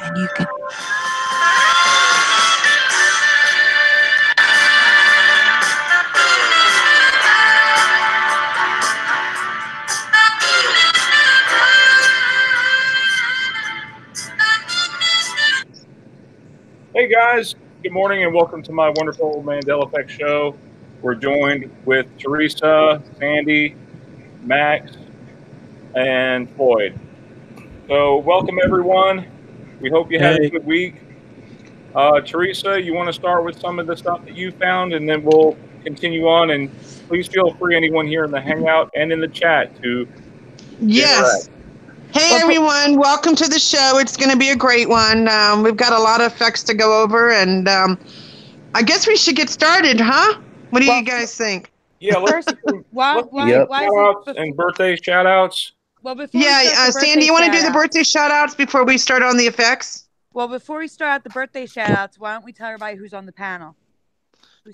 And you can. Hey guys, good morning and welcome to my wonderful Mandela Effect show. We're joined with Theresa, Sandy, Max, and Floyd. So welcome everyone. We hope you had a good week. Theresa, you want to start with some of the stuff that you found and then we'll continue on, and please feel free, anyone here in the Hangout and in the chat, to Yes. Hey everyone, welcome to the show. It's going to be a great one. We've got a lot of effects to go over, and I guess we should get started, huh? What do you guys think? Yeah, let's shout-outs and birthday shout-outs. Well, before Sandy, you want to do the birthday shout-outs before we start on the effects? Well, before we start out the birthday shout-outs, why don't we tell everybody who's on the panel?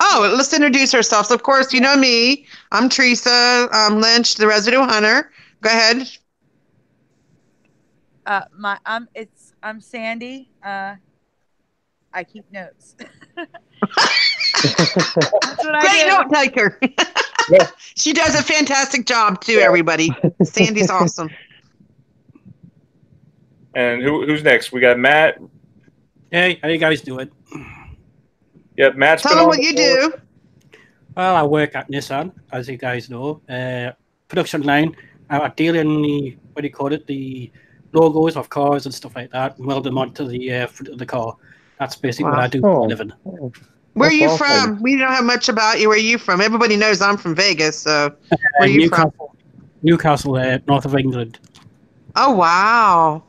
Let's introduce ourselves. Of course, you know me. I'm Theresa Lynch, the Residue Hunter. Go ahead. I'm Sandy. I keep notes. Great note taker. She does a fantastic job too, everybody. Sandy's awesome. And who's next? We got Matt. Hey, how you guys doing? Yeah, Matt's Tell them what you do. Well, I work at Nissan, as you guys know. Production line. I deal in the, what do you call it, the logos of cars and stuff like that, and weld them onto the front of the car. That's basically what I do for a living. Where are you from? We don't have much about you. Where are you from? Everybody knows I'm from Vegas, so where are you from? Newcastle, north of England. Oh, wow.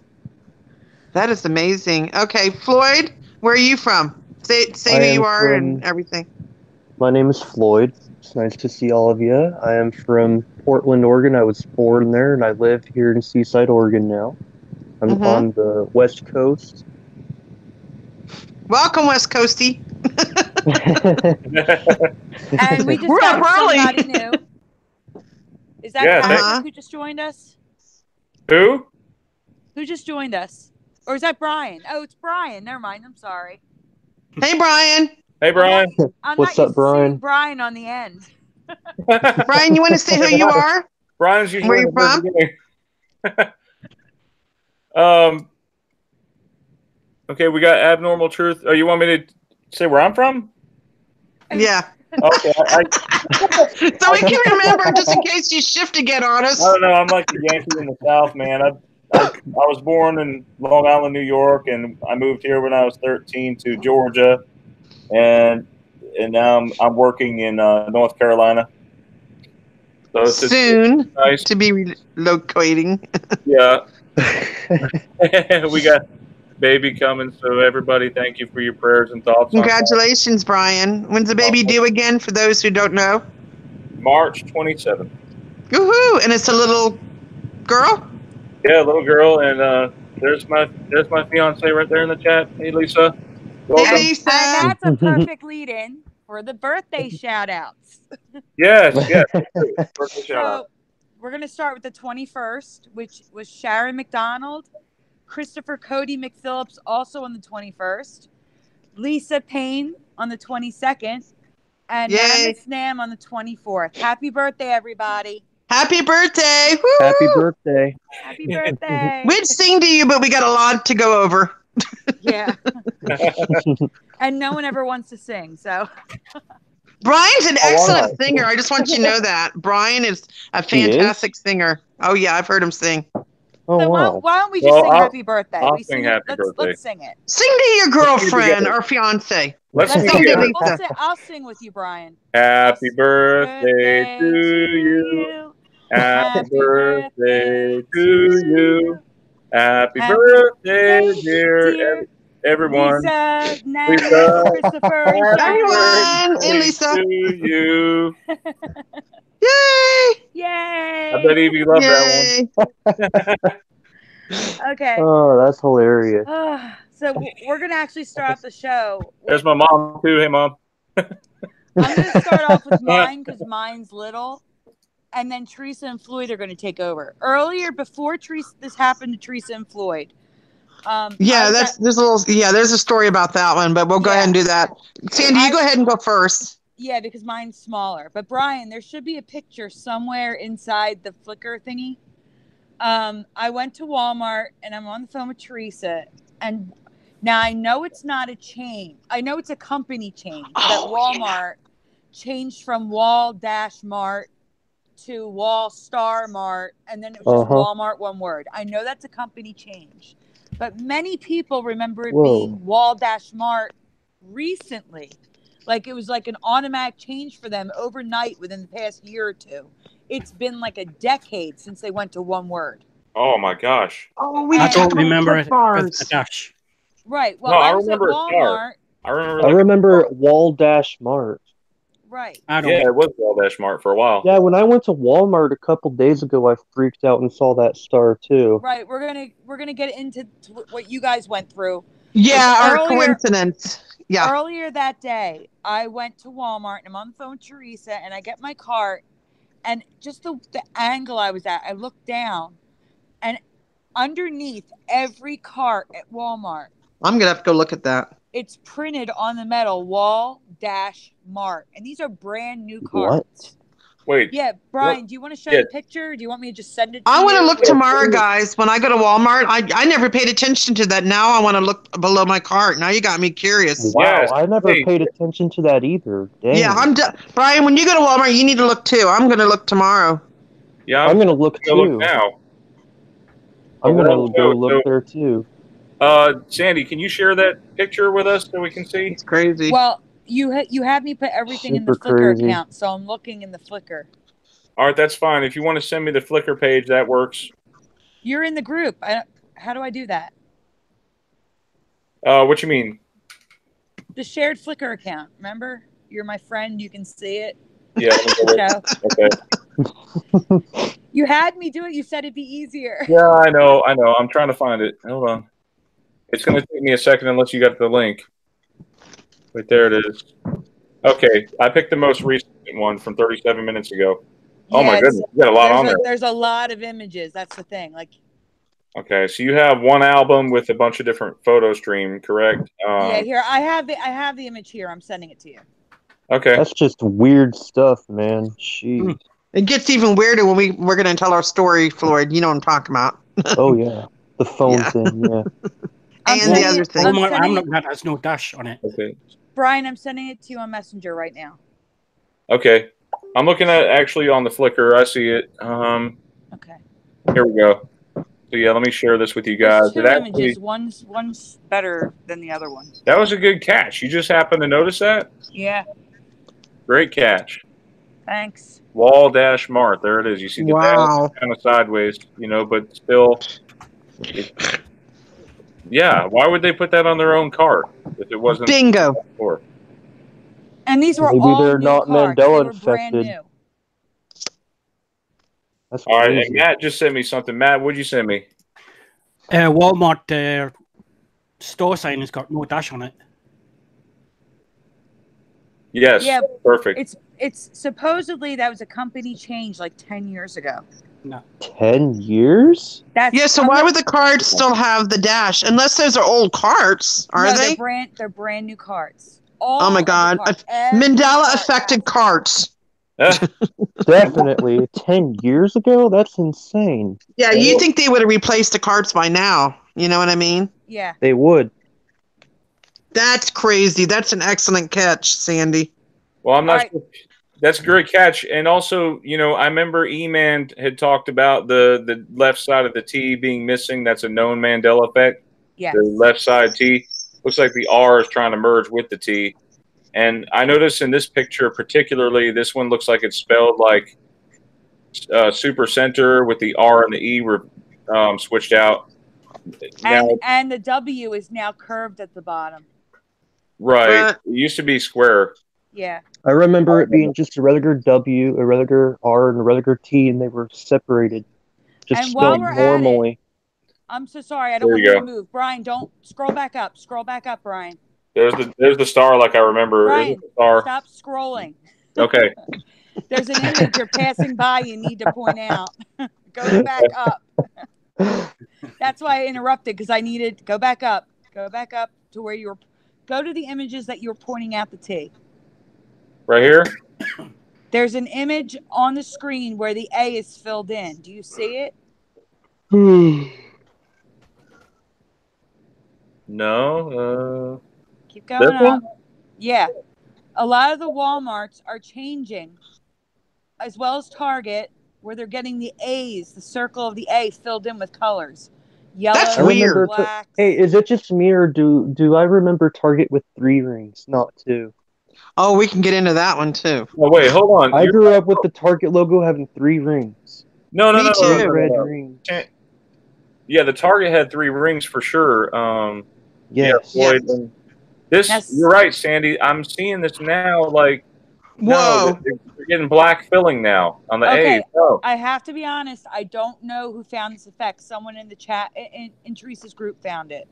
That is amazing. Okay, Floyd, where are you from? Say who you are and everything. My name is Floyd. It's nice to see all of you. I am from Portland, Oregon. I was born there, and I live here in Seaside, Oregon now. I'm on the West Coast. Welcome, West Coastie. And we just got somebody new. Is that who just joined us? Who? Who just joined us? Or is that Brian? Oh, it's Brian. Never mind. I'm sorry. Hey, Brian. Hey, Brian. What's up, Brian? Brian on the end. Brian, you want to say who you are? Brian's usually where you from? Okay, we got Abnormal Truth. Oh, you want me to say where I'm from? Yeah. Okay. So we can remember just in case you shift again on us. I don't know. I'm like the Yankee in the South, man. I was born in Long Island, New York, and I moved here when I was 13 to Georgia, and now I'm working in North Carolina. So it's soon nice to be relocating. Yeah. We got baby coming, so everybody, thank you for your prayers and thoughts. Congratulations, Brian. When's the baby due again, for those who don't know? March 27th. Woohoo! And it's a little girl? Yeah, little girl, and there's my fiance right there in the chat. Hey, Lisa. Welcome. Hey, Lisa. And that's a perfect lead-in for the birthday shout-outs. Yes. Birthday shout-out. So we're going to start with the 21st, which was Sharon MacDonald, Christopher Kody McPhillips also on the 21st, Lisa Payne on the 22nd, and Nammis Nam on the 24th. Happy birthday, everybody. Happy birthday. Woo! Happy birthday. Happy birthday. We'd sing to you, but we got a lot to go over. Yeah. And no one ever wants to sing, so. Brian's an excellent singer. I just want you to know that. Brian is a fantastic singer. Oh, yeah, I've heard him sing. Oh, so wow. why don't we just sing Happy Birthday? I'll sing Happy Birthday. Let's sing it. Sing to your girlfriend or fiance. Let's sing to together. Lisa. I'll sing with you, Brian. Happy birthday to you. Happy birthday to you. Happy birthday, dear everyone. Lisa, Christopher, everyone, and Lisa. To you. Yay! Yay! I bet Evie loved that one. Okay. Oh, that's hilarious. So we're going to actually start off the show. There's my mom, too. Hey, Mom. I'm going to start off with mine because mine's little. And then Theresa and Floyd are going to take over. Earlier, before this happened to Theresa and Floyd, Yeah, there's a story about that one, but we'll go ahead and do that. Sandy, you go ahead and go first. Yeah, because mine's smaller. But Brian, there should be a picture somewhere inside the Flickr thingy. I went to Walmart and I'm on the phone with Theresa, and now I know it's not a chain. I know it's a company change that Walmart changed from Wal-Mart to Wal-Star Mart, and then it was just Walmart, one word. I know that's a company change, but many people remember it being Wal-Mart recently. Like it was like an automatic change for them overnight within the past year or two. It's been like a decade since they went to one word. Oh my gosh. Oh, I don't remember it with a dash. Right. Well, no, I was at Walmart. I remember. I remember Wal-Mart. Right. It was Wal-Mart for a while. Yeah, when I went to Walmart a couple days ago, I freaked out and saw that star too. Right. We're gonna get into what you guys went through. Yeah, our coincidence. Yeah. Earlier that day, I went to Walmart and I'm on the phone with Theresa, and I get my cart, and just the angle I was at, I looked down, and underneath every cart at Walmart, I'm gonna have to go look at that. it's printed on the metal Wal-Mart, and these are brand new carts. Wait. Yeah, Brian, do you want to show the picture? Or do you want me to just send it to you? I want to look tomorrow, guys. guys. When I go to Walmart, I never paid attention to that. Now I want to look below my cart. Now you got me curious. Wow, yes. I never paid attention to that either. Dang. Yeah, Brian, when you go to Walmart, you need to look too. I'm going to look tomorrow. Yeah, I'm going to look too. Look now. I'm going to go look there too. Sandy, can you share that picture with us so we can see? It's crazy. Well, you had me put everything in the Flickr account, so I'm looking in the Flickr. All right, that's fine. If you want to send me the Flickr page, that works. You're in the group. How do I do that? What you mean? The shared Flickr account. Remember, you're my friend. You can see it. Yeah. Okay. You had me do it. You said it'd be easier. Yeah, I know. I'm trying to find it. Hold on. It's going to take me a second unless you got the link. Right there it is. Okay, I picked the most recent one from 37 minutes ago. Oh my goodness, you got a lot on there. There's a lot of images. That's the thing. Okay, so you have one album with a bunch of different photo stream, correct? Yeah, here I have the image here. I'm sending it to you. Okay, that's just weird stuff, man. Jeez. It gets even weirder when we're going to tell our story, Floyd. You know what I'm talking about. Oh yeah, the phone thing. Yeah. And the other thing. I'm looking at there's no dash on it. Okay. Brian, I'm sending it to you on Messenger right now. Okay. I'm looking at actually on the Flickr. I see it. Okay. Here we go. So yeah, let me share this with you guys. There's two images. One's better than the other one. That was a good catch. You just happened to notice that? Yeah. Great catch. Thanks. Wal-Mart. There it is. You see the dash kind of sideways, but still. Yeah, why would they put that on their own cart if it wasn't? Bingo. Before? And these were maybe all they're new not carts. Mandela They were brand infected. new. That's all crazy. right, and Matt just sent me something. Matt, what'd you send me? Walmart store sign has got no dash on it. Yes. Yeah, perfect. It's supposedly that was a company change like 10 years ago. No. 10 years? So why would the carts still have the dash? Unless those are old carts, are they? They're brand new carts. Oh my God. Mandela affected carts. Definitely. 10 years ago? That's insane. Yeah, you think they would have replaced the carts by now. You know what I mean? Yeah. They would. That's crazy. That's an excellent catch, Sandy. Well, I'm not sure. That's a great catch. And also, I remember E-Man had talked about the left side of the T being missing. That's a known Mandela effect. Yes. The left side T. Looks like the R is trying to merge with the T. And I noticed in this picture particularly, this one looks like it's spelled like super center with the R and the E were switched out. And the W is now curved at the bottom. Right. It used to be square. Yeah. I remember it being just a regular W, a regular R, and a regular T, and they were separated. Just spelled normally. I'm so sorry. I don't want you to move. Brian, don't scroll back up. Scroll back up, Brian. There's the star like I remember. Brian, star. Stop scrolling. Okay. There's an image you're passing by you need to point out. Go back up. That's why I interrupted, because I needed go back up to where you were. Go to the images that you were pointing out the T. Right here. There's an image on the screen where the A is filled in. Do you see it? No. Keep going This one? up. Yeah. A lot of the Walmarts are changing, as well as Target, where they're getting the A's, the circle of the A filled in with colors. Yellow, That's weird. black. Hey, is it just me, or do I remember Target with 3 rings, not 2? Oh, we can get into that one too. Oh, wait, hold on. I grew up with the Target logo having 3 rings. No. Me too. Red rings. Yeah, the Target had 3 rings for sure. Yes. Yeah, Floyd. You're right, Sandy. I'm seeing this now. Like, Whoa. no, they're getting black filling now on the Okay, A's. Oh. I have to be honest. I don't know who found this effect. Someone in the chat in Teresa's group found it,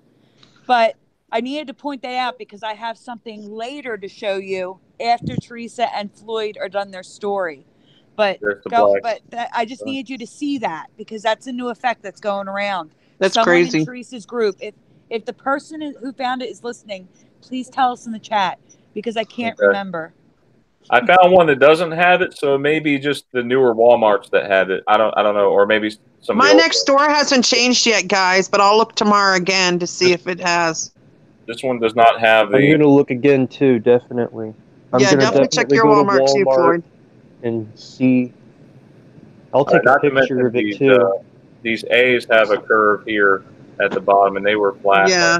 but I needed to point that out because I have something later to show you after Theresa and Floyd are done their story. But I just needed you to see that because that's a new effect that's going around. That's Someone crazy. in Teresa's group. If the person who found it is listening, please tell us in the chat because I can't remember. I found one that doesn't have it, so maybe just the newer Walmarts that have it. I don't know, or maybe some. My next store hasn't changed yet, guys, but I'll look tomorrow again to see if it has. This one does not have the. I'm gonna look again too, definitely. I'm gonna definitely check your go Walmart too, Floyd. And see. I'll take a picture of it too. These A's have a curve here at the bottom, and they were flat. Yeah.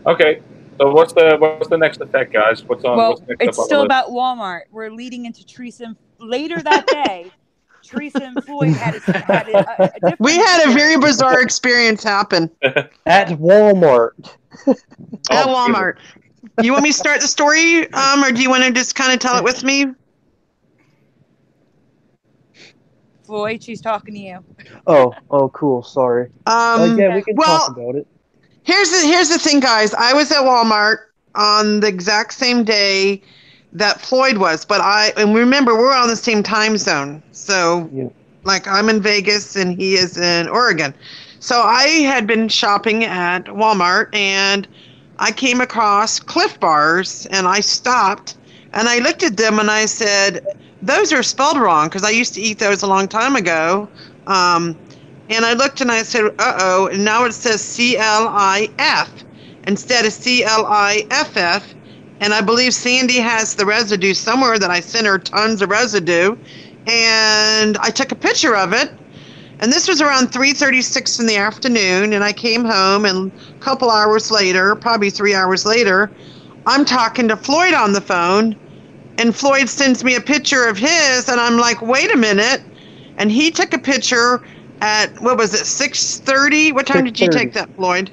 Okay. So what's the next effect, guys? What's next it's up still on the about Walmart. We're leading into Teresa. Later that day, Teresa and Floyd had a different We had a very bizarre experience happen. At Walmart. At Walmart. You want me to start the story, or do you want to just kind of tell it with me? Floyd, she's talking to you. Oh, cool. Sorry. Yeah, we can talk about it. Here's the thing, guys. I was at Walmart on the exact same day that Floyd was, and remember we're on the same time zone. So, like I'm in Vegas and he is in Oregon. So I had been shopping at Walmart and I came across Cliff Bars and I stopped and I looked at them and I said, "Those are spelled wrong," because I used to eat those a long time ago. And I looked and I said, uh-oh, and now it says C-L-I-F instead of C-L-I-F-F. And I believe Sandy has the residue somewhere that I sent her tons of residue. And I took a picture of it. And this was around 3:36 in the afternoon. And I came home and a couple hours later, probably 3 hours later, I'm talking to Floyd on the phone. And Floyd sends me a picture of his. And I'm like, wait a minute. And he took a picture at, what was it, 6:30? What time did you take that, Floyd?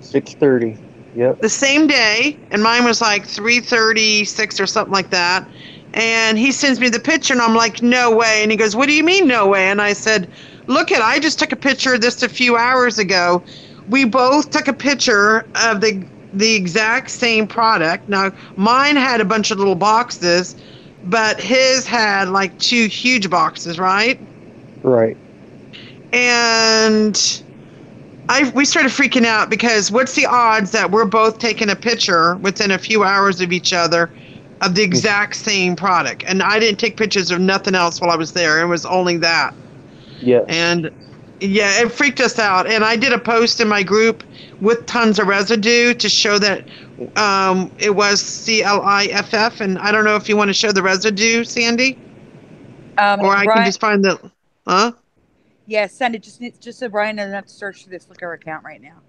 6:30, yep. The same day, and mine was like 3:36 or something like that. And he sends me the picture, and I'm like, no way. And he goes, what do you mean, no way? And I said, look I just took a picture of this a few hours ago. We both took a picture of the exact same product. Now, mine had a bunch of little boxes, but his had like 2 huge boxes, right? Right. And we started freaking out because what's the odds that we're both taking a picture within a few hours of each other of the exact same product? And I didn't take pictures of nothing else while I was there. It was only that. Yeah. And yeah, it freaked us out. And I did a post in my group with tons of residue to show that it was C-L-I-F-F. And I don't know if you want to show the residue, Sandy? Or I can just find the... Huh? Yeah, send it. Just so Brian doesn't have to search through this Flickr account right now.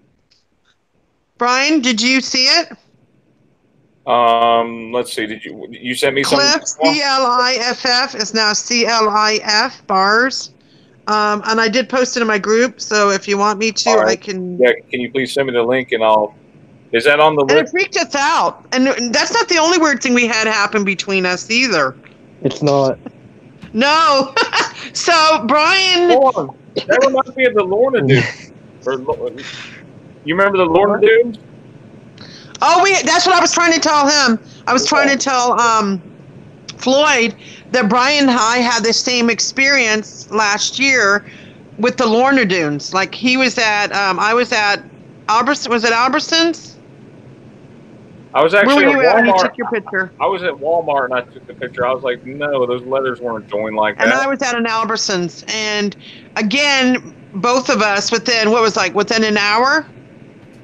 Brian, did you see it? Let's see. Did you send me something? Cliff, C-L-I-F-F is now C-L-I-F bars. And I did post it in my group, so if you want me to, I can... Yeah, can you please send me the link and I'll... Is that on the list? And it freaked us out. And that's not the only weird thing we had happen between us either. It's not. No. So, Brian... Hold on. That reminds me of the Lorna dude. You remember the Lorna dude? Oh, that's what I was trying to tell him. I was trying to tell Floyd that Brian and I had the same experience last year with the Lorna Dunes. Like he was at, I was at Albertsons. Was it Albertsons? I was actually Where were you at at when you Walmart. took your picture? I was at Walmart and I took the picture. I was like, no, those letters weren't joined like that. And I was at an Albertsons. And again, both of us within an hour?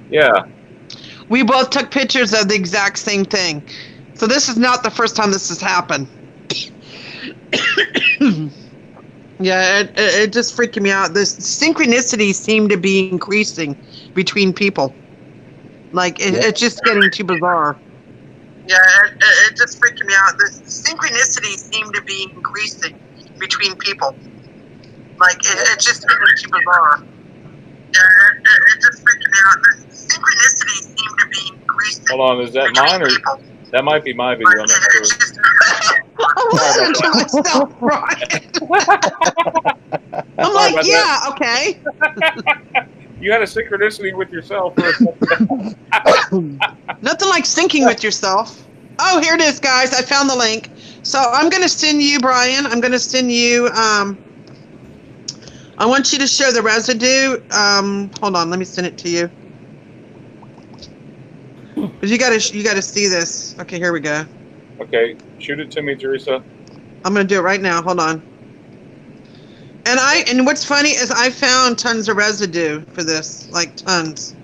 Yeah. We both took pictures of the exact same thing. So this is not the first time this has happened. Yeah, it just freaking me out. The synchronicities seem to be increasing between people. Like, it's just getting too bizarre. Yeah, it just freaking me out. The synchronicities seem to be increasing between people. Like, it's just getting too bizarre. Yeah, it just freaking me out. The synchronicities seem to be increasing. Hold on, is that mine or people. That might be my video? I'm not sure. I'm listening to myself, Brian. I'm like, yeah, okay. You had a synchronicity with yourself. Nothing like syncing with yourself. Oh, here it is, guys. I found the link. So I'm going to send you, Brian. I'm going to send you. I want you to show the residue. Hold on. Let me send it to you. Because you gotta see this. Okay, here we go. Okay, shoot it to me, Theresa. I'm going to do it right now. Hold on. And what's funny is I found tons of residue for this, like tons.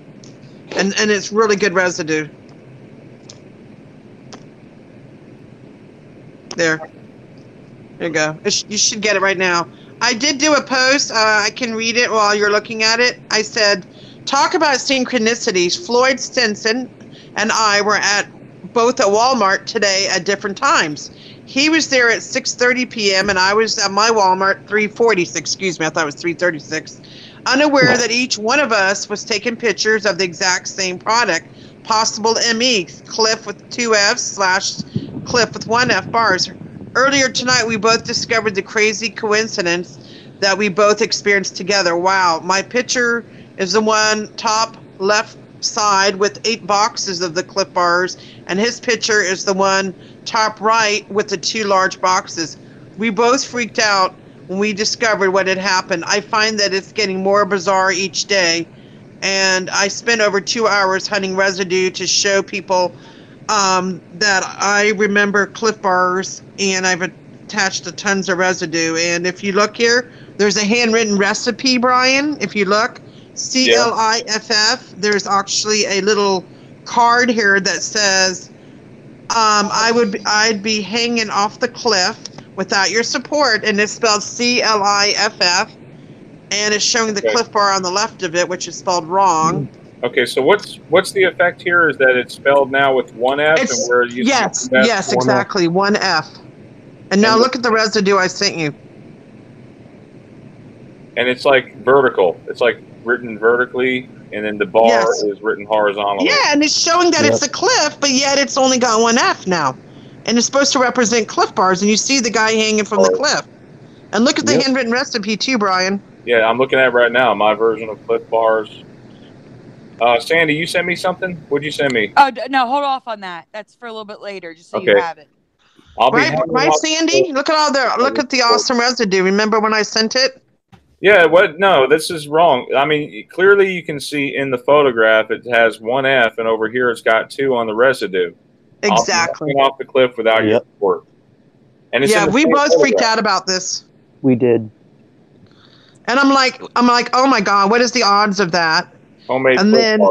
And it's really good residue. There you go. You should get it right now. I did do a post. I can read it while you're looking at it. I said, talk about synchronicities. Floyd Stinson and I were both at Walmart today at different times. He was there at 6:30 p.m. and I was at my Walmart 3:46. Excuse me, I thought it was 3:36. Unaware that each one of us was taking pictures of the exact same product. Possible ME, Cliff with 2 Fs / Cliff with 1 F bars. Earlier tonight, we both discovered the crazy coincidence that we both experienced together. Wow, my picture is the one top left side with 8 boxes of the Cliff bars, and his picture is the one top right with the 2 large boxes. We both freaked out when we discovered what had happened. I find that it's getting more bizarre each day, and I spent over 2 hours hunting residue to show people that I remember Cliff bars, and I've attached tons of residue. And if you look here, there's a handwritten recipe, Brian. If you look, CLIFF, there's actually a little card here that says, I'd be hanging off the cliff without your support, and it's spelled CLIFF, and it's showing the Cliff bar on the left of it, which is spelled wrong. Okay, so what's the effect here? Is that it's spelled now with 1 F, and where you yes, exactly, 1 F. And now look at the residue I sent you. And it's like vertical. It's like written vertically, and then the bar is written horizontally. Yeah, and it's showing that it's a cliff, but yet it's only got 1 F now. And it's supposed to represent Cliff bars, and you see the guy hanging from the cliff. And look at the handwritten recipe too, Brian. Yeah, I'm looking at it right now, my version of Cliff bars. Sandy, you sent me something? What'd you send me? Oh, no, hold off on that. That's for a little bit later, just so you have it. Right, Sandy? Look at the awesome residue. Remember when I sent it? Yeah, no, this is wrong. I mean, clearly you can see in the photograph it has 1 F, and over here it's got 2 on the residue. Exactly. Off the cliff without your support. And it's we both freaked out about this. We did. And I'm like, oh my God, what is the odds of that? Homemade. And then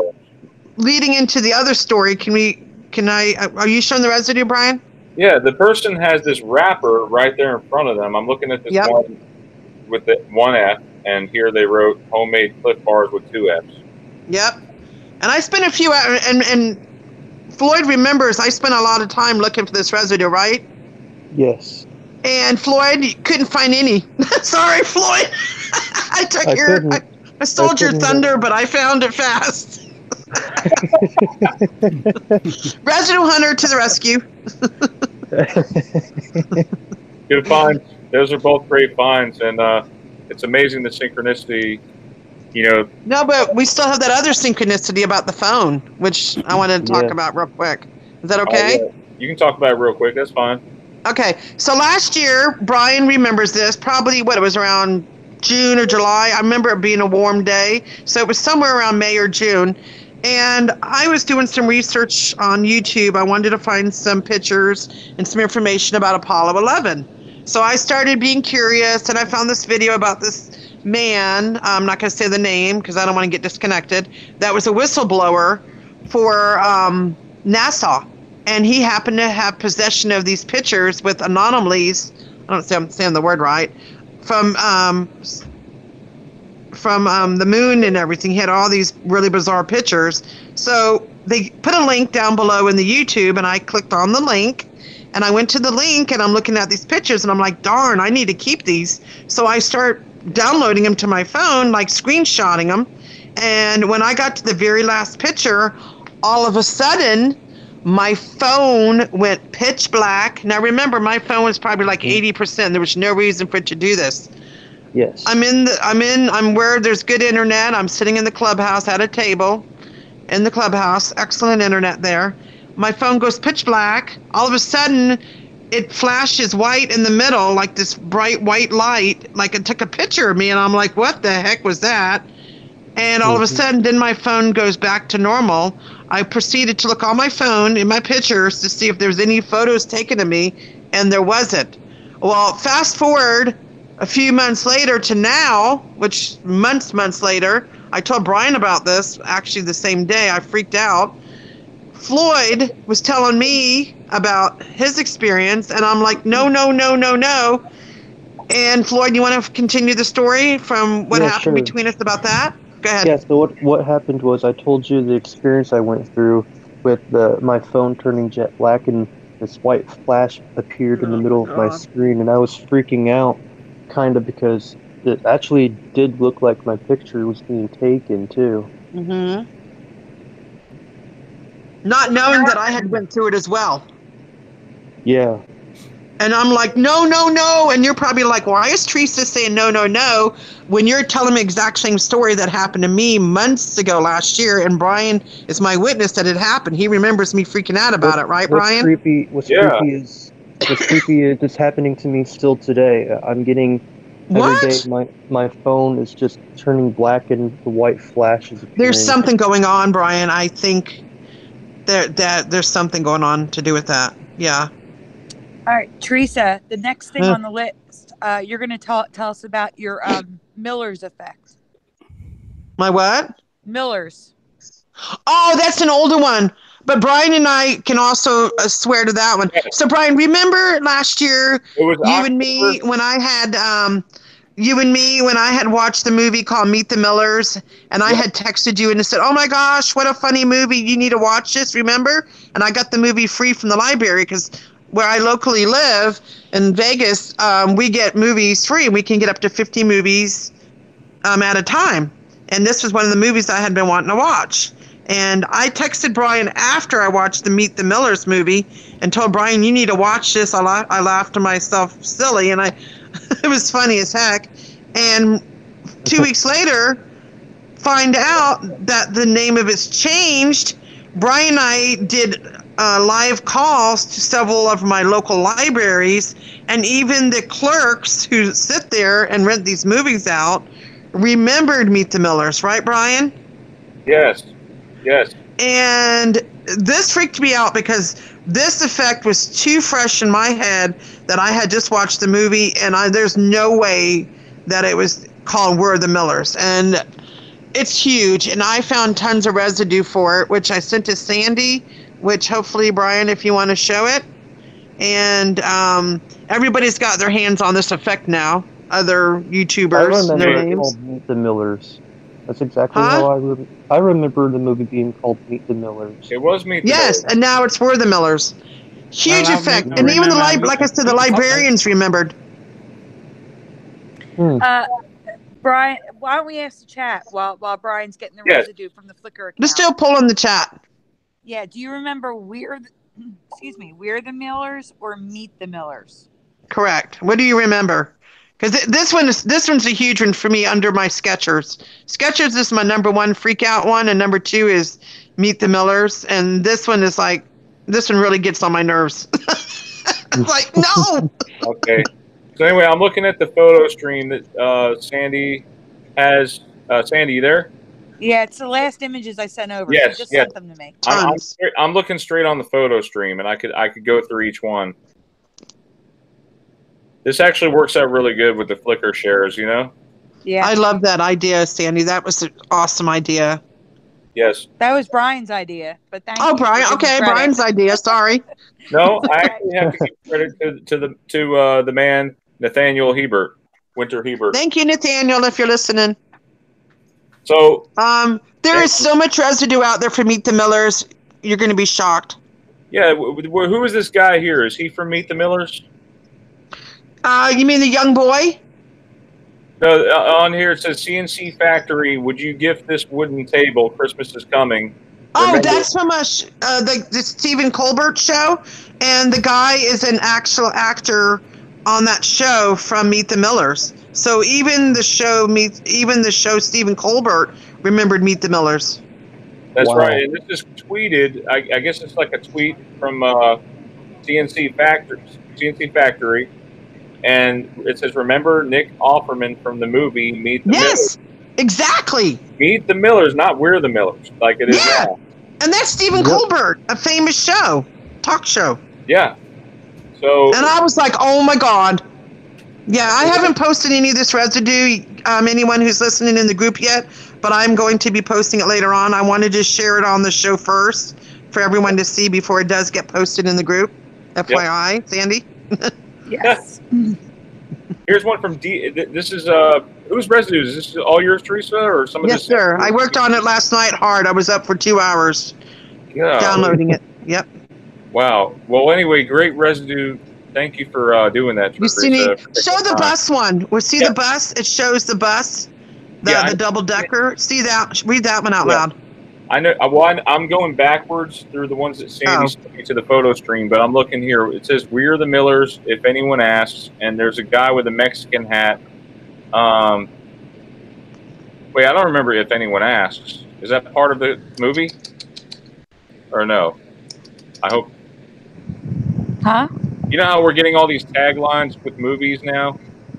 leading into the other story, are you showing the residue, Brian? Yeah, the person has this wrapper right there in front of them. I'm looking at this one with the 1 F, and here they wrote homemade Cliff bars with 2 Fs. Yep. And I spent a few hours, and Floyd remembers I spent a lot of time looking for this residue, right? Yes. And Floyd, you couldn't find any. Sorry, Floyd. I stole your thunder, but I found it fast. Residue hunter to the rescue. Good finds. Those are both great finds, and it's amazing the synchronicity. No, but we still have that other synchronicity about the phone, which I wanted to talk about real quick. Is that okay? Yeah. You can talk about it real quick. That's fine. Okay. So last year, Brian remembers this. Probably it was around June or July. I remember it being a warm day. So it was somewhere around May or June. And I was doing some research on YouTube. I wanted to find some pictures and some information about Apollo 11. So I started being curious, and I found this video about this man. I'm not going to say the name because I don't want to get disconnected. That was a whistleblower for NASA. And he happened to have possession of these pictures with anomalies. I don't know if I'm saying the word right. From the moon and everything. He had all these really bizarre pictures. So they put a link down below in the YouTube, and I clicked on the link. And I went to the link, and I'm looking at these pictures, and I'm like, darn, I need to keep these. So I start downloading them to my phone, like screenshotting them. And when I got to the very last picture, all of a sudden, my phone went pitch black. Now remember, my phone was probably like 80%. There was no reason for it to do this. Yes. I'm where there's good internet. I'm sitting in the clubhouse at a table in the clubhouse. Excellent internet there. My phone goes pitch black. All of a sudden, it flashes white in the middle, like this bright white light, like it took a picture of me, and I'm like, what the heck was that? And all of a sudden, then my phone goes back to normal. I proceeded to look on my phone in my pictures to see if there's any photos taken of me, and there wasn't. Well, fast forward a few months later to now, which months later, I told Brian about this, actually the same day. I freaked out. Floyd was telling me about his experience, and I'm like, no. And Floyd, you want to continue the story from what happened between us about that? Go ahead. Yeah, so what happened was I told you the experience I went through with my phone turning jet black, and this white flash appeared in the middle of my screen, and I was freaking out, kind of, because it actually did look like my picture was being taken, too. Mm-hmm. Not knowing that I had went through it as well. Yeah. And I'm like, no. And you're probably like, why is Theresa saying no, when you're telling me the exact same story that happened to me months ago last year, and Brian is my witness that it happened. He remembers me freaking out about it, right, Brian? What's creepy is it's happening to me still today. I'm getting every day my phone is just turning black and the white flashes appearing. There's something going on, Brian. I think there's something going on to do with that. Yeah. All right, Theresa, the next thing on the list, you're going to tell us about your Miller's effect. My what? Miller's. Oh, that's an older one. But Brian and I can also swear to that one. So, Brian, remember last year, you and me when I had watched the movie called Meet the Millers, and I had texted you and said, oh my gosh, what a funny movie. You need to watch this, remember? And I got the movie free from the library because where I locally live in Vegas, we get movies free. We can get up to 50 movies at a time. And this was one of the movies I had been wanting to watch. And I texted Brian after I watched the Meet the Millers movie and told Brian, you need to watch this. I laughed to myself silly, and it was funny as heck. And 2 weeks later, find out that the name of it's changed. Brian and I did live calls to several of my local libraries, and even the clerks who sit there and rent these movies out remembered Meet the Millers, right, Brian? Yes. And this freaked me out because this effect was too fresh in my head that I had just watched the movie, and there's no way that it was called We're the Millers. And it's huge, and I found tons of residue for it, which I sent to Sandy, which hopefully, Brian, if you want to show it. And everybody's got their hands on this effect now, other YouTubers. I remember it called Meet the Millers. That's exactly how I remember the movie being called Meet the Millers. It was Meet the Millers. Yes, and now it's We're the Millers. Huge effect. And even like I said, the librarians remembered. Brian, why don't we ask the chat while Brian's getting the residue from the Flickr account? Just still pulling the chat. Yeah, do you remember We're the Millers or Meet the Millers? Correct. What do you remember? Because this one's a huge one for me under my Skechers. Skechers is my number one freak out one, and number two is Meet the Millers, and this one really gets on my nerves. I'm like, no. Okay. So anyway, I'm looking at the photo stream that Sandy has. Sandy, you there? Yeah, it's the last images I sent over. Yes, She just yes. sent them to me. I'm looking straight on the photo stream, and I could go through each one. This actually works out really good with the Flickr shares, you know? Yeah. I love that idea, Sandy. That was an awesome idea. Yes. That was Brian's idea, but thank you. Oh, Brian. for giving Okay, credit. Brian's idea. Sorry. No, I actually have to give credit to the man Nathaniel Hebert, Winter Hebert. Thank you, Nathaniel, if you're listening. So, there is so much residue out there for Meet the Millers. You're going to be shocked. Yeah, who is this guy here? Is he from Meet the Millers? You mean the young boy? No, on here it says CNC Factory. Would you gift this wooden table? Christmas is coming. Oh, Remember? that's from the Stephen Colbert show, and the guy is an actual actor on that show from Meet the Millers. So even the show Stephen Colbert remembered Meet the Millers. That's Wow. right. And this is tweeted. I guess it's like a tweet from CNC Factory, and it says, "Remember Nick Offerman from the movie Meet the Millers." Yes, exactly. Meet the Millers, not We're the Millers, like it is now. And that's Stephen Colbert, a famous talk show. Yeah. So. And I was like, oh my God. Yeah, I haven't posted any of this residue, anyone who's listening in the group yet, but I'm going to be posting it later on. I wanted to share it on the show first for everyone to see before it does get posted in the group. FYI, Sandy. Yes. Here's one from D. This is whose residue? Is this all yours, Theresa, or some of this? Yes, sir. I worked on it last night hard. I was up for 2 hours downloading it. Yep. Wow. Well, anyway, great residue. Thank you for doing that, Theresa. Show the bus one. We'll see the bus. It shows the bus, the double decker. See that? Read that one out loud. I know. Well, I'm going backwards through the ones that Sandy sent me to the photo stream, but I'm looking here. It says "We're the Millers," if anyone asks, and there's a guy with a Mexican hat. Wait, I don't remember if anyone asks. Is that part of the movie, or no? I hope. Huh? You know how we're getting all these taglines with movies now?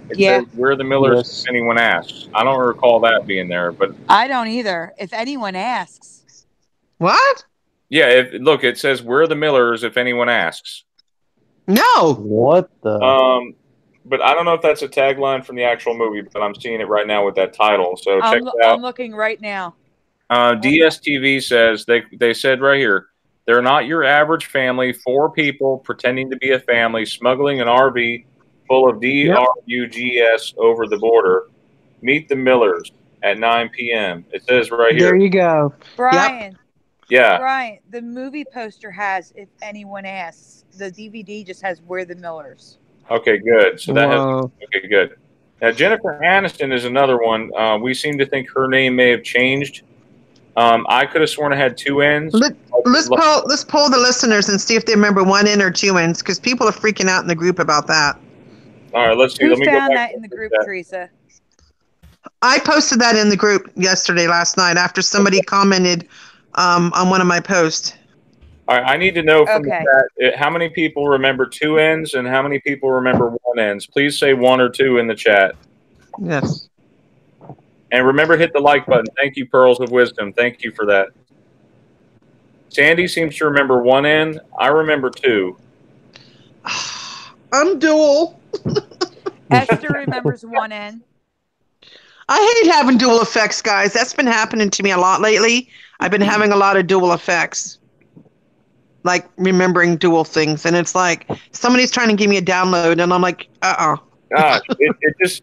It says, "We're the Millers," if anyone asks. I don't recall that being there, but I don't either. If anyone asks. What? Yeah, look, it says "We're the Millers," if anyone asks. No. What the? But I don't know if that's a tagline from the actual movie, but I'm seeing it right now with that title. So check it out. I'm looking right now. DSTV says they said right here, they're not your average family, 4 people pretending to be a family, smuggling an RV full of drugs over the border. Meet the Millers at 9 p.m. It says right here. There you go. Brian. Yeah. Brian, the movie poster has "If Anyone Asks." The DVD just has "We're the Millers." Okay, good. So that has okay, good. Now Jennifer Aniston is another one. We seem to think her name may have changed. I could have sworn it had 2 N's. Let's poll the listeners and see if they remember 1 N or 2 N's, because people are freaking out in the group about that. All right, let's see. Who Let me go found back that in the group, Theresa? I posted that in the group last night after somebody commented on one of my posts. All right, I need to know from the chat how many people remember 2 N's and how many people remember 1 N's. Please say 1 or 2 in the chat. Yes. And remember, hit the like button. Thank you, Pearls of Wisdom. Thank you for that. Sandy seems to remember 1 N. I remember 2. I'm dual. Esther remembers 1 N. I hate having dual effects, guys. That's been happening to me a lot lately. I've been having a lot of dual effects. Like remembering dual things. And it's like somebody's trying to give me a download and I'm like, Gosh,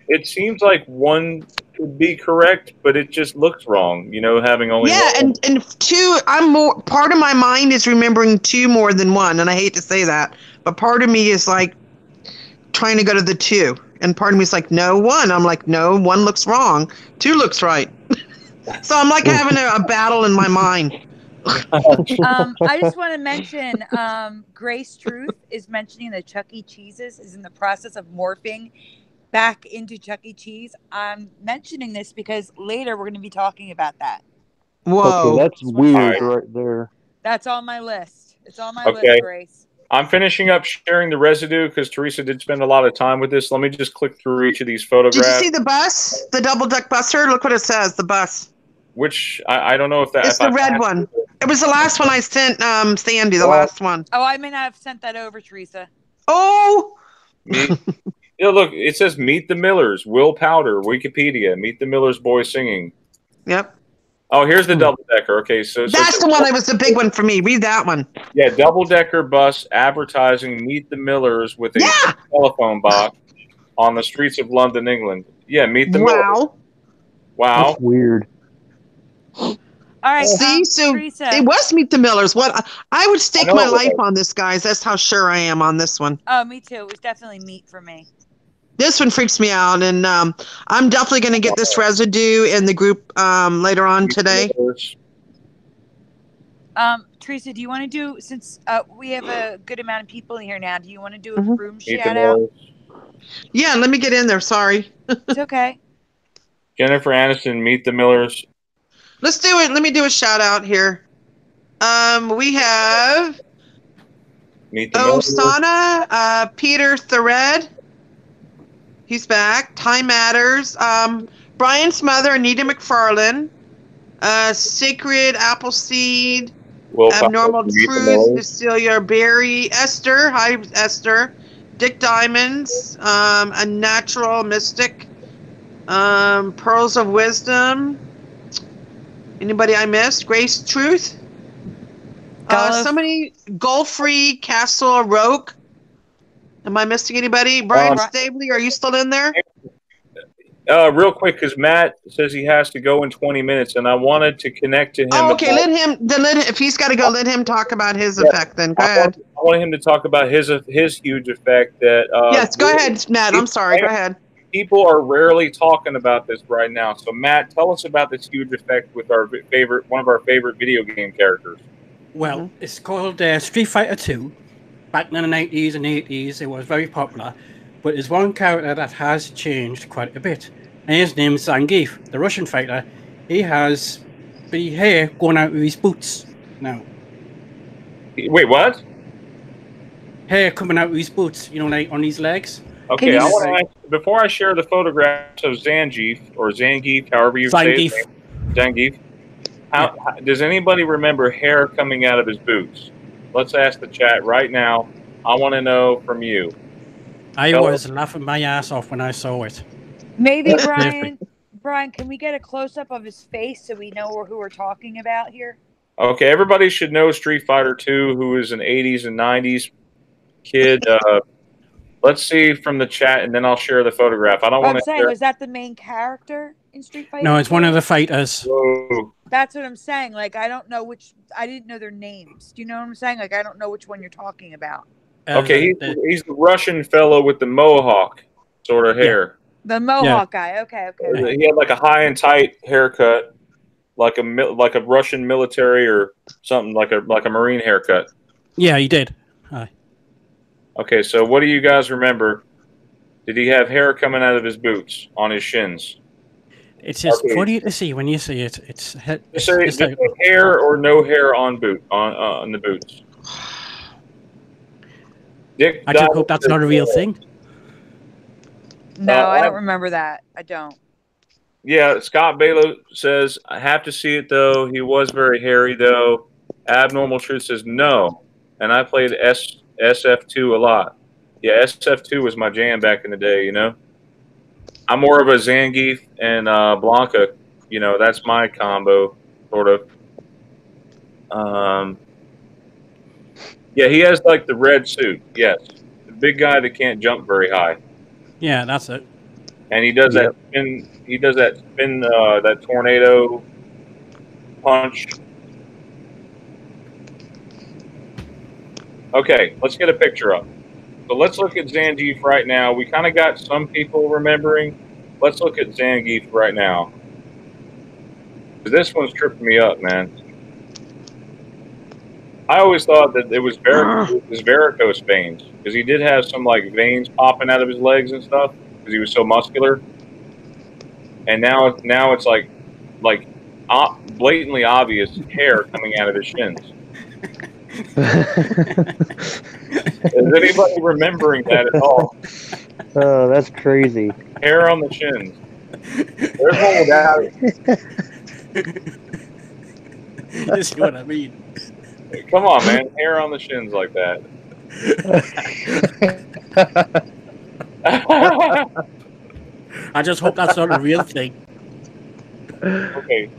it seems like 1 could be correct, but it just looks wrong, having only one. and 2, I'm more, part of my mind is remembering 2 more than 1, and I hate to say that, but part of me is like trying to go to the 2, and part of me is like, no, 1. I'm like, no, 1 looks wrong, 2 looks right. So I'm like having a battle in my mind. I just want to mention Grace Truth is mentioning that Chuck E. Cheese's is in the process of morphing back into Chuck E. Cheese. I'm mentioning this because later we're going to be talking about that. Whoa. Okay, that's weird right there. That's on my list. It's on my list, Grace. I'm finishing up sharing the residue because Theresa did spend a lot of time with this. Let me just click through each of these photographs. Did you see the bus? The double deck buster? Look what it says, the bus. Which, I don't know if that... It's the red one. It was the last one I sent Sandy, the last one. Oh, I may not have sent that over, Theresa. Oh! Yeah, look, it says Meet the Millers, Will Powder, Wikipedia, Meet the Millers boys singing. Yep. Oh, here's the double-decker. Okay, so... That's the one that was the big one for me. Read that one. Yeah, double-decker bus advertising Meet the Millers with a telephone box on the streets of London, England. Yeah, Meet the Millers. Wow. That's weird. All right, see, so Theresa. it was Meet the Millers. What I would stake my life on this, guys. That's how sure I am on this one. Oh, me too. It was definitely meat for me. This one freaks me out, and I'm definitely going to get this residue in the group later on today. Theresa, do you want to do, since we have a good amount of people in here now, do you want to do a room shout out? Yeah, let me get in there. Sorry. It's okay. Jennifer Aniston, Meet the Millers. Let's do it. Let me do a shout out here. We have Osana, Peter Thread. He's back. Time Matters. Brian's mother, Anita McFarlane. Sacred Appleseed. Abnormal Truth. Cecilia Berry. Esther. Hi, Esther. Dick Diamonds. A Natural Mystic. Pearls of Wisdom. Anybody I missed? Grace Truth. Somebody. Goal-Free Castle Roke. Am I missing anybody? Brian Stabley, are you still in there? Real quick, because Matt says he has to go in 20 minutes, and I wanted to connect to him. Oh, okay, let him. If he's got to go, let him talk about his effect. Then go ahead. I want him to talk about his huge effect. That yes, go ahead, Matt. I'm sorry. Go ahead. People are rarely talking about this right now. So, Matt, tell us about this huge effect with one of our favorite video game characters. Well, it's called Street Fighter II. Back in the 90s and 80s, it was very popular, but there's one character that has changed quite a bit, and his name is Zangeef, the Russian fighter. He has the hair going out of his boots now. Wait, what? Hair coming out of his boots, you know, like on his legs. Okay, I want to ask, before I share the photographs of Zangeef, or Zangeef, however you say it. Zangeef. Does anybody remember hair coming out of his boots? Let's ask the chat right now. I want to know from you. I was laughing my ass off when I saw it. Maybe, Brian, can we get a close-up of his face so we know who we're talking about here? Okay, everybody should know Street Fighter II, who is an 80s and 90s kid. Let's see from the chat, and then I'll share the photograph. I don't want to. I'm saying, was that the main character in Street Fighter? No, it's one of the fighters. Whoa. That's what I'm saying. Like, I don't know which. I didn't know their names. Do you know what I'm saying? Like, I don't know which one you're talking about. Okay, he's the Russian fellow with the mohawk sort of hair. The mohawk guy. Okay. He had like a high and tight haircut, like a Russian military or something, like a Marine haircut. Yeah, he did. Hi. Okay, so what do you guys remember? Did he have hair coming out of his boots on his shins? It's just funny to see when you see it. It's like hair or no hair on the boots. I just hope that's not a real thing. No, I don't remember that. I don't. Yeah, Scott Balo says, I have to see it, though. He was very hairy, though. Abnormal Truth says, no. And I played SF2 a lot. Yeah, SF2 was my jam back in the day, you know? I'm more of a Zangeef and Blanca. You know, that's my combo, sort of. Yeah, he has, like, the red suit, yes. The big guy that can't jump very high. Yeah, that's it. And he does that spin. He does that spin. That tornado punch. Okay, let's get a picture up. So let's look at Zangeef right now. We kind of got some people remembering. Let's look at Zangeef right now. This one's tripping me up, man. I always thought that it was varicose veins, because he did have some like veins popping out of his legs and stuff, because he was so muscular. And now it's like blatantly obvious hair coming out of his shins. Is anybody remembering that at all? Oh, that's crazy. Hair on the shins. There's one without it. You see what I mean? Come on, man. Hair on the shins like that. I just hope that's not a real thing. Okay.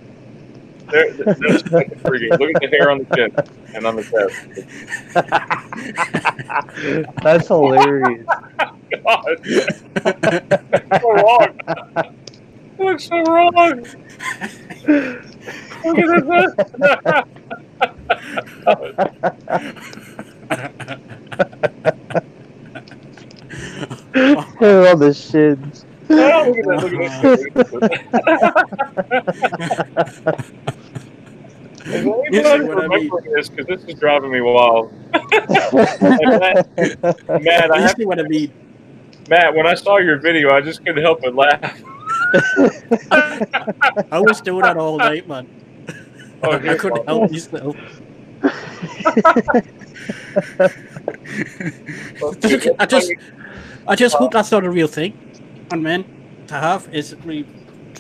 There's freaking. Look at the hair on the chin and on the chest. That's hilarious. God. That's so wrong. It looks so wrong. Look at Hair on the shins. Oh, look at that. Is anybody remembering this? Because this is driving me wild. Matt, I have to what I mean. Matt, when I saw your video, I just couldn't help but laugh. I was doing that all night, man. Oh, I couldn't help myself. I just hope that's not a real thing. And men to have is really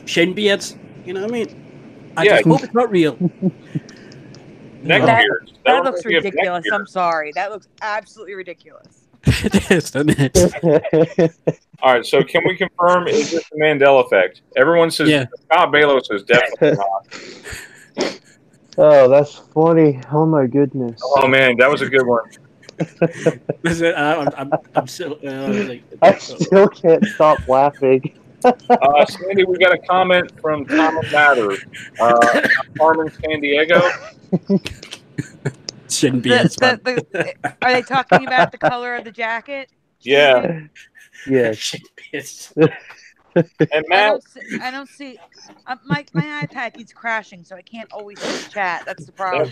shin beards. You know what I mean? I just hope it's not real. Neck beards. That looks ridiculous. I'm sorry. That looks absolutely ridiculous. It is, doesn't it? All right, so can we confirm, is this the Mandela effect? Everyone says, Scott Bailo says definitely not. Oh, that's funny. Oh, my goodness. Oh, man, that was a good one. I'm still, I still can't stop laughing. Sandy, we got a comment from Thomas Matter. Carmen San Diego. Shouldn't be. Are they talking about the color of the jacket? Yeah. Yes. And Matt, I don't see. My iPad keeps crashing, so I can't always see the chat. That's the problem.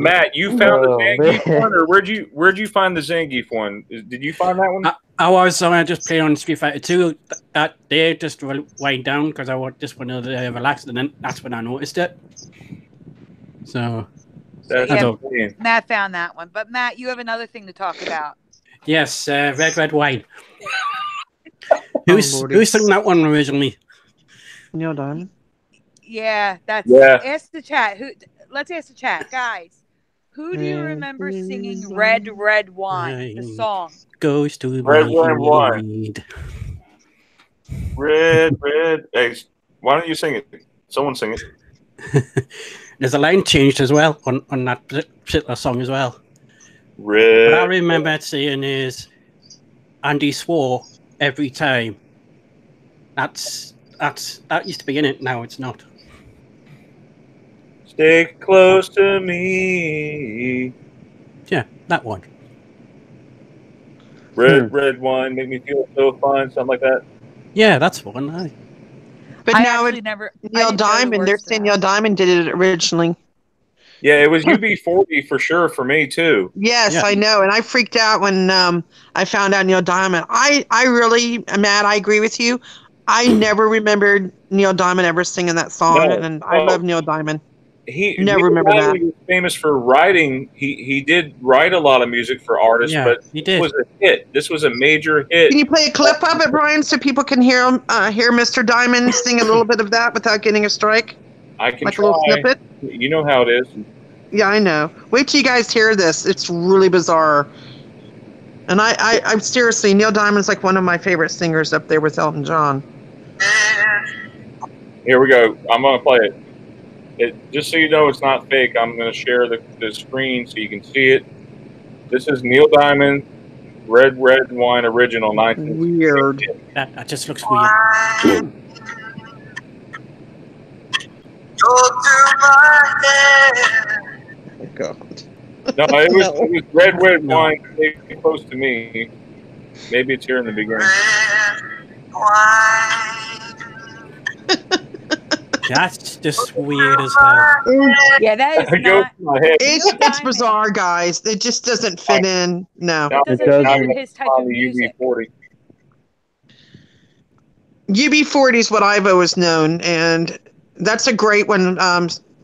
Matt, you found the Zangeef one, or where'd you find the Zangeef one? Did you find that one? I was just playing on Street Fighter 2 that day, just wind down because I just wanted to relax, and then that's when I noticed it. So Matt found that one, but Matt, you have another thing to talk about. Yes, red wine. Who sang that one originally? Neil Diamond. Yeah, ask the chat. Let's ask the chat, guys. Who do you remember singing "Red Wine"? The song goes to Red Wine. Red. Hey, why don't you sing it? Someone sing it. There's a line changed as well on that particular song as well. Red. What I remember saying is, Andy swore every time. That used to be in it. Now it's not. Stay close to me. Yeah, that one. Red wine, make me feel so fine, something like that. Yeah, that's one. But now it's Neil Diamond. They're saying Neil Diamond did it originally. Yeah, it was UB40 for sure for me too. Yes, I know, and I freaked out when I found out Neil Diamond. I really, Matt, I agree with you. I never remembered Neil Diamond ever singing that song, and I love Neil Diamond. Never remember that. He was famous for writing. He did write a lot of music for artists, but it was a hit. This was a major hit. Can you play a clip of it, Brian, so people can hear Mr. Diamond sing a little bit of that without getting a strike? I can like try. A little snippet. You know how it is. Yeah, I know. Wait till you guys hear this. It's really bizarre. And I'm seriously, Neil Diamond's like one of my favorite singers up there with Elton John. Here we go. I'm going to play it. Just so you know it's not fake, I'm going to share the screen so you can see it. This is Neil Diamond, Red Wine Original 1960. Weird. That just looks weird. Oh, God. No, it was Red Wine. Stay close to me. Maybe it's here in the beginning. That's just weird as hell. Yeah, that is not. It's bizarre, guys. It just doesn't fit in. No. It doesn't fit in his type of music. UB40. UB40 is what I've always known, and that's a great one,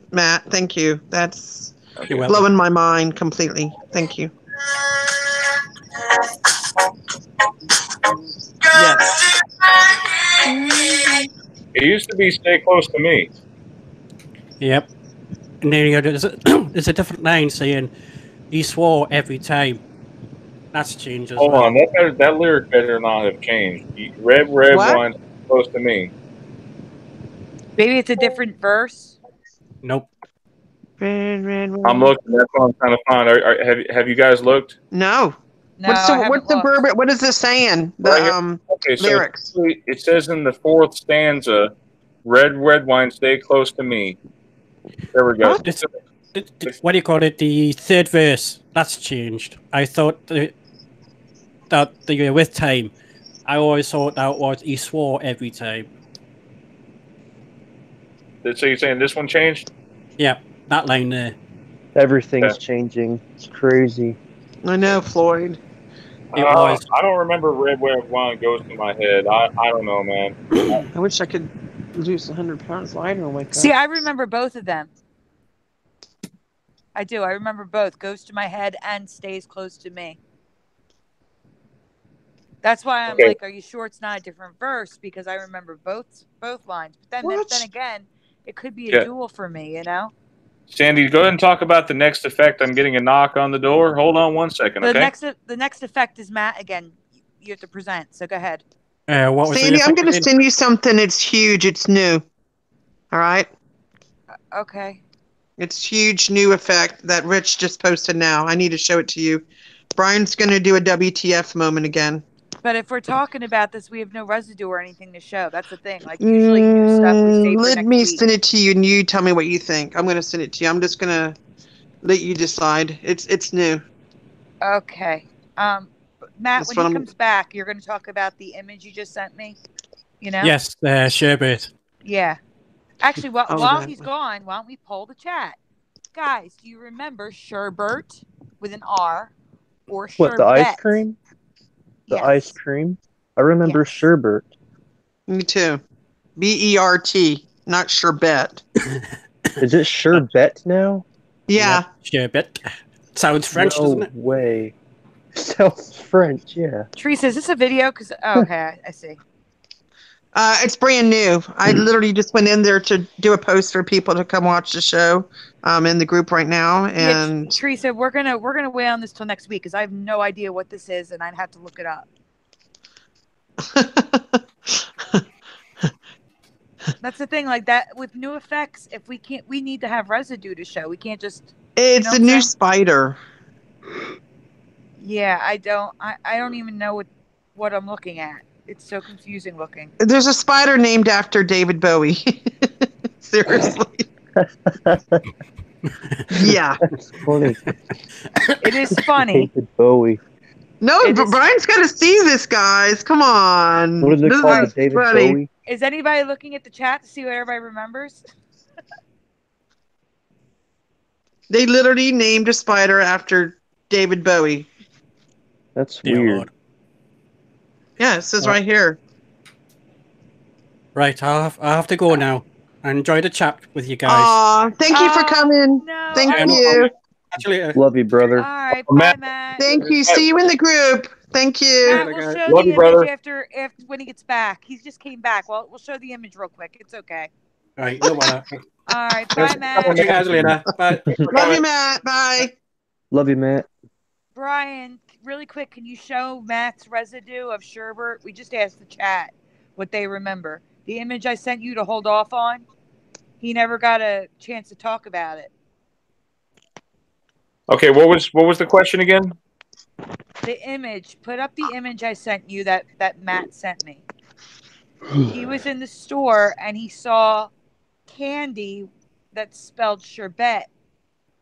Matt. Thank you. That's blowing my mind completely. Thank you. Yes. It used to be "Stay Close to Me." Yep. And then there's a different line saying he swore every time. That's changed as Hold well. on, that lyric better not have changed. Red What? wine, close to me. Maybe it's a different verse. Nope. Red, red, red. I'm looking. That's what I'm trying to find. Have you guys looked? No. No, What's I the haven't looked. verb? What is this saying? The Right here. Okay, so lyrics. it says in the fourth stanza, "Red wine, stay close to me." There we go. What? What do you call it? The third verse. That's changed. I thought that with time, I always thought that was he swore every time. So you're saying this one changed? Yeah, that line there. Everything's changing. It's crazy. I know, Floyd. It was. I don't remember "Red wine" goes to my head. I don't know, man. I wish I could lose 100 pounds lighter and wake up. See, I remember both of them. I do. I remember both. Goes to my head and stays close to me. That's why I'm like, are you sure it's not a different verse? Because I remember both lines. But then again, it could be a duel for me, you know? Sandy, go ahead and talk about the next effect. I'm getting a knock on the door. Hold on one second, okay? The next effect is Matt again. You have to present. So go ahead. What was Sandy, I'm going to send you something. It's huge. It's new. All right? Okay. It's huge new effect that Rich just posted now. I need to show it to you. Brian's going to do a WTF moment again. But if we're talking about this, we have no residue or anything to show. That's the thing. Like usually new stuff we save for let next me week. send it to you and you tell me what you think. I'm going to send it to you. I'm just going to let you decide. It's new. Okay. Matt, when he comes back, you're going to talk about the image you just sent me? You know? Yes, Sherbet. Yeah. Actually, while he's gone, why don't we poll the chat? Guys, do you remember Sherbert with an R or Sherbet? What, the ice cream? The ice cream? I remember Sherbert. Me too. B-E-R-T, not Sherbet. Is it Sherbet now? Yeah. Sherbet. Sounds French, doesn't it? No way. Sounds French, yeah. Teresa, is this a video? Okay, I see. It's brand new. I literally just went in there to do a post for people to come watch the show in the group right now. And yeah, Teresa, we're gonna wait on this till next week because I have no idea what this is and I'd have to look it up. That's the thing, like that with new effects. If we need to have residue to show. We can't just. It's a new spider. Yeah, I don't even know what I'm looking at. It's so confusing looking. There's a spider named after David Bowie. Seriously. Yeah. That's funny. It is funny. David Bowie. No, Brian's got to see this, guys. Come on. What is it called? David Bowie? Is anybody looking at the chat to see what everybody remembers? They literally named a spider after David Bowie. That's weird. Lord. Yeah, it says right here. Right, I'll have to go now. I enjoyed the chat with you guys. Aw, thank you for coming. No, thank you. Actually, love you, brother. All right, bye, Matt. Thank you. See you in the group. Thank you. Matt, we'll show the image after when he gets back. He just came back. Well, we'll show the image real quick. It's okay. All right, no matter. All right, bye, Matt. See you guys later. Bye. Love you, Matt. Bye. Love you, Matt. Brian, really quick, can you show Matt's residue of Sherbert? We just asked the chat what they remember. The image I sent you to hold off on, he never got a chance to talk about it. Okay, what was the question again? The image. Put up the image I sent you that Matt sent me. He was in the store and he saw candy that's spelled Sherbet,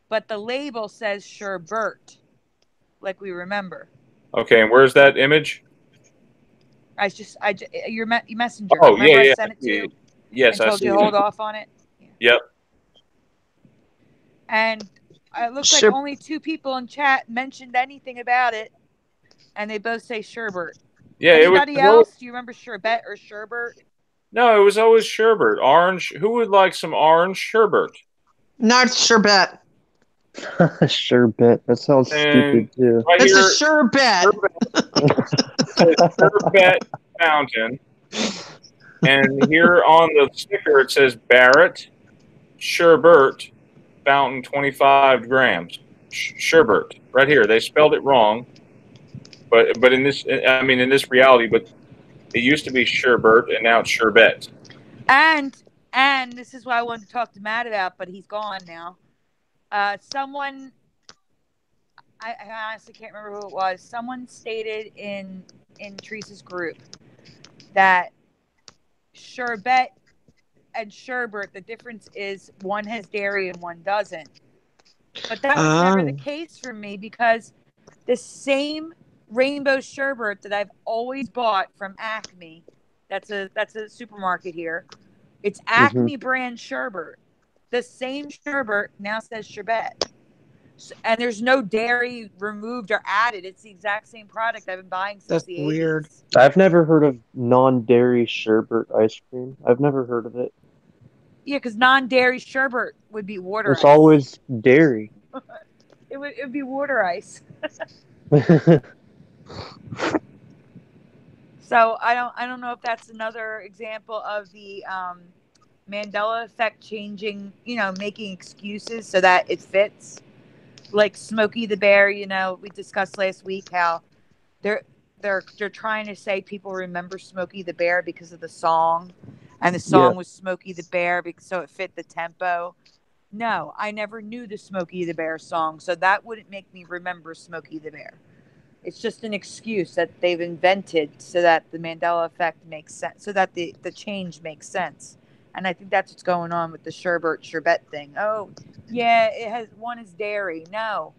but the label says Sherbert, like we remember. Okay, and where's that image? Your messenger. Oh, remember yeah. I sent it to you? Yes, I told you hold off on it. Yeah. Yep. And it looks like only 2 people in chat mentioned anything about it, and they both say Sherbert. Yeah. Anybody else? Do you remember Sherbet or Sherbert? No, it was always Sherbert. Orange. Who would like some orange Sherbert? Not Sherbet. Sherbet. That sounds And stupid too. right It's here, a Sherbet. it says Sherbet Fountain. And here on the sticker, it says Barrett Sherbert Fountain 25 grams. Sherbert. Right here. They spelled it wrong. But in this, I mean, in this reality, but it used to be Sherbert and now it's Sherbet. And this is what I wanted to talk to Matt about, but he's gone now. Someone, I honestly can't remember who it was. Someone stated in Teresa's group that Sherbet and Sherbert, the difference is one has dairy and one doesn't. But that was never the case for me, because the same rainbow Sherbert that I've always bought from Acme, that's a supermarket here. It's Acme brand Sherbert. The same Sherbert now says Sherbet. And there's no dairy removed or added. It's the exact same product I've been buying since the 80s. Weird. I've never heard of non-dairy sherbet ice cream. I've never heard of it. Yeah, because non-dairy sherbet would be water It's ice. always dairy. It would be water ice. So I don't know if that's another example of the Mandela effect changing, making excuses so that it fits. Like Smokey the Bear, we discussed last week how they're trying to say people remember Smokey the Bear because of the song, and the song was Smokey the Bear so it fit the tempo. No, I never knew the Smokey the Bear song, so that wouldn't make me remember Smokey the Bear. It's just an excuse that they've invented so that the Mandela effect makes sense, so that the change makes sense. And I think that's what's going on with the Sherbet thing. Oh, yeah, one is dairy. No.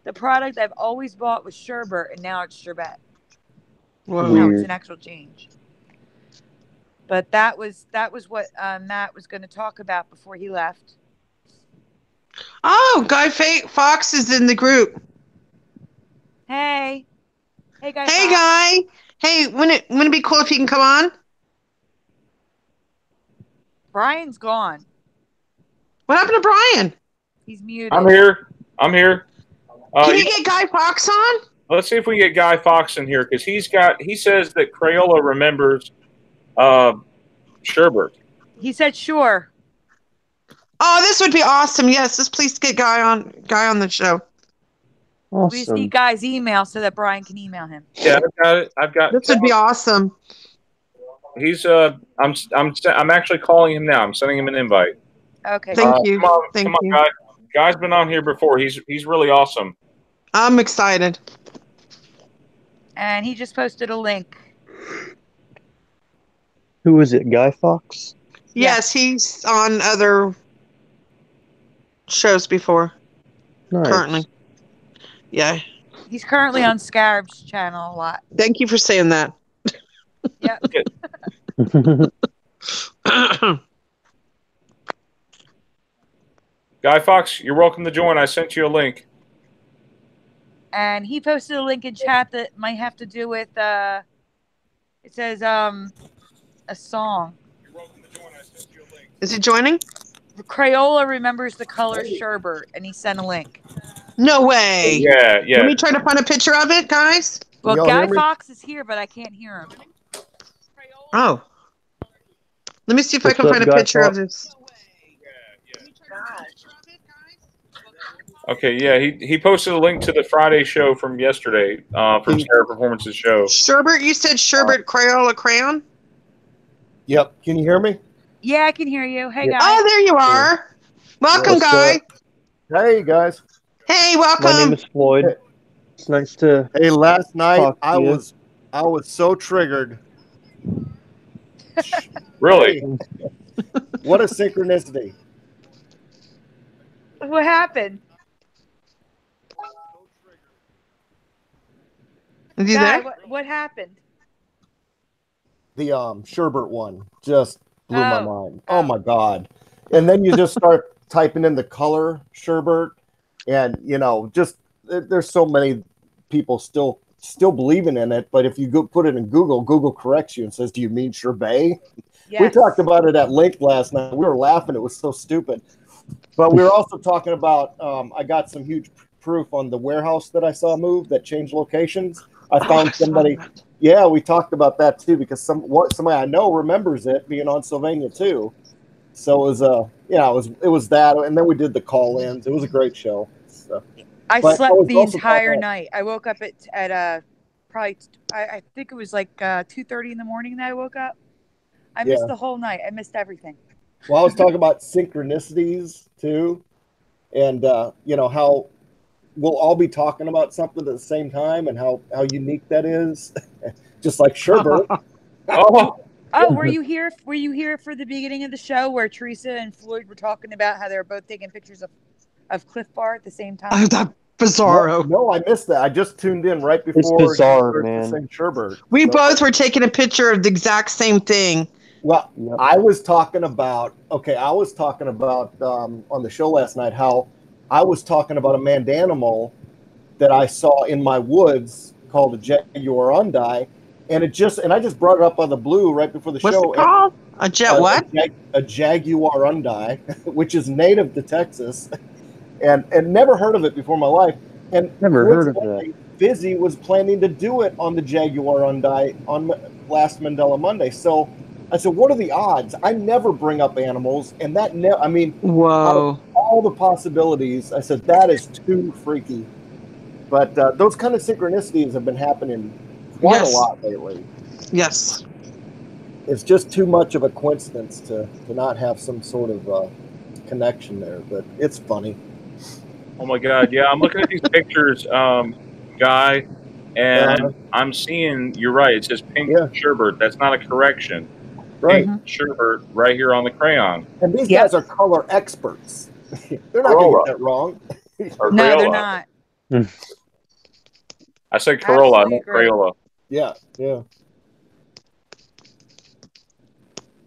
The product I've always bought was Sherbert, and now it's Sherbet. No, it's an actual change. But that was what Matt was going to talk about before he left. Oh, Guy Fawkes is in the group. Hey, Guy. Hey, Fawkes. Guy. Hey, wouldn't it be cool if he can come on? Brian's gone. What happened to Brian? He's muted. I'm here. Can you get Guy Fawkes on? Let's see if we can get Guy Fawkes in here, because he says that Crayola remembers Sherbert. He said sure. Oh, this would be awesome. Yes, let's please get Guy on the show. Awesome. We just need Guy's email so that Brian can email him. Yeah, I've got it. This would be awesome. He's I'm actually calling him now. I'm sending him an invite. Okay. Thank you. Come on, Guy. Guy's been on here before. He's really awesome. I'm excited. And he just posted a link. Who is it? Guy Fawkes? Yes, he's on other shows before. Nice. Currently. Yeah. He's currently on Scarab's channel a lot. Thank you for saying that. Yep. Guy Fawkes, you're welcome to join. I sent you a link. And he posted a link in chat that might have to do with it says a song. You're welcome to join. I sent you a link. Is he joining? Crayola remembers the color Sherbert, and he sent a link. No way. Yeah. Let me try to find a picture of it, guys. Well, Guy Fawkes is here, but I can't hear him. Oh. Let me see if I What's can up, find a Guy picture of Fawkes? this. Okay, yeah, he posted a link to the Friday show from yesterday, from Sarah Performance's show. Sherbert, you said Sherbert Crayola crayon? Yep. Can you hear me? Yeah, I can hear you. Hey, guys. Oh, there you are. Welcome, What's Guy. up? Hey, guys. Hey, My name welcome. is Floyd. It's nice to. Hey, last night Talk to I you. was so triggered. Really? What a synchronicity. What happened? Is he Guy, there? what happened? The Sherbert one just blew my Oh. mind. Oh my god. And then you just start typing in the color Sherbert, and just there's so many people still still believing in it, but if you go put it in Google, Google corrects you and says, "Do you mean Sherbet?" Yes. We talked about it at length last night. We were laughing; it was so stupid. But we were also talking about. I got some huge proof on the warehouse that I saw move that changed locations. I found somebody. Yeah, we talked about that too because somebody I know remembers it being on Sylvania too. So it was it was that, and then we did the call-ins. It was a great show. So. I But slept was the also entire talking- night. I woke up at probably I think it was like 2:30 in the morning that I woke up. I missed the whole night. I missed everything. Well, I was talking about synchronicities too, and how we'll all be talking about something at the same time, and how unique that is, just like Sherbert. Oh, were you here? Were you here for the beginning of the show where Theresa and Floyd were talking about how they were both taking pictures of Cliff Bar at the same time? Oh, that bizarro. No, I missed that. I just tuned in right before. It's bizarre, man. Sherbert. We both were taking a picture of the exact same thing. Well, yep. I was talking about on the show last night how I was talking about a manned animal that I saw in my woods called a jaguar undie, and I just brought it up on the blue right before the show. What's it called? A jaguar undie, which is native to Texas, and never heard of it before in my life. And never heard of that. Fizzy was planning to do it on the jaguar undie on last Mandela Monday, so. I said, what are the odds? I never bring up animals, and that whoa! All the possibilities. I said that is too freaky. But those kind of synchronicities have been happening quite a lot lately. Yes. It's just too much of a coincidence to not have some sort of connection there. But it's funny. Oh my God! Yeah, I'm looking at these pictures, Guy, and I'm seeing. You're right. It says pink Sherbert. That's not a correction. Right. Sherbert right here on the crayon. And these guys are color experts. They're not going to get that wrong. No, they're not. I said Corolla, not Crayola. Yeah.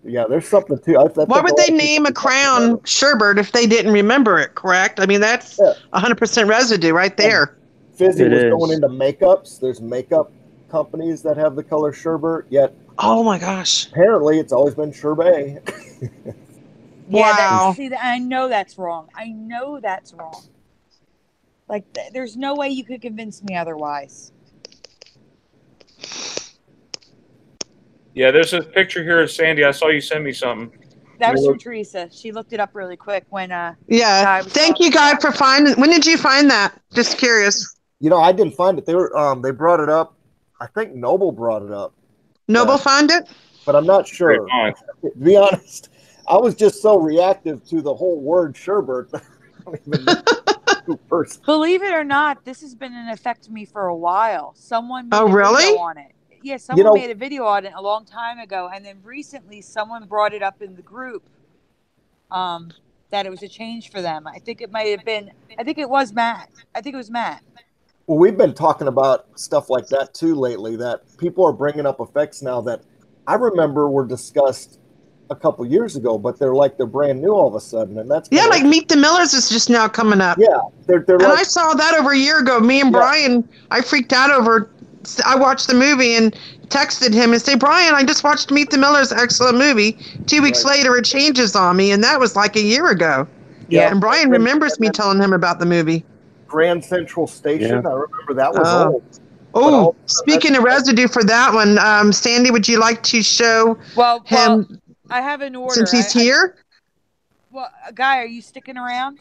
Yeah, there's something too. Why would they name a crown Sherbert if they didn't remember it, correct? I mean, that's 100% residue right there. Fizzy was going into makeups. There's makeup companies that have the color Sherbert, yet oh my gosh! Apparently, it's always been Sherbet. Wow! I know that's wrong. Like, there's no way you could convince me otherwise. Yeah, there's a picture here of Sandy. I saw you send me something. That was from Theresa. She looked it up really quick when. Yeah. Thank you, Guy, for finding. When did you find that? Just curious. I didn't find it. They brought it up. I think Noble brought it up. Noble found it? But I'm not sure. To be honest, I was just so reactive to the whole word Sherbert. I don't even know Believe it or not, this has been in effect to me for a while. Someone made a video on it. Yeah, someone made a video on it a long time ago, and then recently someone brought it up in the group that it was a change for them. I think it might have been. I think it was Matt. Well, we've been talking about stuff like that too lately, that people are bringing up effects now that I remember were discussed a couple years ago, but they're brand new all of a sudden. And that's like Meet the Millers is just now coming up. Yeah. And I saw that over a year ago. Me and Brian, I freaked out over, I watched the movie and texted him and said, Brian, I just watched Meet the Millers, excellent movie. 2 weeks later, it changes on me. And that was like a year ago. Yeah. And Brian remembers me telling him about the movie. Grand Central Station. I remember that was old. Oh, speaking of residue for that one, Sandy, would you like to show him? I have an order. Since he's here? Well, Guy, are you sticking around?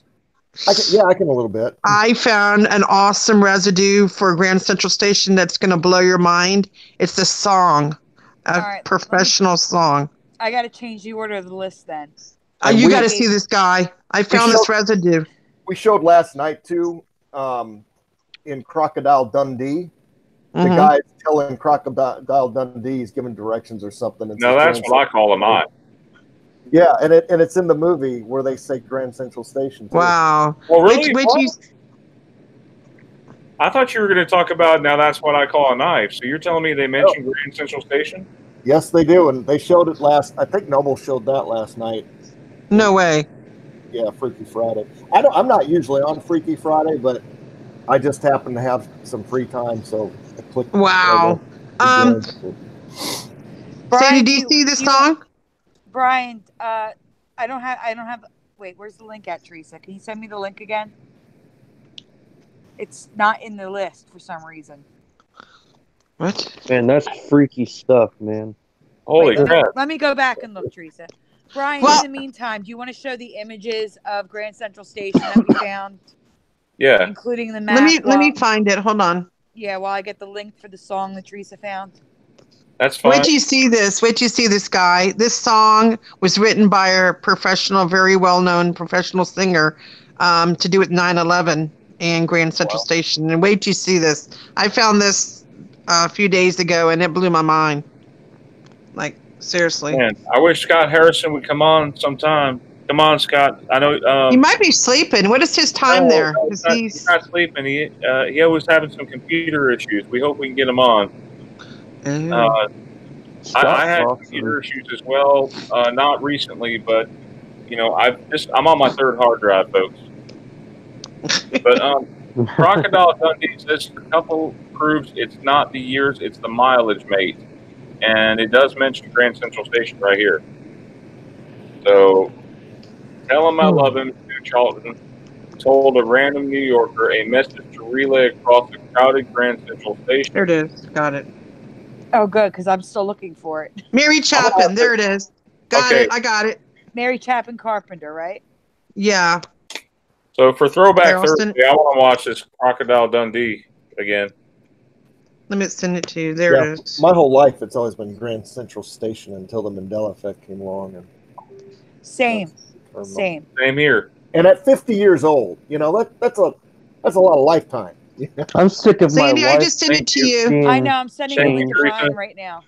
I can a little bit. I found an awesome residue for Grand Central Station that's going to blow your mind. It's a song, professional song. I got to change the order of the list then. You got to see this guy. I found this residue. We showed last night too. In Crocodile Dundee, the guy's telling Crocodile Dundee he's giving directions or something. No, that's what I call them on. Yeah, and it's in the movie where they say Grand Central Station too. Wow. Well, really? I thought you were going to talk about Now That's What I Call a Knife. So you're telling me they mentioned Grand Central Station? Yes, they do, and they showed it I think Noble showed that last night. No way. Yeah, Freaky Friday. I'm not usually on Freaky Friday, but I just happen to have some free time, so I clicked. Wow. Brian, Sandy, do you see this song? Brian, I don't have. Wait, where's the link at, Theresa? Can you send me the link again? It's not in the list for some reason. What? Man, that's freaky stuff, man. Holy crap. Let me go back and look, Theresa. Brian, in the meantime, do you want to show the images of Grand Central Station that we found? Yeah. Including the map. Let me find it. Hold on. Yeah, while I get the link for the song that Theresa found. That's fine. Wait till you see this. Wait till you see this guy. This song was written by a professional, very well-known professional singer to do with 9/11 and Grand Central Station. And wait till you see this. I found this a few days ago, and it blew my mind. Like, seriously. Man, I wish Scott Harrison would come on sometime. Come on, Scott. I know he might be sleeping. What is his time there? No, he's not sleeping. He was having some computer issues. We hope we can get him on. I had computer issues as well. Not recently, but you know, I'm on my third hard drive, folks. But Crocodile Dundee says the couple proves it's not the years, it's the mileage, mate. And it does mention Grand Central Station right here. So tell him I love him. Charlton told a random New Yorker a message to relay across the crowded Grand Central Station. There it is. Got it. Oh, good, because I'm still looking for it. Mary Chapin. There it is. Got it. I got it. Mary Chapin Carpenter, right? Yeah. So for Throwback Thursday, I want to watch this Crocodile Dundee again. Let me send it to you. There it is. My whole life, it's always been Grand Central Station until the Mandela effect came along. And Same here. And at 50 years old, you know, that's a lot of lifetime. I'm sick of Sandy, my life. I just sent it to you. I know. I'm sending it to Brian right now.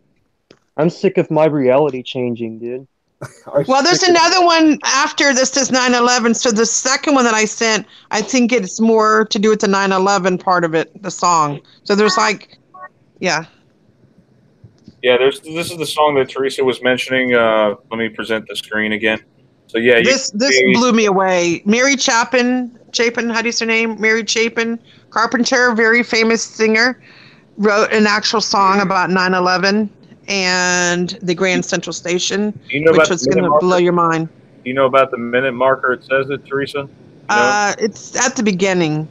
I'm sick of my reality changing, dude. Well, there's another one after this is 9/11. So the second one that I sent, I think it's more to do with the 9/11 part of it, the song. So there's like, yeah. Yeah, this is the song that Theresa was mentioning. Let me present the screen again. So yeah, this blew me away. Mary Chapin, how do you say her name? Mary Chapin Carpenter, very famous singer, wrote an actual song about 9/11 and the Grand Central Station, which was going to blow your mind. Do you know about the minute marker? It says it, Theresa? It's at the beginning.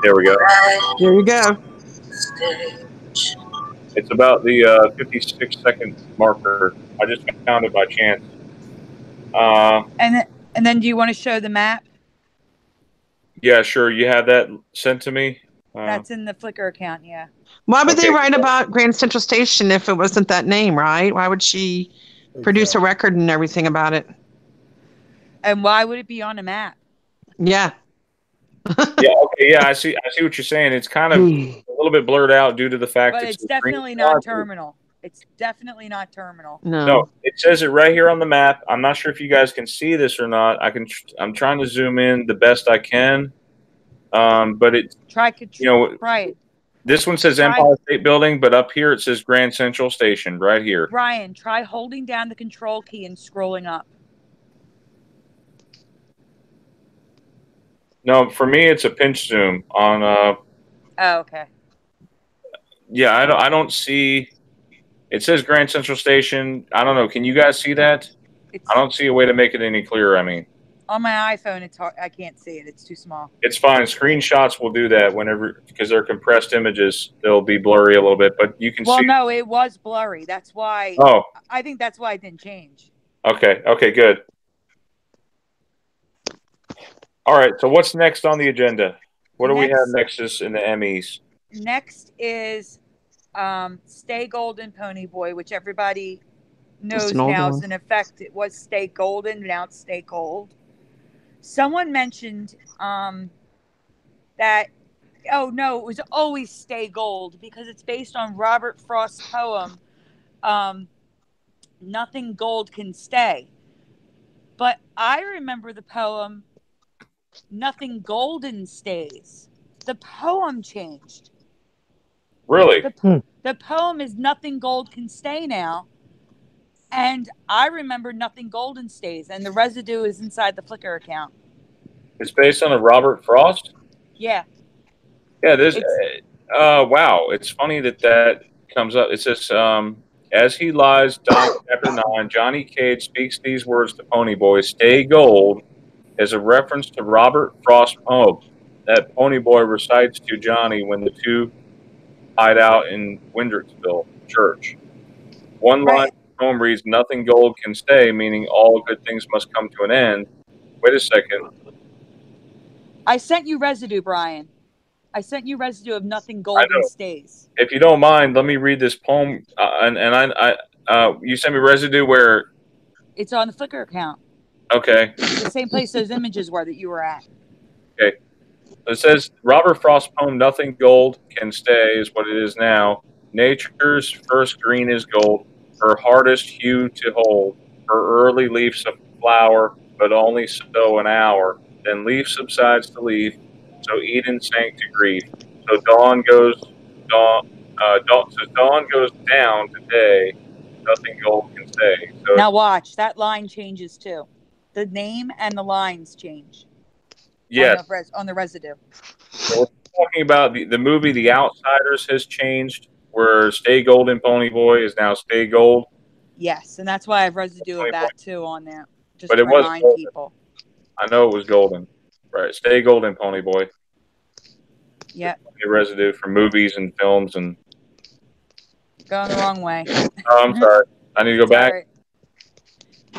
There we go. There you go. It's about the 56-second marker. I just found it by chance. And then do you want to show the map? Yeah, sure. You have that sent to me? That's in the Flickr account, yeah. Why would they write about Grand Central Station if it wasn't that name, right? Why would she produce a record and everything about it? And why would it be on a map? Yeah. Yeah, okay, yeah, I see what you're saying. It's kind of a little bit blurred out due to the fact that it's definitely not terminal. It's definitely not terminal. No, it says it right here on the map. I'm not sure if you guys can see this or not. I'm trying to zoom in the best I can. But it Brian. This one says Empire State Building, but up here it says Grand Central Station right here. Brian, try holding down the control key and scrolling up. No, for me it's a pinch zoom on Oh, okay. Yeah, I don't see. It says Grand Central Station. I don't know. Can you guys see that? I don't see a way to make it any clearer. I mean, on my iPhone, it's hard. I can't see it. It's too small. It's fine. Screenshots will do that whenever, because they're compressed images. They'll be blurry a little bit, but you can see. Well, no, it was blurry. That's why. Oh. I think that's why it didn't change. Okay. Okay. Good. All right. So what's next on the agenda? What do we have next in the Emmys? Next is Stay Golden Ponyboy, which everybody knows now is in effect. It was Stay Golden, now it's Stay Gold. Someone mentioned that, oh no, it was always Stay Gold because it's based on Robert Frost's poem, Nothing Gold Can Stay. But I remember the poem, Nothing Golden Stays. The poem changed. Really? The poem is Nothing Gold Can Stay now. And I remember nothing golden stays, and the residue is inside the Flickr account. It's based on a Robert Frost? Yeah. Yeah, this. Wow, it's funny that comes up. It says, as he lies dying, chapter 9, Johnny Cage speaks these words to Ponyboy, "Stay gold," is a reference to Robert Frost's poem that Ponyboy recites to Johnny when the two hide out in Windricksville Church. One line of the poem reads, "Nothing gold can stay," meaning all good things must come to an end. Wait a second. I sent you residue, Brian. I sent you residue of nothing golden stays. If you don't mind, let me read this poem. You sent me residue where? It's on the Flickr account. Okay. The same place those images were that you were at. Okay. It says, Robert Frost's poem, "Nothing gold can stay," is what it is now. Nature's first green is gold, her hardest hue to hold. Her early leaves a flower, but only so an hour. Then leaf subsides to leaf, so Eden sank to grief. So dawn goes down today. Nothing gold can stay. So now watch, that line changes too. The name and the lines change. Yes. On the residue. So we're talking about the movie The Outsiders has changed, where Stay Golden Ponyboy is now Stay Gold. Yes, and that's why I have residue of that too on there. Just but to it was remind golden. people. I know it was golden. Right. Stay Golden Ponyboy. Yep. Residue from movies and films and going the wrong way. Oh, I'm sorry. I need to go back. Right.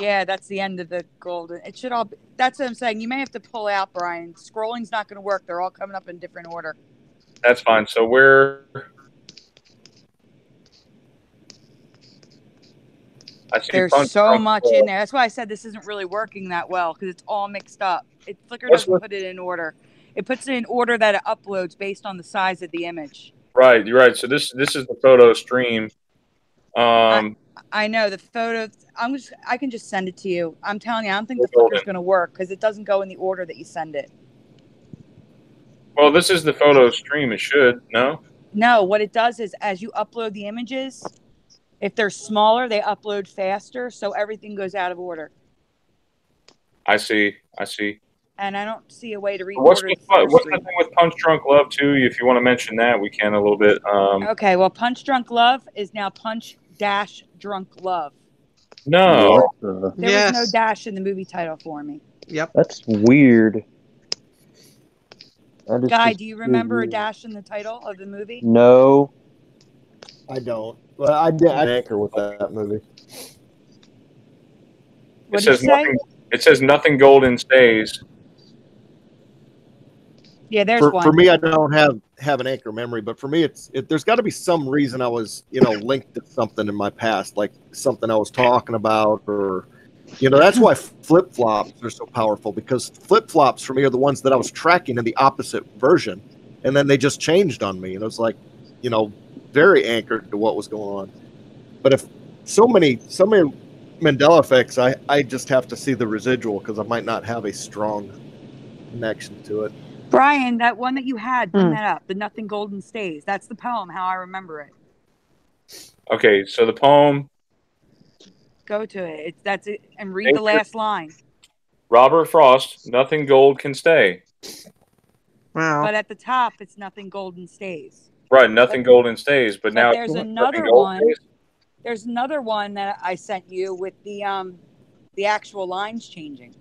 Yeah, that's the end of the golden. It should all be, that's what I'm saying. You may have to pull out, Brian. Scrolling's not going to work. They're all coming up in different order. That's fine. So we're there's so much in there. That's why I said this isn't really working that well, because it's all mixed up. Flickr doesn't put it in order. It puts it in order that it uploads based on the size of the image. Right, you're right. So this is the photo stream. I know the photo. I can just send it to you. I'm telling you, I don't think the Flickr's going to work because it doesn't go in the order that you send it. Well, this is the photo stream. It should, no? No, what it does is as you upload the images, if they're smaller, they upload faster, so everything goes out of order. I see. And I don't see a way to reorder. What's the thing with Punch Drunk Love too? If you want to mention that, we can a little bit. Okay, well, Punch Drunk Love is now Punch-Drunk Love. No. There was no dash in the movie title for me. Yep. That's weird. Guy, do you remember a dash in the title of the movie? No. I don't. Well, I did anchor with that movie. What did you say? It says nothing golden stays. Yeah, there's one. For me, I don't have an anchor memory, but for me, there's got to be some reason I was, linked to something in my past, like something I was talking about, or, that's why flip-flops are so powerful, because flip-flops for me are the ones that I was tracking in the opposite version, and then they just changed on me, and it was like, very anchored to what was going on. But if so many Mandela effects, I just have to see the residual because I might not have a strong connection to it. Brian, that one that you had, bring that up. The Nothing Golden Stays. That's the poem, how I remember it. Okay, so the poem. Go to it. That's it, and read the last line. Robert Frost, nothing gold can stay. Wow. But at the top, it's Nothing Golden Stays. Right, nothing golden stays. But now there's another one. There's another one that I sent you with the actual lines changing.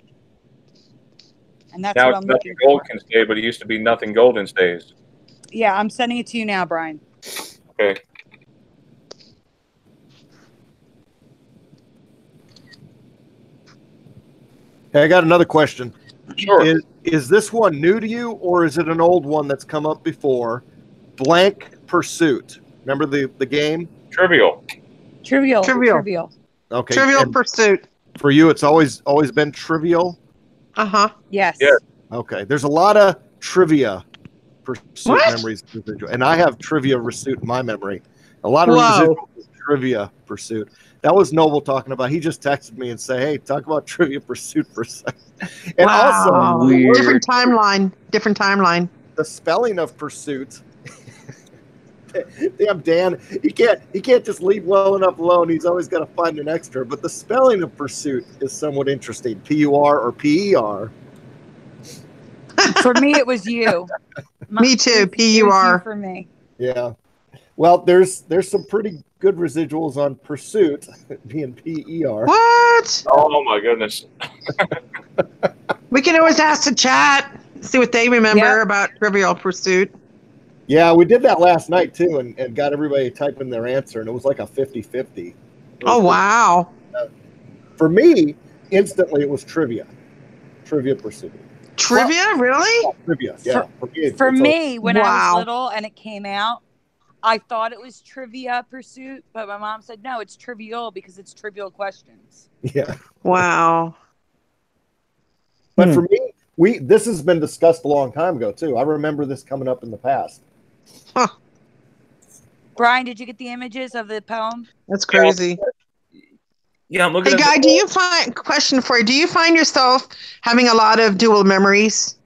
And that's now what I'm looking nothing gold can stay, but it used to be nothing golden stays. Yeah, I'm sending it to you now, Brian. Okay. Hey, I got another question. Sure. Is this one new to you, or is it an old one that's come up before? Blank Pursuit. Remember the game? Trivial. Okay. Trivial Pursuit. For you, it's always been trivial? Uh-huh. Yes. Okay. There's a lot of trivia Pursuit memories. And I have trivia Pursuit in my memory. A lot of residual trivia Pursuit. That was Noble talking about. He just texted me and said, hey, talk about trivia Pursuit for a second. And also, different timeline. The spelling of Pursuit Damn Dan, he can't just leave well enough alone. He's always got to find an extra. But the spelling of pursuit is somewhat interesting. P-U-R or P-E-R. For me, it was you. Me too. It was you P-U-R. for me. Yeah. Well, there's some pretty good residuals on pursuit being P-E-R. What? Oh my goodness. We can always ask the chat, see what they remember about Trivial Pursuit. Yeah, we did that last night too, and got everybody typing their answer, and it was like a 50-50. Oh, wow. For me, instantly it was Trivia Pursuit. Trivia, really? Yeah, trivia, yeah. For me, when I Wow. was little and it came out, I thought it was Trivia Pursuit, but my mom said, no, it's trivial because it's trivial questions. Yeah. Wow. But for me, this has been discussed a long time ago too. I remember this coming up in the past. Huh. Brian, did you get the images of the poem? That's crazy. Yeah, I'm looking Hey, at Guy, question for you. Do you find yourself having a lot of dual memories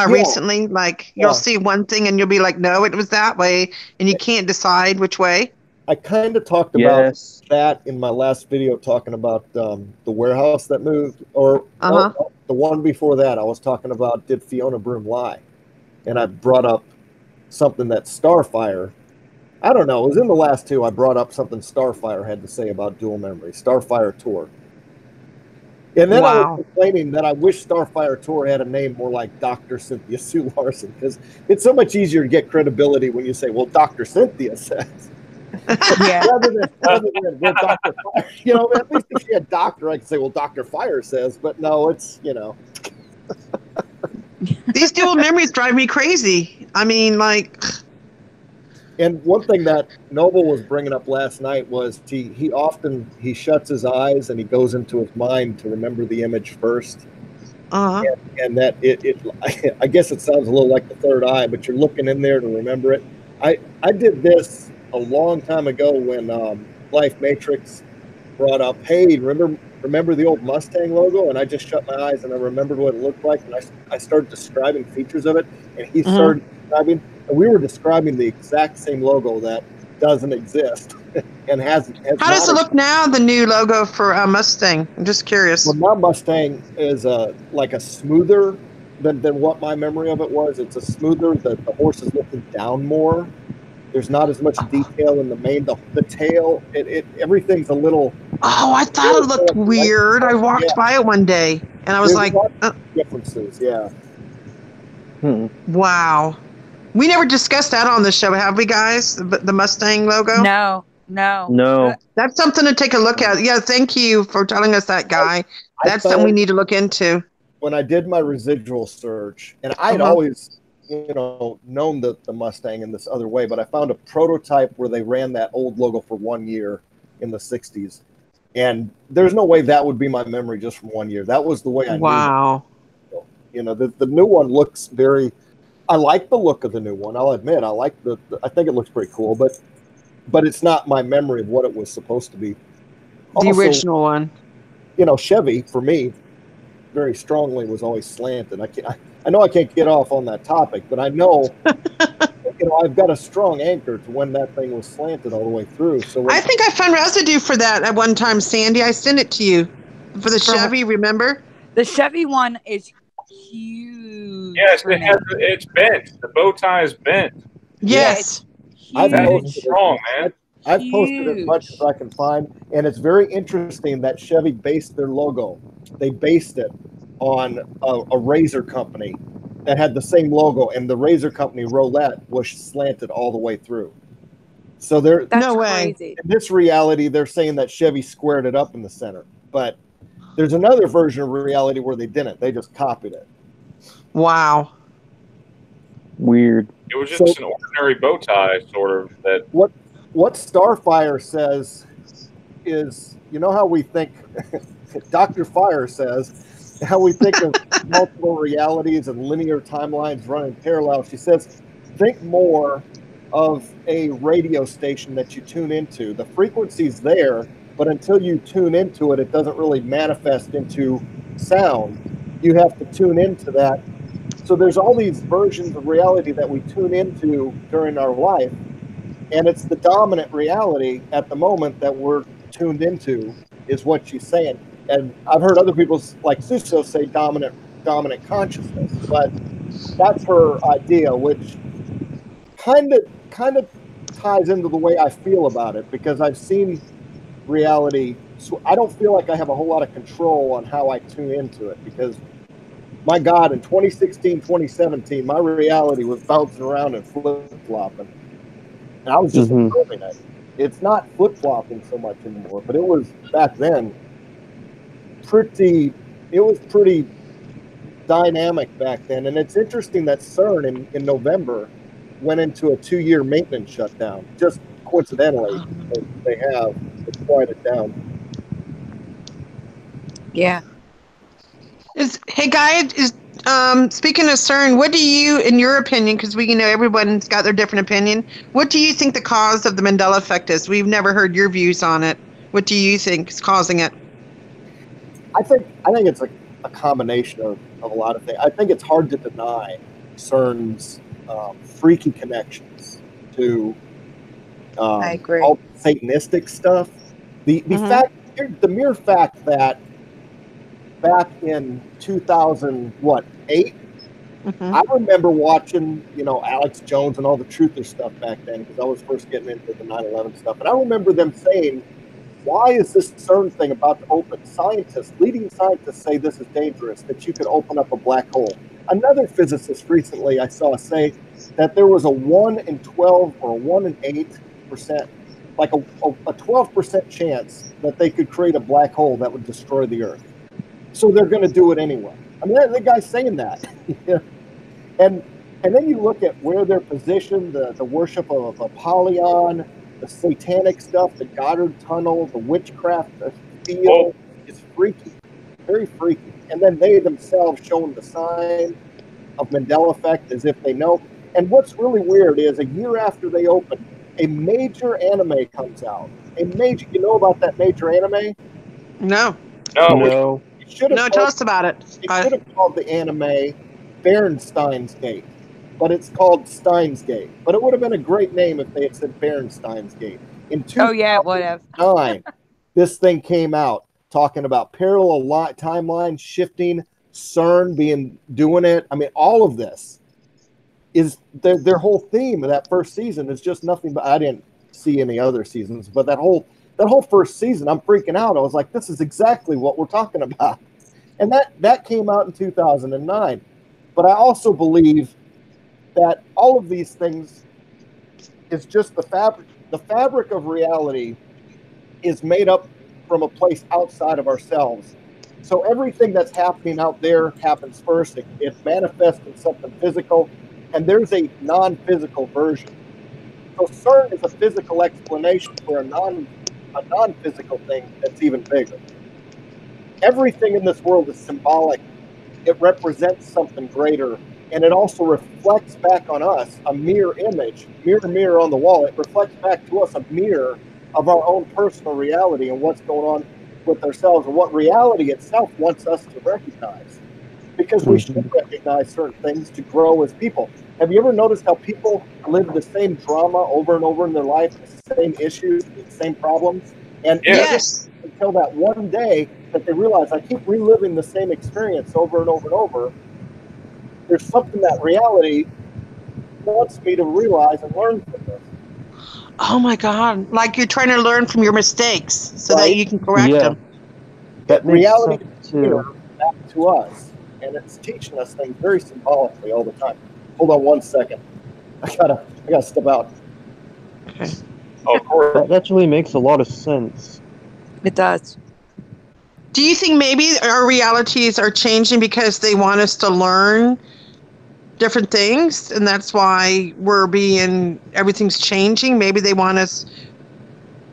recently? Like, you'll see one thing and you'll be like, no, it was that way, and you can't decide which way? I kind of talked about that in my last video, talking about the warehouse that moved, or the one before that. I was talking about, did Fiona Broom lie? And I brought up something that Starfire, I don't know, it was in the last two, I brought up something Starfire had to say about dual memory, Starfire Tour. And then I was complaining that I wish Starfire Tour had a name more like Dr. Cynthia Sue Larson, because it's so much easier to get credibility when you say, well, Dr. Cynthia says. Yeah. rather than well, Dr. Fire. You know, at least if she had doctor, I could say, well, Dr. Fire says, but no, it's, you know. These dual memories drive me crazy. I mean, like... And one thing that Noble was bringing up last night was he often shuts his eyes and he goes into his mind to remember the image first. And that I guess it sounds a little like the third eye, but you're looking in there to remember it. I did this a long time ago when Life Matrix brought up, hey, remember the old Mustang logo? And I just shut my eyes and I remembered what it looked like, and I started describing features of it, and he started describing, and we were describing the exact same logo that doesn't exist and has How does it look now, the new logo for Mustang? I'm just curious. Well, now Mustang is like a smoother than what my memory of it was. It's a smoother, the horse is looking down more. There's not as much detail in the mane. The tail, everything's a little... Oh, I thought it looked weird. I walked by it one day, and I was like... differences, yeah. Wow. We never discussed that on the show, have we, guys? The Mustang logo? No. That's something to take a look at. Yeah, thank you for telling us that, Guy. That's something we need to look into. When I did my residual search, and I had always... known the Mustang in this other way, but I found a prototype where they ran that old logo for 1 year in the 60s. And there's no way that would be my memory just from 1 year. That was the way I knew. Wow. You know, the new one looks very... I like the look of the new one. I'll admit, I think it looks pretty cool, but it's not my memory of what it was supposed to be. The original one. You know, Chevy, for me, very strongly was always slanted. I know I can't get off on that topic, but I know, I've got a strong anchor to when that thing was slanted all the way through. So I think I found residue for that at one time, Sandy. I sent it to you for the Chevy. Remember? The Chevy one is huge. Yes, it's bent. The bow tie is bent. Yes. That's strong, man. I've posted as much as I can find, and it's very interesting that Chevy based their logo. They based it on a razor company that had the same logo, and the razor company Roulette was slanted all the way through. So that's no way. Crazy. In this reality, they're saying that Chevy squared it up in the center, but there's another version of reality where they didn't. They just copied it. Wow. Weird. It was just an ordinary bow tie, sort of. That what Starfire says is, you know how we think, Dr. Fire says, how we think of multiple realities and linear timelines running parallel. She says, think more of a radio station that you tune into. The frequency's there, but until you tune into it, it doesn't really manifest into sound. You have to tune into that. So there's all these versions of reality that we tune into during our life, And it's the dominant reality at the moment that we're tuned into, is what she's saying. And I've heard other people like Suso say dominant consciousness, but that's her idea, which kind of ties into the way I feel about it, because I've seen reality. So I don't feel like I have a whole lot of control on how I tune into it, because my God, in 2016, 2017, my reality was bouncing around and flip-flopping. And I was just observing it. It's not flip-flopping so much anymore, but it was back then pretty dynamic back then. And it's interesting that CERN in November went into a 2-year maintenance shutdown. Just coincidentally, they have quieted down. Yeah. Hey guys, speaking of CERN, what do you, in your opinion, because we everyone's got their different opinion, what do you think the cause of the Mandela effect is? We've never heard your views on it. What do you think is causing it? I think it's a combination of a lot of things. I think it's hard to deny CERN's freaky connections to I agree. all the Satanistic stuff. The mere fact that back in 2008, I remember watching, Alex Jones and all the truther stuff back then, because I was first getting into the 9/11 stuff. And I remember them saying, why is this CERN thing about to open? Leading scientists say this is dangerous, that you could open up a black hole. Another physicist recently I saw say that there was a 1 in 12 or a 1 in 8%, like a 12% chance that they could create a black hole that would destroy the Earth. So they're going to do it anyway. I mean, the guy's saying that. and then you look at where they're positioned, the worship of Apollyon, the satanic stuff, the Goddard Tunnel, the witchcraft field is freaky, very freaky. And then they themselves showing the sign of Mandela effect as if they know. And what's really weird is a year after they open, a major anime comes out. You know about that major anime? No. No. Tell us about it. It should have called the anime Berensstein's Gate, but it's called Steins Gate. But it would have been a great name if they had said Berensstein's Gate. In 2009, this thing came out talking about parallel timeline shifting, CERN doing it. I mean, all of this is their whole theme of that first season is just nothing but, I didn't see any other seasons, but that whole first season, I'm freaking out. I was like, this is exactly what we're talking about. And that came out in 2009. But I also believe that all of these things is just the fabric. The fabric of reality is made up from a place outside of ourselves. So everything that's happening out there happens first. It manifests in something physical, and there's a non-physical version. So CERN is a physical explanation for a non-physical thing that's even bigger. Everything in this world is symbolic. It represents something greater, and it also reflects back on us a mirror image, mirror on the wall. It reflects back to us a mirror of our own personal reality and what's going on with ourselves and what reality itself wants us to recognize. Because we should recognize certain things to grow as people. Have you ever noticed how people live the same drama over and over in their life, the same issues, the same problems? And yes, until that one day that they realize, I keep reliving the same experience over and over and over, there's something that reality wants me to realize and learn from this. Oh my God. Like you're trying to learn from your mistakes so that you can correct them. That reality is back to us. And it's teaching us things very symbolically all the time. Hold on 1 second. I gotta step out. Okay. Oh, of course. That actually makes a lot of sense. It does. Do you think maybe our realities are changing because they want us to learn different things, and that's why everything's changing? Maybe they want us,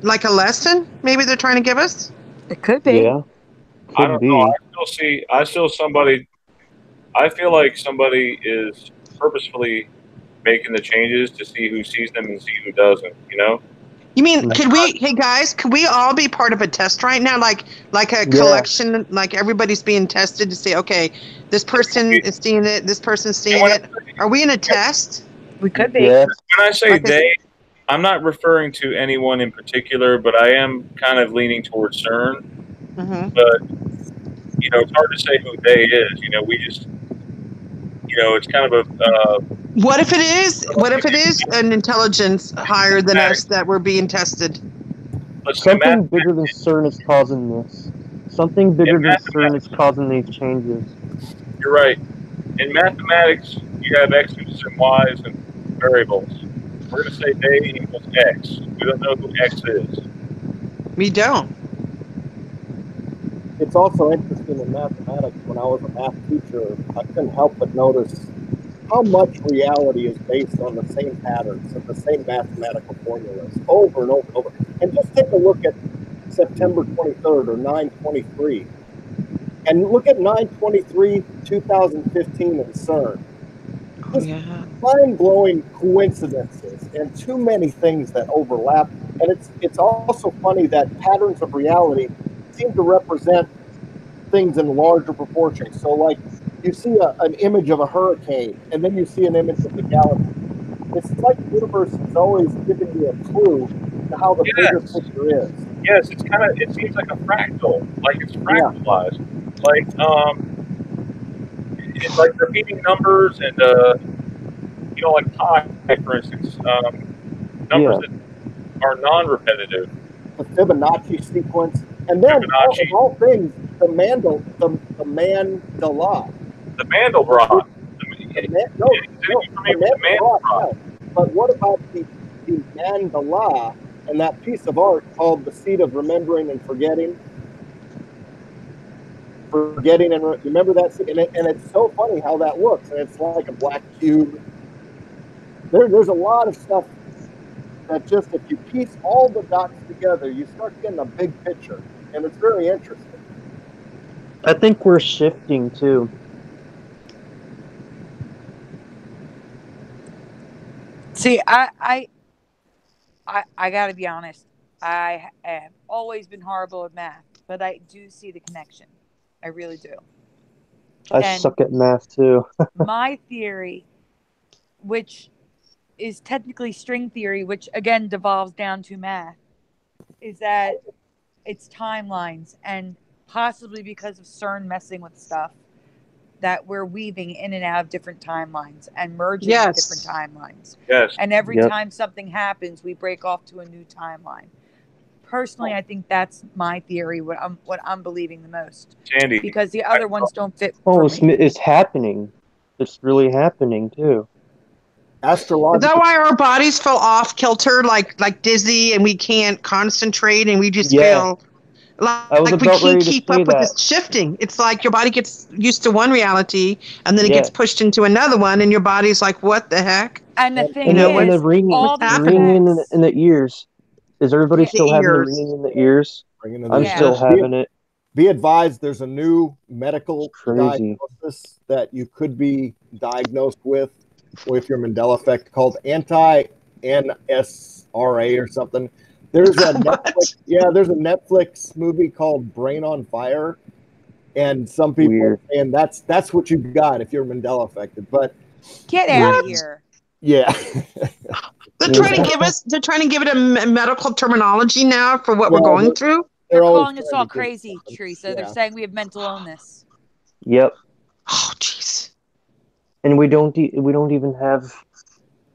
like a lesson, maybe they're trying to give us? It could be. Yeah. I don't know. I feel like somebody is purposefully making the changes to see who sees them and see who doesn't, You mean, hey guys, could we all be part of a test right now? Like a collection, like everybody's being tested to say, okay, this person is seeing it, this person's seeing it. Are we in a test? We could be. Yeah. When I say I'm not referring to anyone in particular, but I am kind of leaning towards CERN. Mm-hmm. But, you know, it's hard to say who they is. You know, we just, you know, it's kind of a... What if it is? What if it is an intelligence higher than us that we're being tested? Something bigger than CERN is causing this. Something bigger than CERN is causing these changes. You're right. In mathematics, you have x's and y's and variables. We're going to say A equals X. We don't know who X is. We don't. It's also interesting in mathematics. When I was a math teacher, I couldn't help but notice how much reality is based on the same patterns and the same mathematical formulas over and over and over. And just take a look at September 23rd or 9/23. And look at 9/23/2015 in CERN. Just mind-blowing coincidences and too many things that overlap. And it's also funny that patterns of reality seem to represent things in larger proportions. So, like, you see an image of a hurricane, and then you see an image of the galaxy. It's like the universe is always giving you a clue to how the bigger picture is. Yes, it's kind of, it seems like a fractal, like it's fractalized. Like, it's like repeating numbers and, you know, like pi, for instance, numbers that are non-repetitive. The Fibonacci sequence. And then, of all things, the Mandela. The Mandelbrot. But what about the Mandela and that piece of art called The Seed of Remembering and Forgetting? Forgetting and remember that? And it's so funny how that looks. And it's like a black cube. There's a lot of stuff that just, if you piece all the dots together, you start getting a big picture. And it's very interesting. I think we're shifting too. See, I gotta be honest. I have always been horrible at math, but I do see the connection. I really do. I suck at math too. My theory, which is technically string theory, which again devolves down to math, is that it's timelines, and possibly because of CERN messing with stuff, that we're weaving in and out of different timelines and merging with different timelines. Yes. And every time something happens, we break off to a new timeline. Personally, I think that's my theory, what I'm believing the most. Sandy. Because the other ones don't fit. Oh, it's happening. It's really happening too. Astrological. Is that why our bodies feel off kilter, like dizzy, and we can't concentrate, and we just feel like we can't keep up with this shifting? It's like your body gets used to one reality, and then it gets pushed into another one, and your body's like, "What the heck?" And the thing is, the ringing in the ears. Is everybody still having the ringing in the ears? I'm still having it. Be advised, there's a new medical diagnosis that you could be diagnosed with if you're Mandela effect, called anti-NSRA or something. There's a there's a Netflix movie called Brain on Fire, and some people are saying that's what you've got if you're Mandela affected. But get out of here. Yeah. They're trying to give it a medical terminology now for what we're going through. They're calling us all crazy, Theresa. They're saying we have mental illness. Yep. Oh, jeez. And we don't even have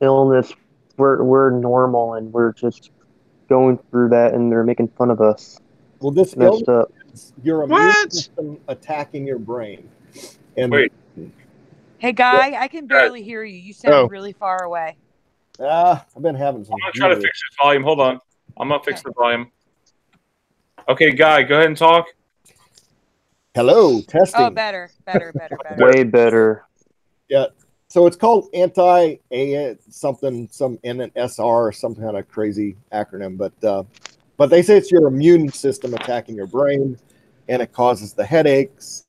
illness. We're normal, and we're just going through that, and they're making fun of us. Well, this illness is your immune system attacking your brain. And hey, Guy, I can barely hear you. You sound really far away. I've been having some. I'm gonna try to fix this volume. Hold on. I'm gonna fix the volume. Okay, Guy, go ahead and talk. Hello, testing. Oh, better. Way better. Yeah. So it's called anti-A something, some NSR or some kind of crazy acronym, but they say it's your immune system attacking your brain, and it causes the headaches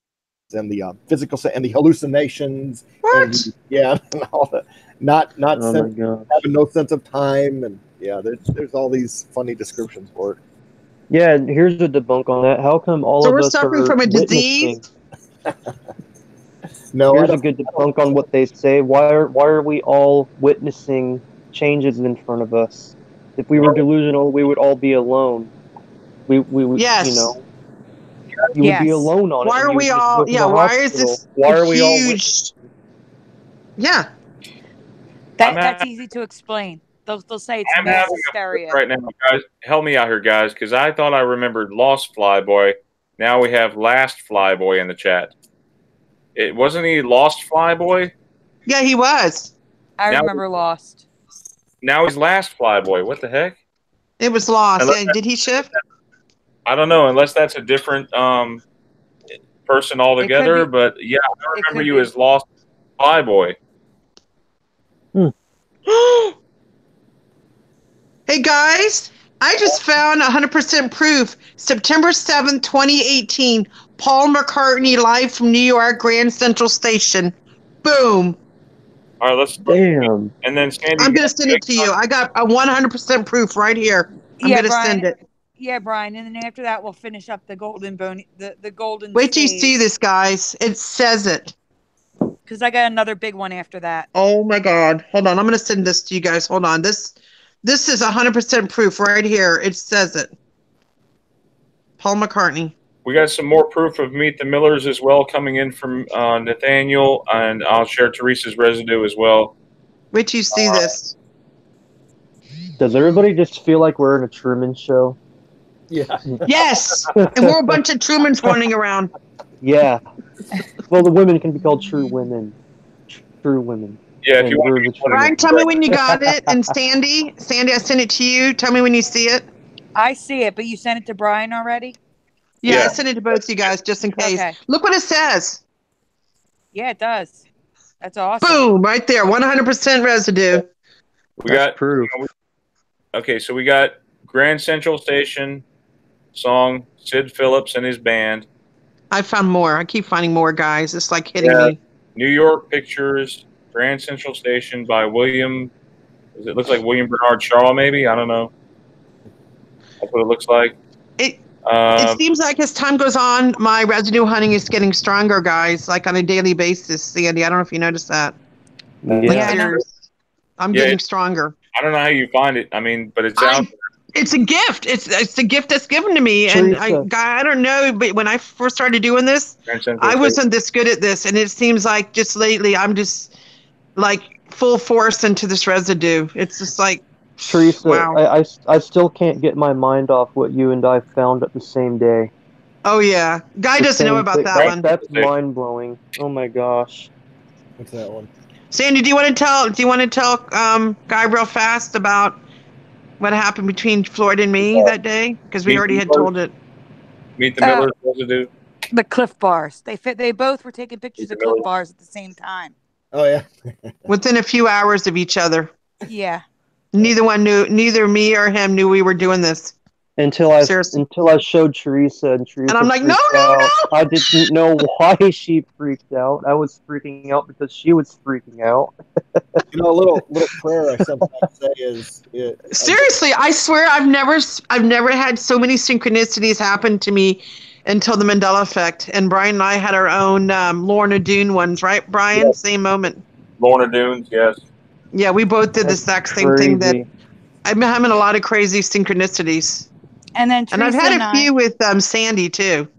and the physical and the hallucinations. What? And all that. Not having no sense of time, and there's all these funny descriptions for it. Yeah, here's the debunk on that. How come all of us are suffering from a disease? No, here's a good debunk on what they say. Why are we all witnessing changes in front of us? If we were delusional, we would all be alone. We Yes. you know, you would be alone on it. Why are we all? Yeah. Why is this? Why are we all? Huge. Yeah. That's easy to explain. They'll say it's mass hysteria. Right now, guys, help me out here, guys, because I thought I remembered Lost Flyboy. Now we have Last Flyboy in the chat. It wasn't he Lost Flyboy? Yeah, he was. I remember Lost. Now he's Last Flyboy. What the heck? It was Lost. Yeah, did he shift? I don't know, unless that's a different person altogether. But yeah, I remember you as Lost Flyboy. Hey guys, I just found 100% proof. September 7th, 2018. Paul McCartney live from New York Grand Central Station. Boom. All right, let's. Damn. And then Sandy. I'm gonna send it to you. I got a 100% proof right here. I'm gonna send it. Yeah, Brian. And then after that, we'll finish up the golden bone. The golden. Wait till you see this, guys. It says it. Because I got another big one after that. Oh my God! Hold on, I'm gonna send this to you guys. Hold on. This is 100% proof right here. It says it. Paul McCartney. We got some more proof of Meet the Millers as well coming in from Nathaniel, and I'll share Teresa's residue as well. Wait till you see this. Does everybody just feel like we're in a Truman show? Yeah. Yes, and we're a bunch of Trumans running around. Yeah. Well, the women can be called true women. True women. Yeah, if you want to. Brian, tell me when you got it. And Sandy, I sent it to you. Tell me when you see it. I see it, but you sent it to Brian already? Yeah, I sent it to both of you guys just in case. Okay. Look what it says. Yeah, it does. That's awesome. Boom, right there. 100% residue. We got proof. Okay, so we got Grand Central Station song, Sid Phillips and his band. I found more. I keep finding more, guys. It's like hitting me. New York Pictures, Grand Central Station by William. Does it look like William Bernard Shaw, maybe? I don't know. That's what it looks like. It seems like as time goes on, my residue hunting is getting stronger, guys, like on a daily basis, Sandy. I don't know if you noticed that. Yeah. I'm getting stronger. I don't know how you find it. I mean, but it's out. It's a gift. It's a gift that's given to me. And I don't know, but when I first started doing this, I wasn't this good at this. And it seems like just lately, I'm just like full force into this residue. It's just like, Theresa, wow. I still can't get my mind off what you and I found at the same day. Oh yeah, Guy doesn't know about that one. That's mind blowing. Oh my gosh. What's that one? Sandy, do you want to tell Guy real fast about what happened between Floyd and me that day? Because we already had told it. Meet the Millers residue. The Cliff Bars. They both were taking pictures of Cliff Bars at the same time. Oh yeah. Within a few hours of each other. Yeah. Neither me or him knew we were doing this. Until I showed Theresa, and I'm like, no. I didn't know why she freaked out. I was freaking out because she was freaking out. You know, a little prayer I sometimes say is. Seriously, I swear I've never had so many synchronicities happen to me until the Mandela effect. And Brian and I had our own Lorna Doone ones, right, Brian? Yes. Same moment. Lorna Doones, yes. Yeah, we both did the exact same thing. That I've been having a lot of crazy synchronicities. And then I've had a few with Sandy too.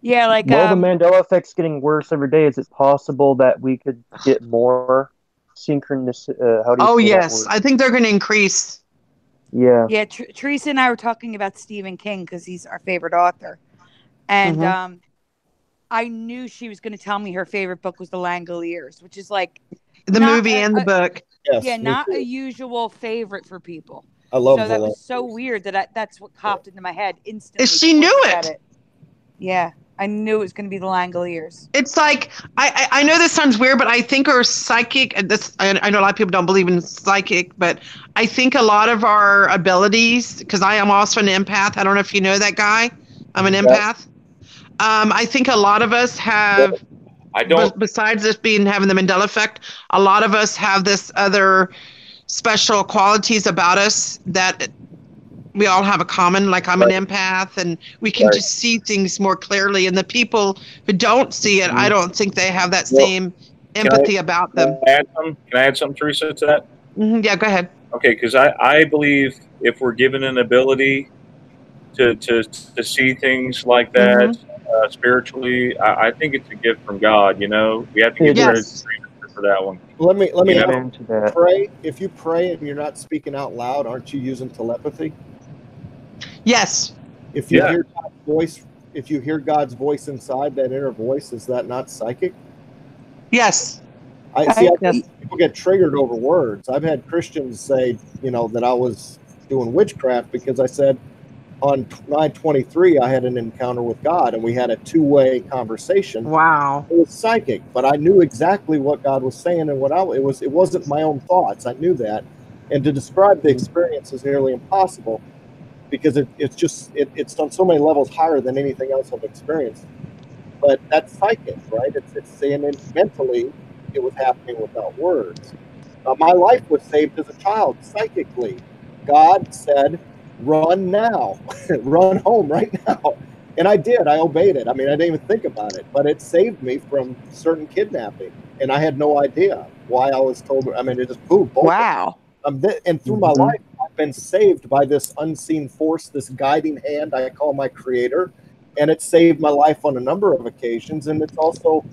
Yeah, like the Mandela effect's getting worse every day. Is it possible that we could get more synchronicity? Yes, I think they're going to increase. Yeah. Yeah, Theresa and I were talking about Stephen King because he's our favorite author, and I knew she was going to tell me her favorite book was The Langoliers, which is like the movie and the book. Yes, yeah, not a usual favorite for people. I love that. Was so weird that's what popped into my head instantly. She knew it. Yeah, I knew it was going to be The Langoliers. It's like I know this sounds weird, but I think our psychic. I know a lot of people don't believe in psychic, but I think a lot of our abilities, because I am also an empath. I don't know if you know that, Guy. I'm an empath. I think a lot of us have. I don't. Besides this having the Mandela effect, a lot of us have this other special qualities about us that we all have a common. Like I'm an empath, and we can just see things more clearly. And the people who don't see it, I don't think they have that same empathy about them. Can I add something, Theresa, to that? Yeah, go ahead. Okay, because I believe if we're given an ability to see things like that spiritually, I think it's a gift from God. You know, we have to give credit Yes. for that one. Let me Amen to that. pray. If you pray and you're not speaking out loud, aren't you using telepathy? Yes. If you Yeah. hear God's voice, if you hear God's voice inside, that inner voice, is that not psychic? Yes. I see. I Yes. think people get triggered over words. I've had Christians say, you know, that I was doing witchcraft because I said on 9/23 I had an encounter with God and we had a two-way conversation. Wow. It was psychic, but I knew exactly what God was saying and what it wasn't my own thoughts. I knew that, and to describe the experience is nearly impossible because it's on so many levels higher than anything else I've experienced. But that's psychic, right? It's saying it mentally it was happening without words. My life was saved as a child psychically. God said, "Run now, run home right now," and I did. I obeyed it. I mean, I didn't even think about it, but it saved me from certain kidnapping, and I had no idea why I was told. I mean, it just boom, boom. Wow. And through my life, I've been saved by this unseen force, this guiding hand I call my creator, and it saved my life on a number of occasions. And it's also,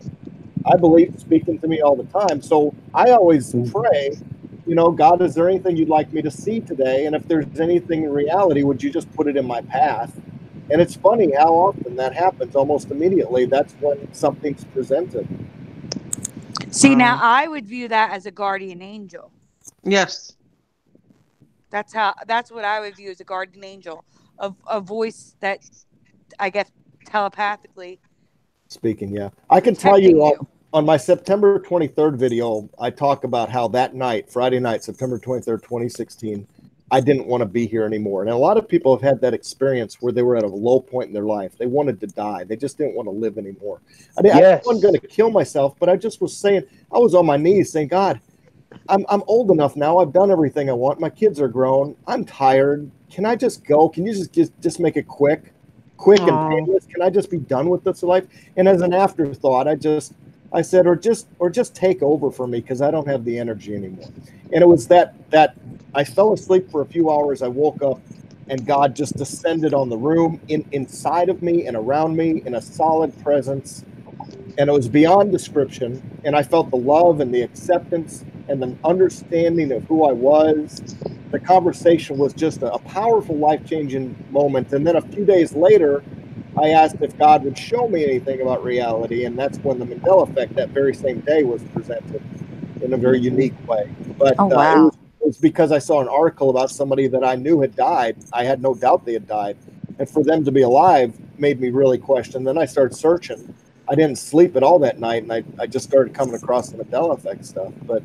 I believe, speaking to me all the time. So I always pray, you know, God, is there anything you'd like me to see today? And if there's anything in reality, would you just put it in my path? And it's funny how often that happens. Almost immediately, that's when something's presented. See, now I would view that as a guardian angel. Yes. That's what I would view as a guardian angel, a voice that I guess telepathically Speaking, yeah. I can tell you on my September 23rd video, I talk about how that night, Friday night, September 23rd, 2016, I didn't want to be here anymore. And a lot of people have had that experience where they were at a low point in their life. They wanted to die. They just didn't want to live anymore. I wasn't going to kill myself, but I just was saying, I was on my knees saying, God, I'm old enough now. I've done everything I want. My kids are grown. I'm tired. Can I just go? Can you just make it quick and painless? Can I just be done with this life? And as an afterthought, I said, or just take over for me because I don't have the energy anymore. And it was that I fell asleep for a few hours. I woke up and God just descended on the room inside of me and around me in a solid presence. And it was beyond description. And I felt the love and the acceptance and the understanding of who I was. The conversation was just a powerful, life-changing moment. And then a few days later, I asked if God would show me anything about reality. And that's when the Mandela effect that very same day was presented in a very unique way. But it was because I saw an article about somebody that I knew had died. I had no doubt they had died. And for them to be alive made me really question. Then I started searching. I didn't sleep at all that night, and I just started coming across the Mandela effect stuff. But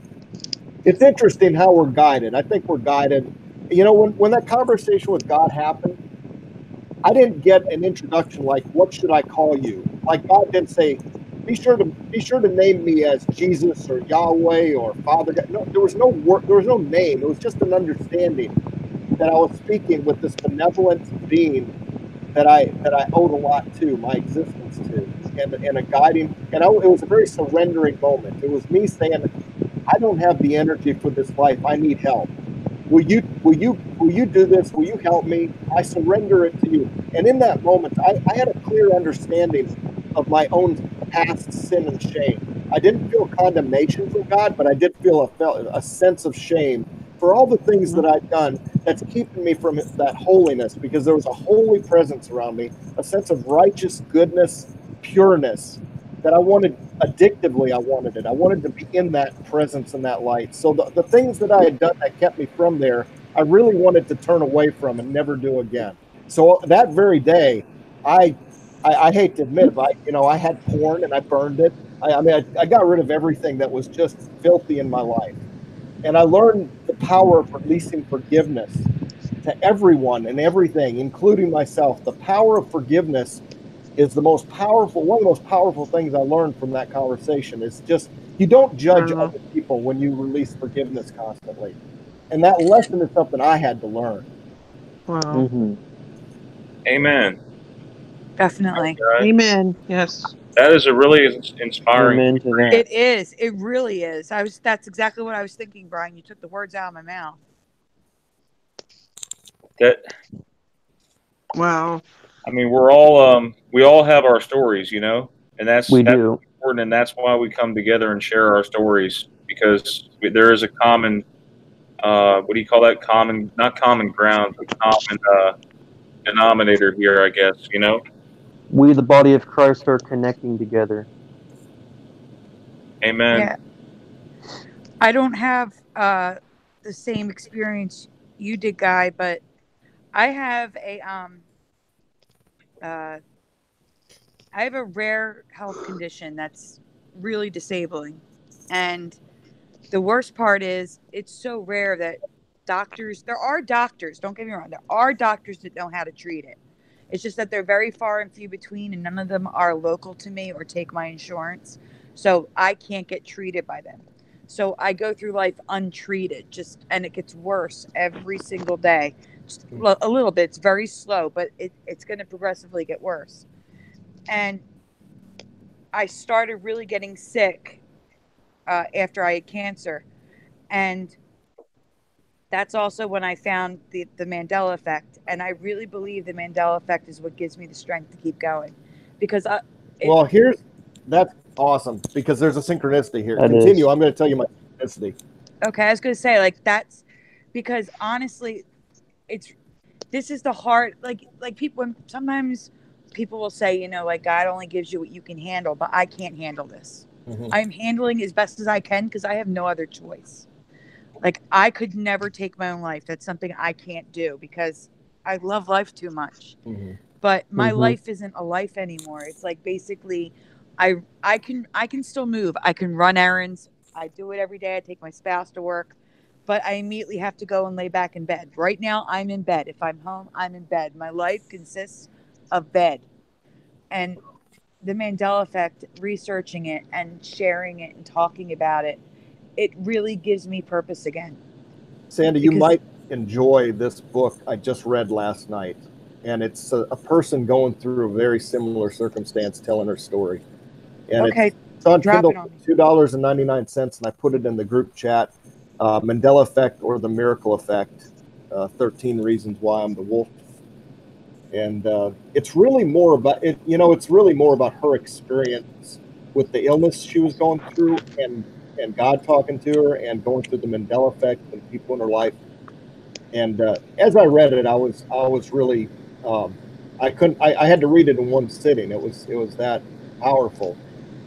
it's interesting how we're guided. I think we're guided. You know, when that conversation with God happened, I didn't get an introduction like, "What should I call you?" Like God didn't say, "Be sure to name me as Jesus or Yahweh or Father." No, there was no word. There was no name. It was just an understanding that I was speaking with this benevolent being that I owed a lot to, my existence to, and a guiding. And it was a very surrendering moment. It was me saying, I don't have the energy for this life. I need help. Will you do this? Will you help me? I surrender it to you. And in that moment, I had a clear understanding of my own past sin and shame. I didn't feel condemnation from God, but I did feel a sense of shame for all the things that I've done that's keeping me from that holiness, because there was a holy presence around me, a sense of righteous goodness, pureness that I wanted addictively. I wanted it. I wanted to be in that presence and that light. So the things that I had done that kept me from there, I really wanted to turn away from and never do again. So that very day, I hate to admit it, but I had porn and I burned it. I got rid of everything that was just filthy in my life. And I learned the power of releasing forgiveness to everyone and everything, including myself. The power of forgiveness is one of the most powerful things I learned from that conversation. Is just, you don't judge other people when you release forgiveness constantly. And that lesson is something I had to learn. Wow. Amen. Definitely. Amen. Yes. That is a really inspiring. Amen to that. It is. It really is. That's exactly what I was thinking, Brian. You took the words out of my mouth. that. Wow. I mean, we all have our stories, you know, and that's important, and that's why we come together and share our stories, because there is a common, what do you call that? Not common ground, but common denominator here, I guess, you know. We, the body of Christ, are connecting together. Amen. Yeah. I don't have the same experience you did, Guy, but I have a rare health condition that's really disabling. And the worst part is it's so rare that there are doctors, don't get me wrong, there are doctors that know how to treat it. It's just that they're very far and few between, and none of them are local to me or take my insurance. So I can't get treated by them. So I go through life untreated, and it gets worse every single day. Just a little bit. It's very slow, but it's going to progressively get worse. And I started really getting sick after I had cancer. And that's also when I found the Mandela effect. And I really believe the Mandela effect is what gives me the strength to keep going. Because that's awesome, because there's a synchronicity here. That Continue. is. I'm going to tell you my synchronicity. Okay, I was going to say, like, that's because honestly, this is the hard, like people, sometimes people will say, you know, like, God only gives you what you can handle, but I can't handle this. I'm handling as best as I can because I have no other choice. Like, I could never take my own life. That's something I can't do because I love life too much. But my life isn't a life anymore. It's like, basically, I can still move. I can run errands. I do it every day. I take my spouse to work, but I immediately have to go and lay back in bed. Right now, I'm in bed. If I'm home, I'm in bed. My life consists of bed. And the Mandela effect, researching it and sharing it and talking about it, it really gives me purpose again. Sandy, you might enjoy this book I just read last night. And it's a person going through a very similar circumstance telling her story. And it's on Kindle for $2.99, and I put it in the group chat. Mandela Effect or the Miracle Effect, 13 Reasons Why I'm the Wolf. And it's really more about it. You know, it's really more about her experience with the illness she was going through, and God talking to her, and going through the Mandela Effect and people in her life. And as I read it, I was really I had to read it in one sitting. It was that powerful.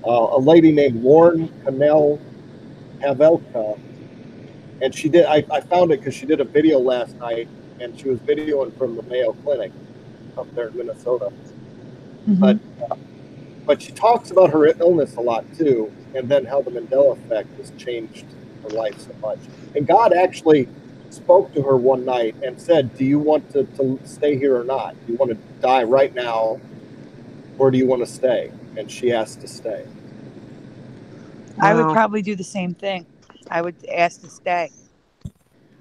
A lady named Lauren Cannell Havelka, and she did. I found it because she did a video last night, and she was videoing from the Mayo Clinic up there in Minnesota. But she talks about her illness a lot too, and then how the Mandela effect has changed her life so much. And God actually spoke to her one night and said, "Do you want to stay here or not? Do you want to die right now, or do you want to stay?" And she asked to stay. I would probably do the same thing. I would ask to stay.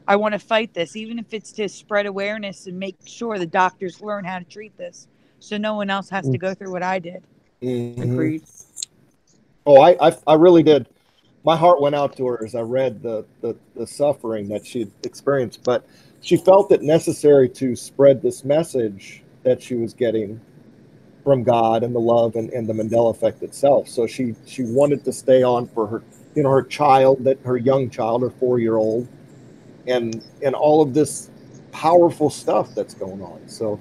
I want to fight this, even if it's to spread awareness and make sure the doctors learn how to treat this, so no one else has to go through what I did. Agreed. Oh, I really did. My heart went out to her as I read the suffering that she experienced, but she felt it necessary to spread this message that she was getting from God and the love and the Mandela effect itself. So she wanted to stay on for her, you know, her young child, her 4-year-old, and all of this powerful stuff that's going on. So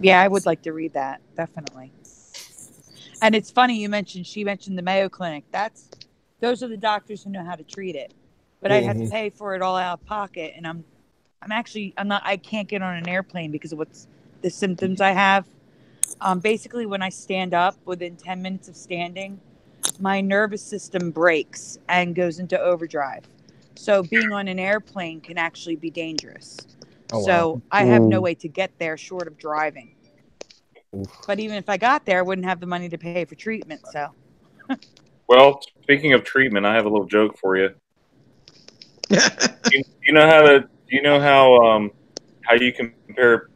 yeah, I would like to read that, definitely. And it's funny she mentioned the Mayo Clinic. Those are the doctors who know how to treat it. But I had to pay for it all out of pocket, and I can't get on an airplane because of the symptoms I have. Basically, when I stand up, within 10 minutes of standing, my nervous system breaks and goes into overdrive. So being on an airplane can actually be dangerous. So I have no way to get there short of driving. But even if I got there, I wouldn't have the money to pay for treatment. So. Well, speaking of treatment, I have a little joke for you. Do you know how you compare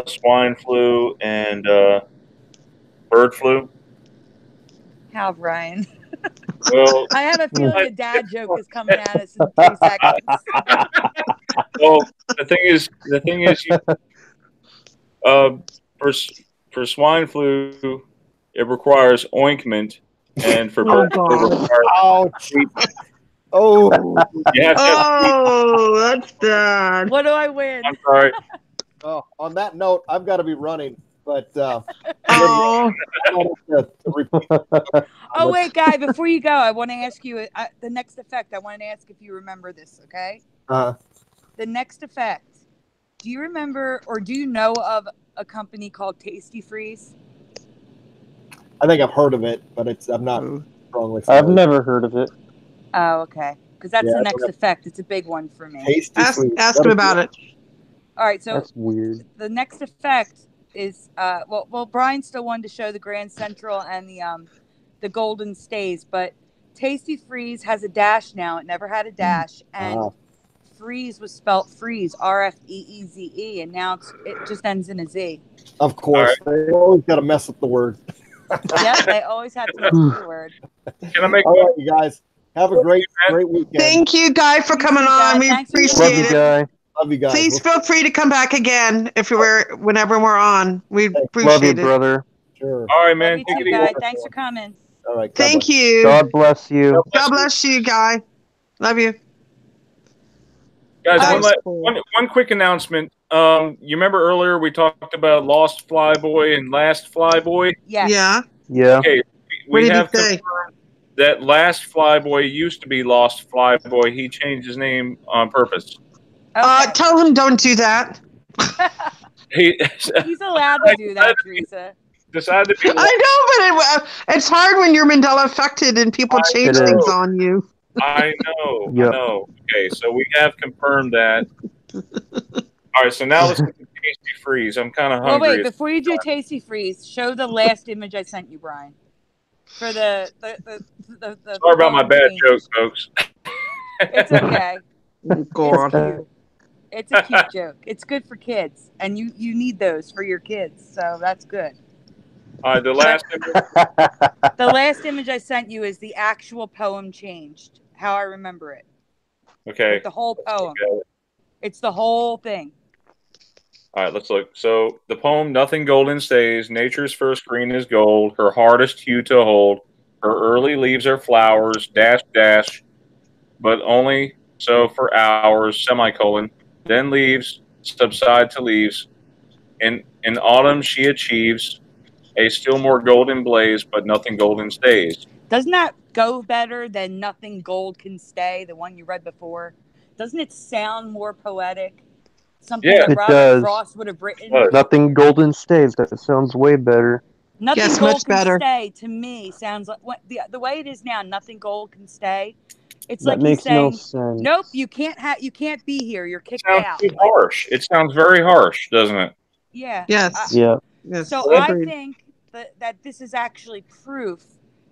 swine flu and bird flu? How, Brian? Well, I have a feeling a dad joke is coming at us in 3 seconds. Well, the thing is, for swine flu, it requires ointment, and for Oh, bird flu, it God. requires Ouch. treatment. Oh. You have to have treatment. Oh, that's bad. What do I win? I'm sorry. Oh, on that note, I've got to be running, but Oh, I don't have to repeat. Oh wait, Guy, before you go, I want to ask you the next effect. I want to ask if you remember this. Okay. The next effect. Do you remember or do you know of a company called Tasty Freeze? I think I've heard of it, but I'm not strongly I've familiar. never heard of it. Oh, okay. Because that's Yeah, the I next don't have- effect. It's a big one for me. Tasty food. ask him about it. All right. So That's weird. the next effect is well, Brian still wanted to show the Grand Central and the Golden Stays, but Tasty Freeze has a dash now. It never had a dash, and freeze was spelt freeze, RFEEZE, and now it just ends in a Z. Of course, they always got to mess with the word. Yep, they always have to mess with the word. Can I make All right, you guys have a great weekend. Thank you, Guy, for coming on. We Thanks for appreciate Love you, it. guy. Love you guys. Please feel free to come back again whenever we're on. We Love you, appreciate it. brother. Sure. All right, Love man. you Take too, it easy. Guy. Thanks for coming. All right. Thank you. God bless you. God bless you, Guy. Love you. Guys, Thanks. one quick announcement. You remember earlier we talked about Lost Flyboy and Last Flyboy? Yes. Yeah. Yeah. Okay, What we did have he say? confirmed that Last Flyboy used to be Lost Flyboy. He changed his name on purpose. Okay. Tell him don't do that. He's allowed to do that, Theresa. Decided to be I know, but it's hard when you're Mandela affected and people change It things is. on you. I know. Yep. I know. Okay, so we have confirmed that. All right, so now let's get to Tasty Freeze. I'm kind of Well, hungry. wait, before you do Tasty Freeze, show the last image I sent you, Brian. For the Sorry about my bad joke, folks. It's okay. God. It's cute. It's a cute joke. It's good for kids, and you need those for your kids, so that's good. All right, the last image I sent you is the actual poem changed, how I remember it. Okay. Like the whole poem. Okay. It's the whole thing. All right, let's look. So the poem, nothing golden stays. Nature's first green is gold. Her hardest hue to hold. Her early leaves are flowers. Dash, dash. But only so for hours. Semicolon. Then leaves subside to leaves. In autumn she achieves a still more golden blaze, but nothing golden stays. Doesn't that go better than Nothing Gold Can Stay, the one you read before? Doesn't it sound more poetic? Something Yeah, that it Robert does. Frost would have written. Nothing golden stays. That sounds way better. Nothing Yes, Gold much Can better. Stay to me sounds like the way it is now. Nothing gold can stay. It's That like he's makes no saying, sense. "Nope, you can't be here. You're It kicked sounds out." too harsh. It sounds very harsh, doesn't it? Yeah. Yes. Yeah. Yes. So I Agreed. think that this is actually proof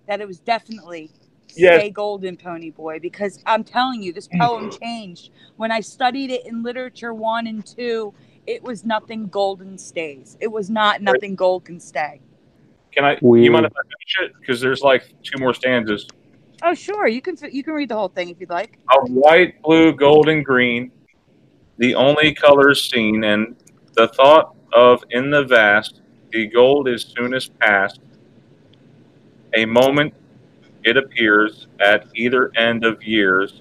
that it was definitely Yes. Stay Golden, Ponyboy, because I'm telling you, this poem changed. When I studied it in literature 1 and 2, it was Nothing Golden Stays. It was not Nothing Gold Can Stay. Can I? Weird. You mind if I finish it? Because there's like 2 more stanzas. Oh, sure. You can read the whole thing if you'd like. Of white, blue, gold, and green, the only colors seen, and the thought of in the vast, the gold is soonest past. A moment it appears at either end of years,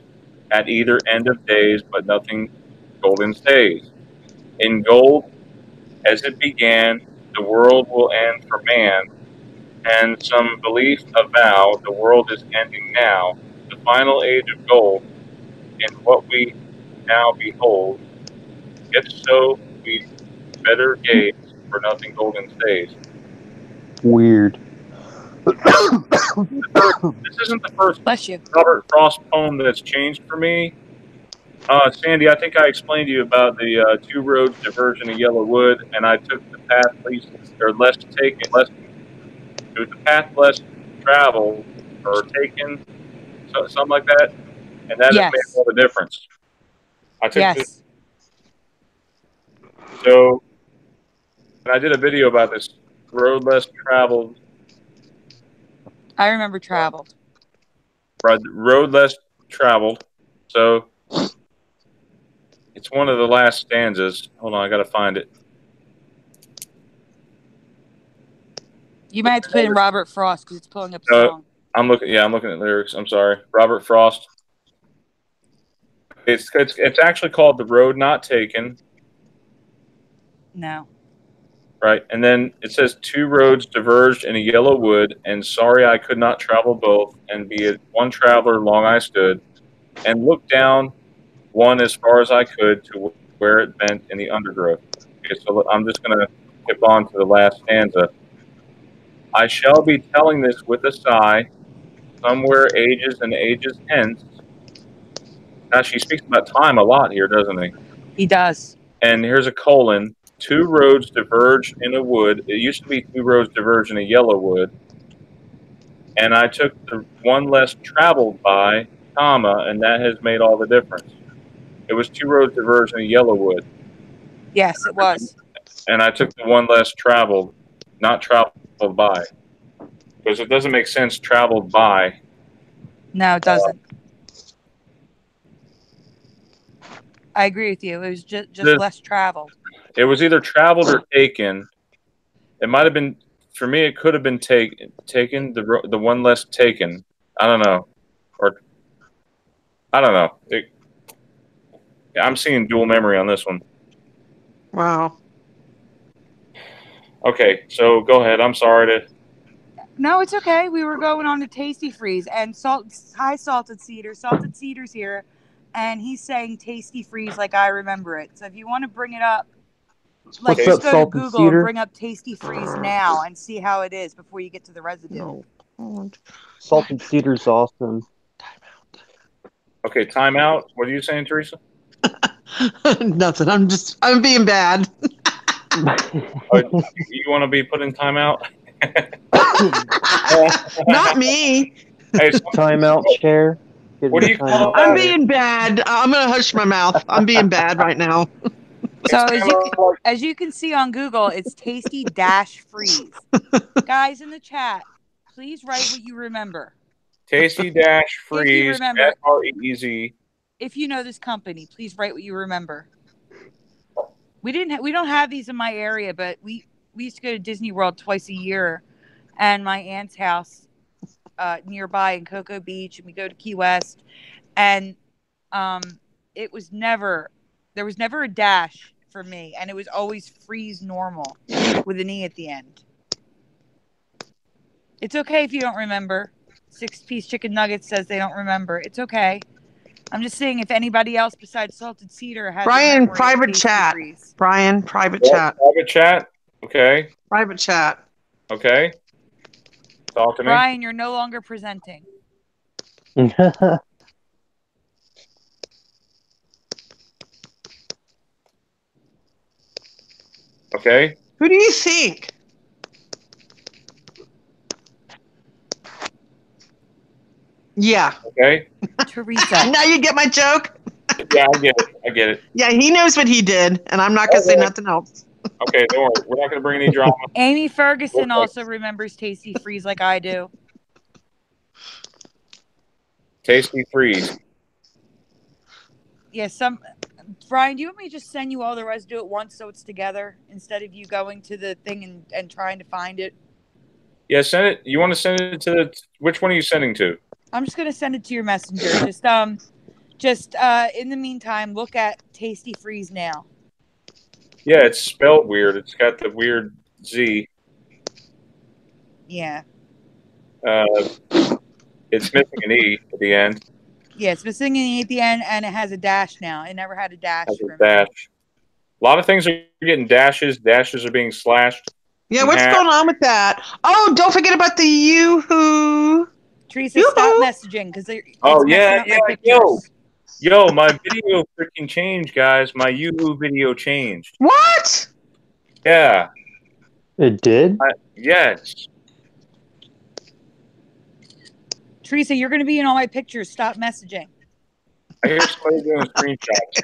at either end of days, but nothing golden stays. In gold, as it began, the world will end for man, and some belief avow the world is ending now. The final age of gold, in what we now behold, if so, we better gaze, for nothing golden stays. Weird. This isn't the first Bless you. Robert Frost poem that's changed for me. Sandy, I think I explained to you about the 2 roads diversion of Yellow Wood, and I took the path least or less taken. It was the path less traveled or taken, something like that, and that has made all the difference. I took this. So, and I did a video about this road less traveled. I remember traveled. Road less traveled. So It's one of the last stanzas. Hold on, I gotta find it. You might have to put in Robert Frost because it's pulling up a song. I'm looking at lyrics. I'm sorry. Robert Frost. It's actually called The Road Not Taken. No. Right. And then it says 2 roads diverged in a yellow wood, and sorry I could not travel both, and be it one traveler long I stood, and looked down one as far as I could to where it bent in the undergrowth. Okay, so I'm just going to skip on to the last stanza. I shall be telling this with a sigh, somewhere ages and ages hence. Now, she speaks about time a lot here, doesn't he? He does. And here's a colon. 2 roads diverged in a wood. It used to be 2 roads diverged in a yellow wood. And I took the one less traveled by, comma, and that has made all the difference. It was 2 roads diverged in a yellow wood. Yes, it was. And I took the one less traveled, not traveled by. Because it doesn't make sense traveled by. No, it doesn't. I agree with you. It was just less traveled. It was either traveled or taken. It might have been, for me, it could have been taken, the one less taken. I don't know. Or, I don't know. I'm seeing dual memory on this one. Wow. Okay, so go ahead. I'm sorry to... No, it's okay. We were going on to Tasty Freeze and hi, Salted Cedar. Salted Cedar's here, and he's saying Tasty Freeze like I remember it. So if you want to bring it up, like just go to Google and bring up Tasty Freeze now and see how it is before you get to the residue. No. Salted Cedar's awesome. Okay, time out. What are you saying, Theresa? Nothing. I'm being bad. You want to be put in timeout? Not me. Hey, timeout chair. What do you call I'm being bad. I'm gonna hush my mouth. I'm being bad right now. So as you can see on Google, it's Tasty Freeze. Guys in the chat, please write what you remember. Tasty Freeze. FREEZ. If you know this company, please write what you remember. We don't have these in my area, but we used to go to Disney World twice a year, and my aunt's house nearby in Cocoa Beach, and we go to Key West, and there was never a dash for me, and it was always freeze normal with an E at the end. It's okay if you don't remember. 6-piece chicken nuggets says they don't remember. It's okay. I'm just saying if anybody else besides Salted Cedar has Brian, private chat. Freeze. Brian, private chat. Private chat? Okay. Private chat. Okay. Talk to me. Brian, you're no longer presenting. Okay. Who do you think? Yeah. Okay. Theresa. Now you get my joke? Yeah, I get it. Yeah, he knows what he did, and I'm not going to say nothing else. Okay, don't worry. We're not going to bring any drama. Amy Ferguson also remembers Tasty Freeze like I do. Tasty Freeze. Yeah, Brian, do you want me to just send you all the residue at once so it's together instead of you going to the thing and trying to find it? Yeah, send it. You want to send it to which one are you sending to? I'm just going to send it to your messenger. Just in the meantime, look at Tasty Freeze now. Yeah, it's spelled weird. It's got the weird Z. Yeah. It's missing an E at the end. Yeah, it's missing an E at the end, and it has a dash now. It never had a dash. A lot of things are getting dashes. Dashes are being slashed. Yeah, what's going on with that? Oh, don't forget about the Yoo-hoo. Teresa, stop messaging because Yo, my video freaking changed, guys. My Yoo-hoo video changed. What? Yeah. It did? Yes. Teresa, you're going to be in all my pictures. Stop messaging. I hear somebody doing screenshots.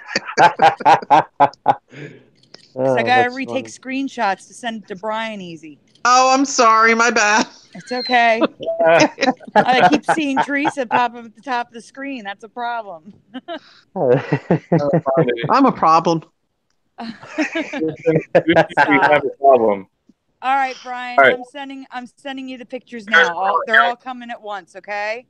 I got to retake screenshots to send it to Brian easy. Oh, I'm sorry. My bad. It's okay. I keep seeing Theresa pop up at the top of the screen. That's a problem. I'm a problem. You have a problem. All right, Brian. All right. I'm sending you the pictures now. They're all coming at once. Okay.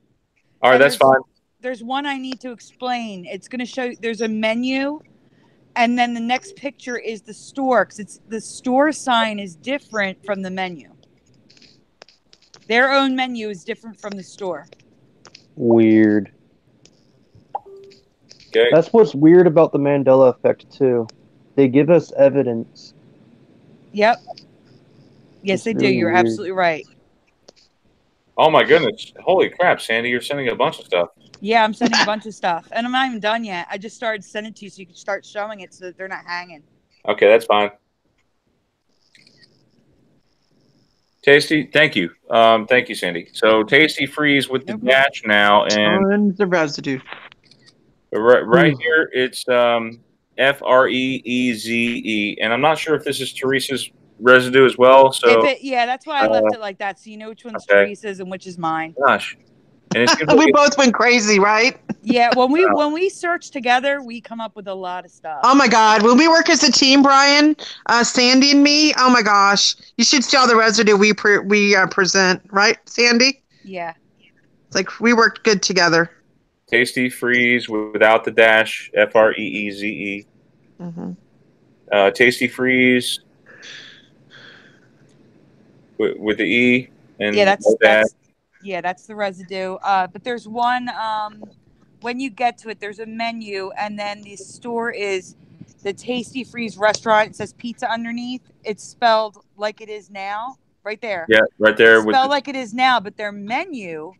All right, that's fine. There's one I need to explain. It's going to show. There's a menu, and then the next picture is the store, because it's the store sign is different from the menu. Their own menu is different from the store. Weird. Okay. That's what's weird about the Mandela effect too. They give us evidence. Yep. Yes, It's they do. really You're weird. absolutely right. Oh my goodness! Holy crap, Sandy! You're sending a bunch of stuff. Yeah, I'm sending a bunch of stuff, and I'm not even done yet. I just started sending it to you so you can start showing it so that they're not hanging. Okay, that's fine. Tasty, thank you. Thank you, Sandy. So Tasty Freeze with the dash now, and Tons of residue. right here it's FREEZE, and I'm not sure if this is Teresa's residue as well. So Yeah, that's why I left it like that, so you know which one's okay. Teresa's and which is mine. Gosh, and it's We both went crazy, right? Yeah, when we search together, we come up with a lot of stuff. Oh my God! When we work as a team, Brian, Sandy and me. Oh my gosh! You should see all the residue we present, right, Sandy? Yeah. It's like we worked good together. Tasty Freeze without the dash, FREEZE. Mm-hmm. Tasty Freeze with the E and Yeah, no dash. that's the residue. But there's one. When you get to it, there's a menu, and then the store is the Tasty Freeze restaurant. It says pizza underneath. It's spelled like it is now, right there. Yeah, right there. It's spelled like it is now, but their menu,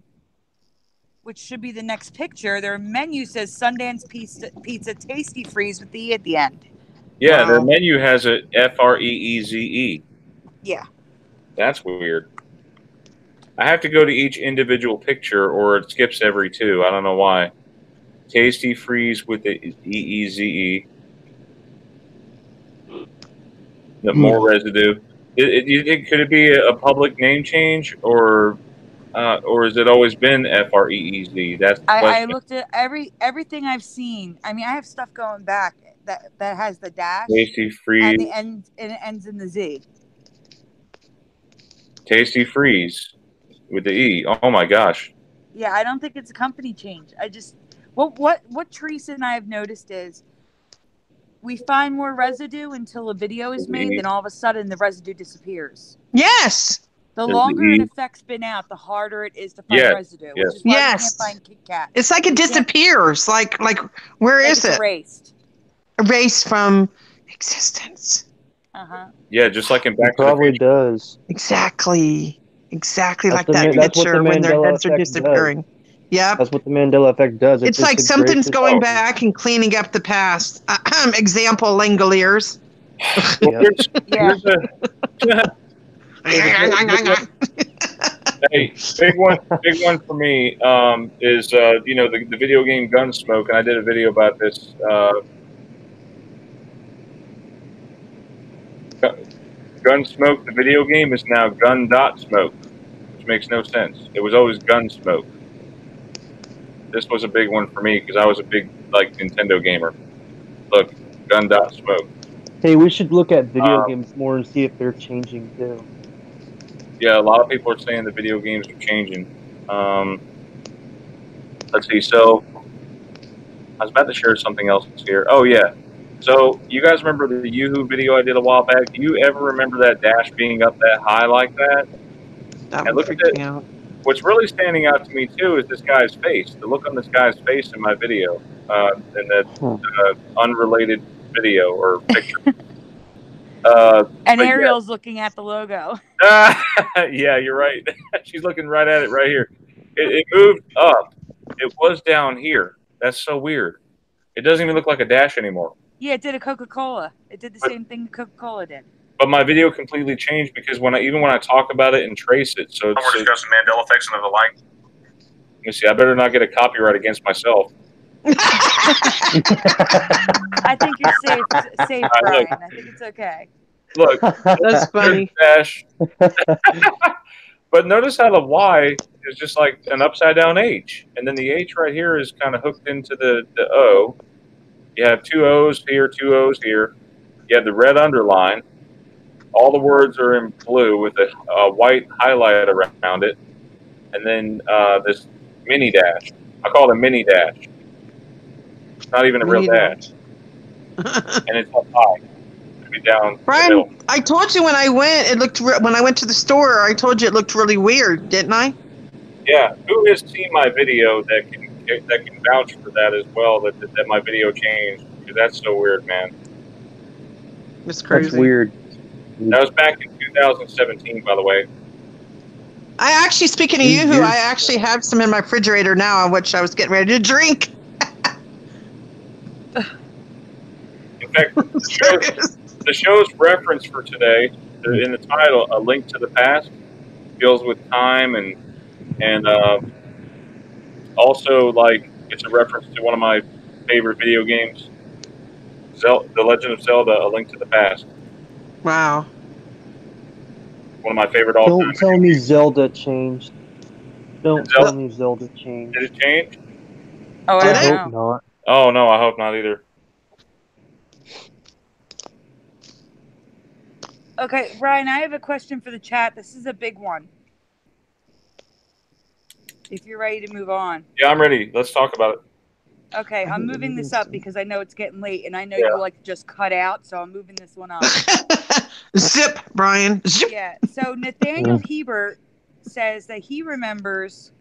which should be the next picture, their menu says Sundance Pizza Tasty Freeze with the E at the end. Yeah, Wow. their menu has a FREEZE. Yeah. That's weird. I have to go to each individual picture, or it skips every two. I don't know why. Tasty Freeze with the EEZE. The more residue. Could it be a public name change, or has it always been FREEZ? That's the I question. looked at everything I've seen. I mean, I have stuff going back that has the dash Tasty Freeze. and it ends in the Z. Tasty Freeze with the E. Oh my gosh. Yeah, I don't think it's a company change. I just what Theresa and I have noticed is we find more residue until a video is made, then all of a sudden the residue disappears. Yes. The longer an effect's been out, the harder it is to find residue, which is why you can't find Kit Kat. It's like it disappears. Like where is it? Erased. Erased from existence. Yeah, just like in Back to the Probably Future. does. Exactly like the that that's what picture the when their Mandela heads are effect disappearing. Yeah. That's what the Mandela effect does. It's like something's going back and cleaning up the past. Example, Langoliers. Hey, big one for me is the video game Gunsmoke, and I did a video about this. Gunsmoke, the video game, is now Gun.Smoke, which makes no sense. It was always Gunsmoke. This was a big one for me because I was a big Nintendo gamer. Look, Gun.Smoke. Hey, we should look at video games more and see if they're changing too. Yeah, a lot of people are saying the video games are changing. Let's see. So I was about to share something else here. Oh yeah. So you guys remember the Yoo-Hoo video I did a while back? Do you ever remember that dash being up that high like that? That would freak me out. What's really standing out to me too is this guy's face. The look on this guy's face in my video, in that unrelated video or picture. And Ariel's looking at the logo. Yeah, you're right. She's looking right at it right here. It moved up. It was down here. That's so weird. It doesn't even look like a dash anymore. Yeah, it did a Coca-Cola. It did the same thing Coca-Cola did. But my video completely changed because when I talk about it and trace it, so we're discussing Mandela effects and the like. Let me see. I better not get a copyright against myself. I think you're safe, Brian. I think it's okay. Look, That's funny. dash. But notice how the Y is just like an upside down H, and then the H right here is kind of hooked into the O. You have two O's here, two O's here. You have the red underline. All the words are in blue with a white highlight around it, and then this mini dash. I call it a mini dash. It's not even a real dash, and it's up high. Be down Brian, I told you when I went, when I went to the store, I told you it looked really weird, didn't I? Yeah, who has seen my video that can vouch for that as well? That my video changed, because that's so weird, man. It's crazy. That's weird. That was back in 2017, by the way. I actually, speaking of Yoo-hoo, I actually have some in my refrigerator now, which I was getting ready to drink. In fact, the show's reference for today, in the title, A Link to the Past, deals with time and also, like, it's a reference to one of my favorite video games, The Legend of Zelda, A Link to the Past. Wow. One of my favorite all-time. Don't tell me Zelda changed. Don't tell me Zelda changed. Did it change? Oh, I hope not. Oh, no, I hope not either. Okay, Ryan, I have a question for the chat. This is a big one. If you're ready to move on. Yeah, I'm ready. Let's talk about it. Okay, I'm moving this up because I know it's getting late, and I know you like to just cut out, so I'm moving this one up. Zip, Brian. Zip. Yeah, so Nathaniel Hebert says that he remembers,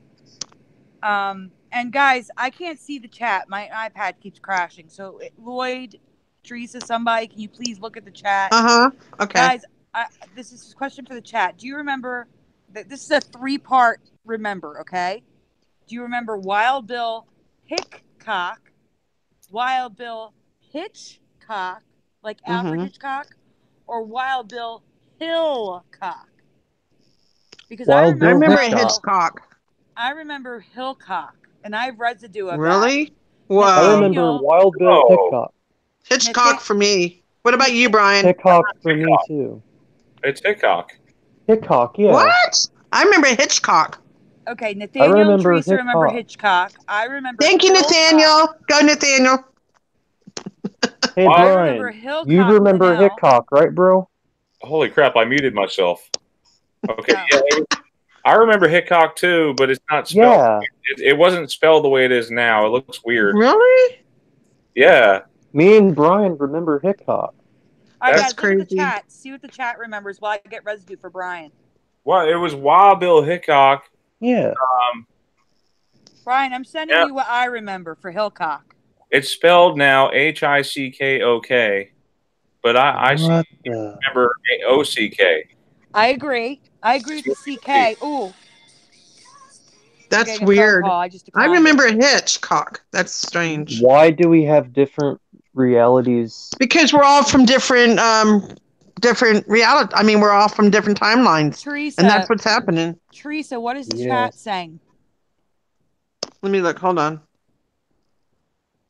and guys, I can't see the chat. My iPad keeps crashing. So Lloyd, Theresa, somebody, can you please look at the chat? Okay. Guys, this is a question for the chat. Do you remember that this is a 3-part remember, okay? Do you remember Wild Bill Hickok, Wild Bill Hitchcock, like Alfred Hitchcock, or Wild Bill Hillcock? Because I remember Hitchcock. I remember Hillcock, and I have residue of really? that. Whoa. I remember Wild Bill Hickok. Hitchcock for me. What about you, Brian? Hickok for me too. It's Hickok. Hickok, yeah. What? I remember Hitchcock. Okay, Nathaniel and Theresa remember Hitchcock. I remember. Thank you, Nathaniel. Go, Nathaniel. Hey, Brian. You remember Hickok, right, bro? Holy crap! I muted myself. Okay, yeah, I remember Hickok too, but it's not spelled. Yeah. It wasn't spelled the way it is now. It looks weird. Really? Yeah. Me and Brian remember Hickok. All right, That's guys, crazy. look at the chat. See what the chat remembers while I get residue for Brian. Well, it was Wild Bill Hickok. Yeah. Brian, I'm sending you what I remember for Hillcock. It's spelled now Hickok, but I remember OCK. I agree. I agree with the CK. Ooh. That's weird. I remember Hitchcock. That's strange. Why do we have different realities? Because we're all from different reality. I mean, we're all from different timelines. Theresa, and that's what's happening. Theresa, what is the chat saying? Let me look. Hold on.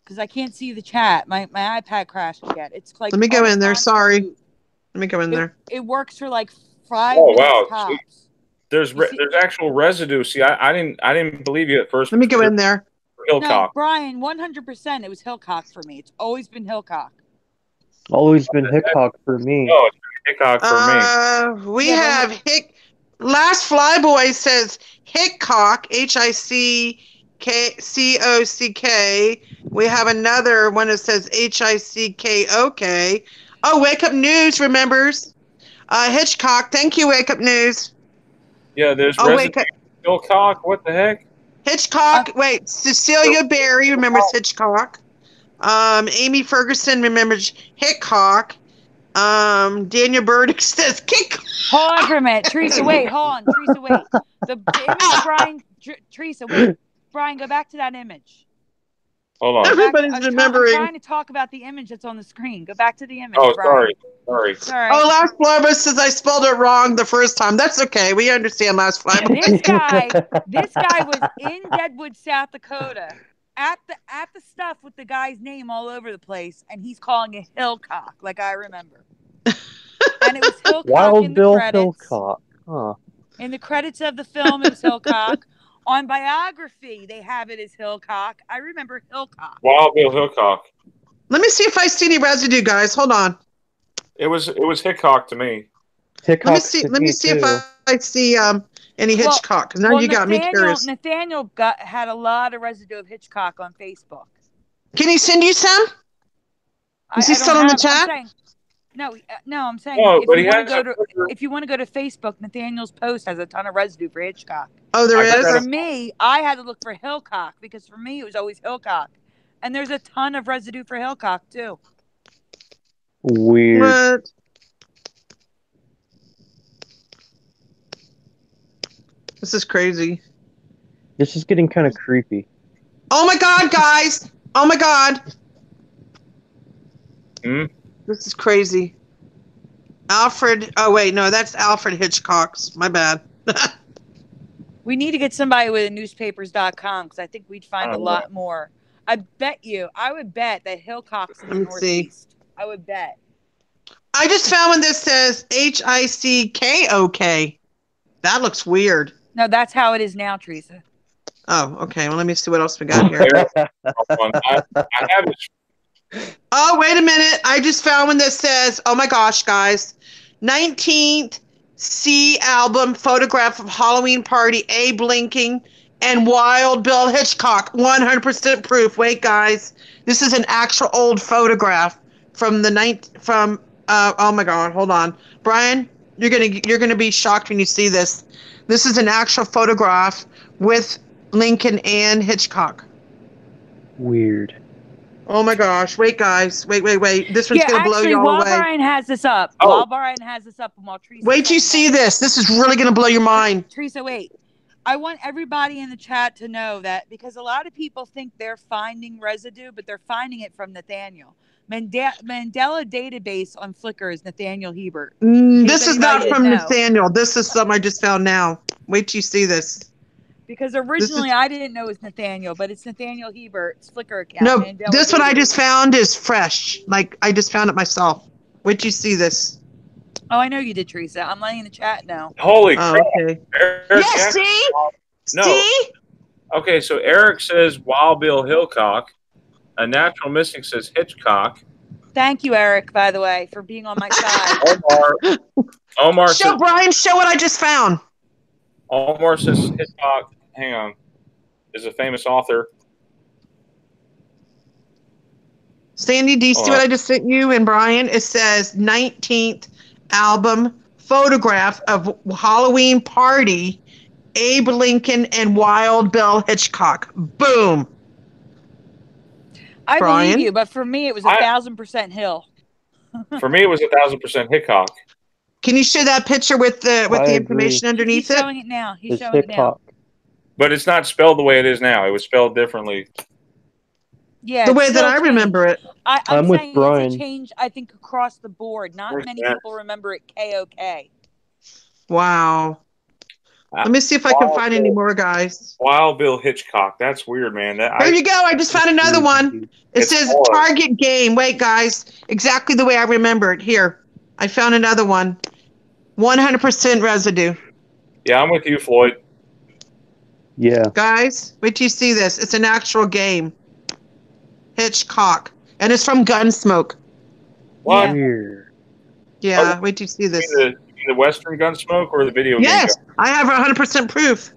Because I can't see the chat. My iPad crashed again. It's like. Let me go in there. Sorry. Let me go in there. It works for like 5 minutes tops. There's actual residue. See, I didn't believe you at first. Let me go in there. Hillcock. No, Brian, 100%. It was Hillcock for me. It's always been Hillcock. Always been Hickok for me. Oh, it's been Hickok for me. We have Last Flyboy says Hickok, HICKCOCK. We have another one that says HICKOK. Oh, Wake Up News remembers Hitchcock. Thank you, Wake Up News. Yeah, there's Hillcock. What the heck? Hitchcock. Wait, Cecilia Berry remembers Hitchcock. Amy Ferguson remembers Hickok. Daniel Burdick says Kick. Hold on for a minute. Theresa, wait. Hold on. Theresa, wait. The image, Brian. Theresa, wait. Brian, go back to that image. Hold on. Everybody's remembering. I'm trying to talk about the image that's on the screen. Go back to the image. Oh, Brian. sorry. Oh, Last Flyboy says I spelled it wrong the first time. That's okay. We understand Last Flyboy. This guy was in Deadwood, South Dakota, at the stuff with the guy's name all over the place, and he's calling it Hillcock, like I remember. And it was Hillcock Wild in the Bill credits. Hillcock. Huh. In the credits of the film, it was Hillcock. On biography, they have it as Hillcock. I remember Hillcock. Wild Bill Hillcock. Let me see if I see any residue, guys. Hold on. It was Hickok to me. Hickok Let me see if I see any Hitchcock. Because now you got me curious. Nathaniel had a lot of residue of Hitchcock on Facebook. Can he send you some? Is he still in the chat? I'm saying No, if you want to go to Facebook, Nathaniel's post has a ton of residue for Hitchcock. Oh, there is? For me, I had to look for Hillcock because for me it was always Hillcock. And there's a ton of residue for Hillcock too. Weird. What? This is crazy. This is getting kind of creepy. Oh my God, guys! Oh my God! This is crazy. Alfred. Oh wait, no, that's Alfred Hitchcock's. My bad. We need to get somebody with newspapers.com because I think we'd find a lot more. I would bet that Hillcock's in the Northeast. I would bet. I just found one that says Hickok. That looks weird. No, that's how it is now, Theresa. Oh, okay. Well, let me see what else we got here. I have it. Oh, wait a minute. I just found one that says, oh my gosh, guys. 19th C album photograph of Halloween party, Abe Lincoln and Wild Bill Hitchcock. 100% proof. Wait, guys. This is an actual old photograph from oh my God, hold on. Brian, you're gonna be shocked when you see this. This is an actual photograph with Lincoln and Hitchcock. Weird. Oh my gosh. Wait, guys. Wait. This one's going to blow you all away. Brian has this up. Oh. While Brian has this up and while Theresa... Wait till you see this. This is really going to blow your mind. Theresa, wait. I want everybody in the chat to know that because a lot of people think they're finding residue, but they're finding it from Nathaniel. Mandela database on Flickr is Nathaniel Hebert. This is not from Nathaniel. This is something I just found now. Wait till you see this. Because originally I didn't know it was Nathaniel, but it's Nathaniel Hebert's Flickr account. No, Mandela this one I database. just found is fresh. Like, I just found it myself. Wait till you see this. Oh, I know you did, Theresa. I'm letting in the chat now. Holy crap. Okay. Eric Yeah, see? No. See? Okay, so Eric says Wild Bill Hillcock. A Natural Mystic says Hitchcock. Thank you, Eric, by the way, for being on my side. Omar Show says, Brian, show what I just found. Omar says Hitchcock. Hang on. Is a famous author. Sandy, do you see what I just sent you and Brian? It says 19th album photograph of Halloween party, Abe Lincoln and Wild Bill Hitchcock. Boom. I Brian? believe you, but for me, it was 1,000% Hill. For me, it was 1,000% Hickok. Can you show that picture with the information underneath He's it? showing it now. He's It's showing it now. Hickok. But it's not spelled the way it is now. It was spelled differently. Yeah, The it's way that still I remember it. I'm with saying Brian. It's a change, I think, across the board. Not many people remember it KOK. Wow. Let me see if I can find any more, guys. Wild Bill Hitchcock. That's weird, man. There you go. I just found another one. It says Target Game. Wait, guys. Exactly the way I remember it. Here. I found another one. 100% residue. Yeah, I'm with you, Floyd. Yeah. Guys, wait till you see this. It's an actual game. Hitchcock. And it's from Gunsmoke. What? Weird. Yeah, wait till you see this. The Western Gunsmoke or the video Yes, game? I have 100% proof.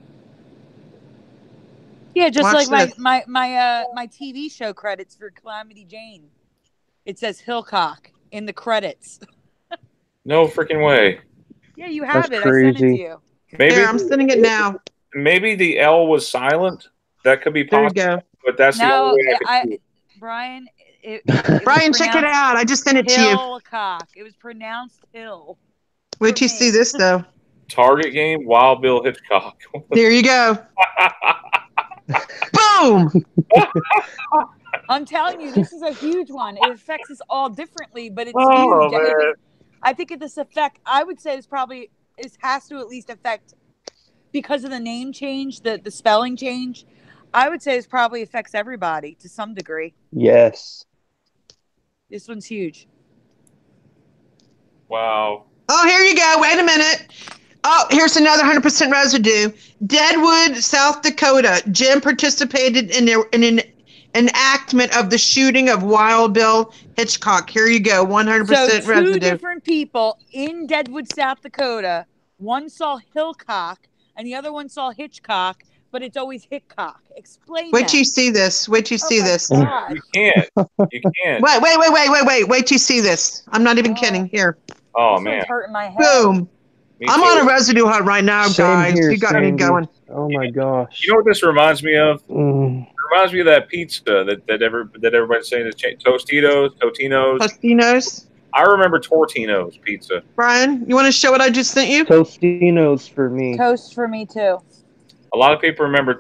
Yeah, just Watch like this. my TV show credits for Calamity Jane. It says Hillcock in the credits. No freaking way. Yeah, you have That's it. I sent it crazy. to you. Maybe Here, I'm sending it now. maybe the L was silent. That could be There you possible. go. But that's the No, only way I could see it. Brian. It Brian, was check it pronounced out. I just sent it to you. Hillcock. It was pronounced Hill. Wait till you see this, though. Target game, Wild Bill Hitchcock. There you go. Boom! I'm telling you, this is a huge one. It affects us all differently, but it's Oh, huge. man. I think this effect, I would say it has to at least affect, because of the name change, the spelling change, I would say it probably affects everybody to some degree. Yes. This one's huge. Wow. Oh, here you go. Wait a minute. Oh, here's another 100% residue. Deadwood, South Dakota. Jim participated in an enactment of the shooting of Wild Bill Hitchcock. Here you go. 100% So two residue. different people in Deadwood, South Dakota. One saw Hillcock and the other one saw Hitchcock, but it's always Hitchcock. Explain Wait that. till you see this. Wait till you see this. God. You can't. You can't. Wait till you see this. I'm not even kidding. Here. Oh, This man. one's hurting my head. Boom. Me I'm too. on a residue hunt right now, Same guys. here, You got me Sandy. going. Oh my gosh. You know what this reminds me of? Mm. It reminds me of that pizza that everybody's saying is Tostitos, Totinos. Tostinos. I remember Tortino's pizza. Brian, you want to show what I just sent you? Tostinos for me. Toast for me too. A lot of people remember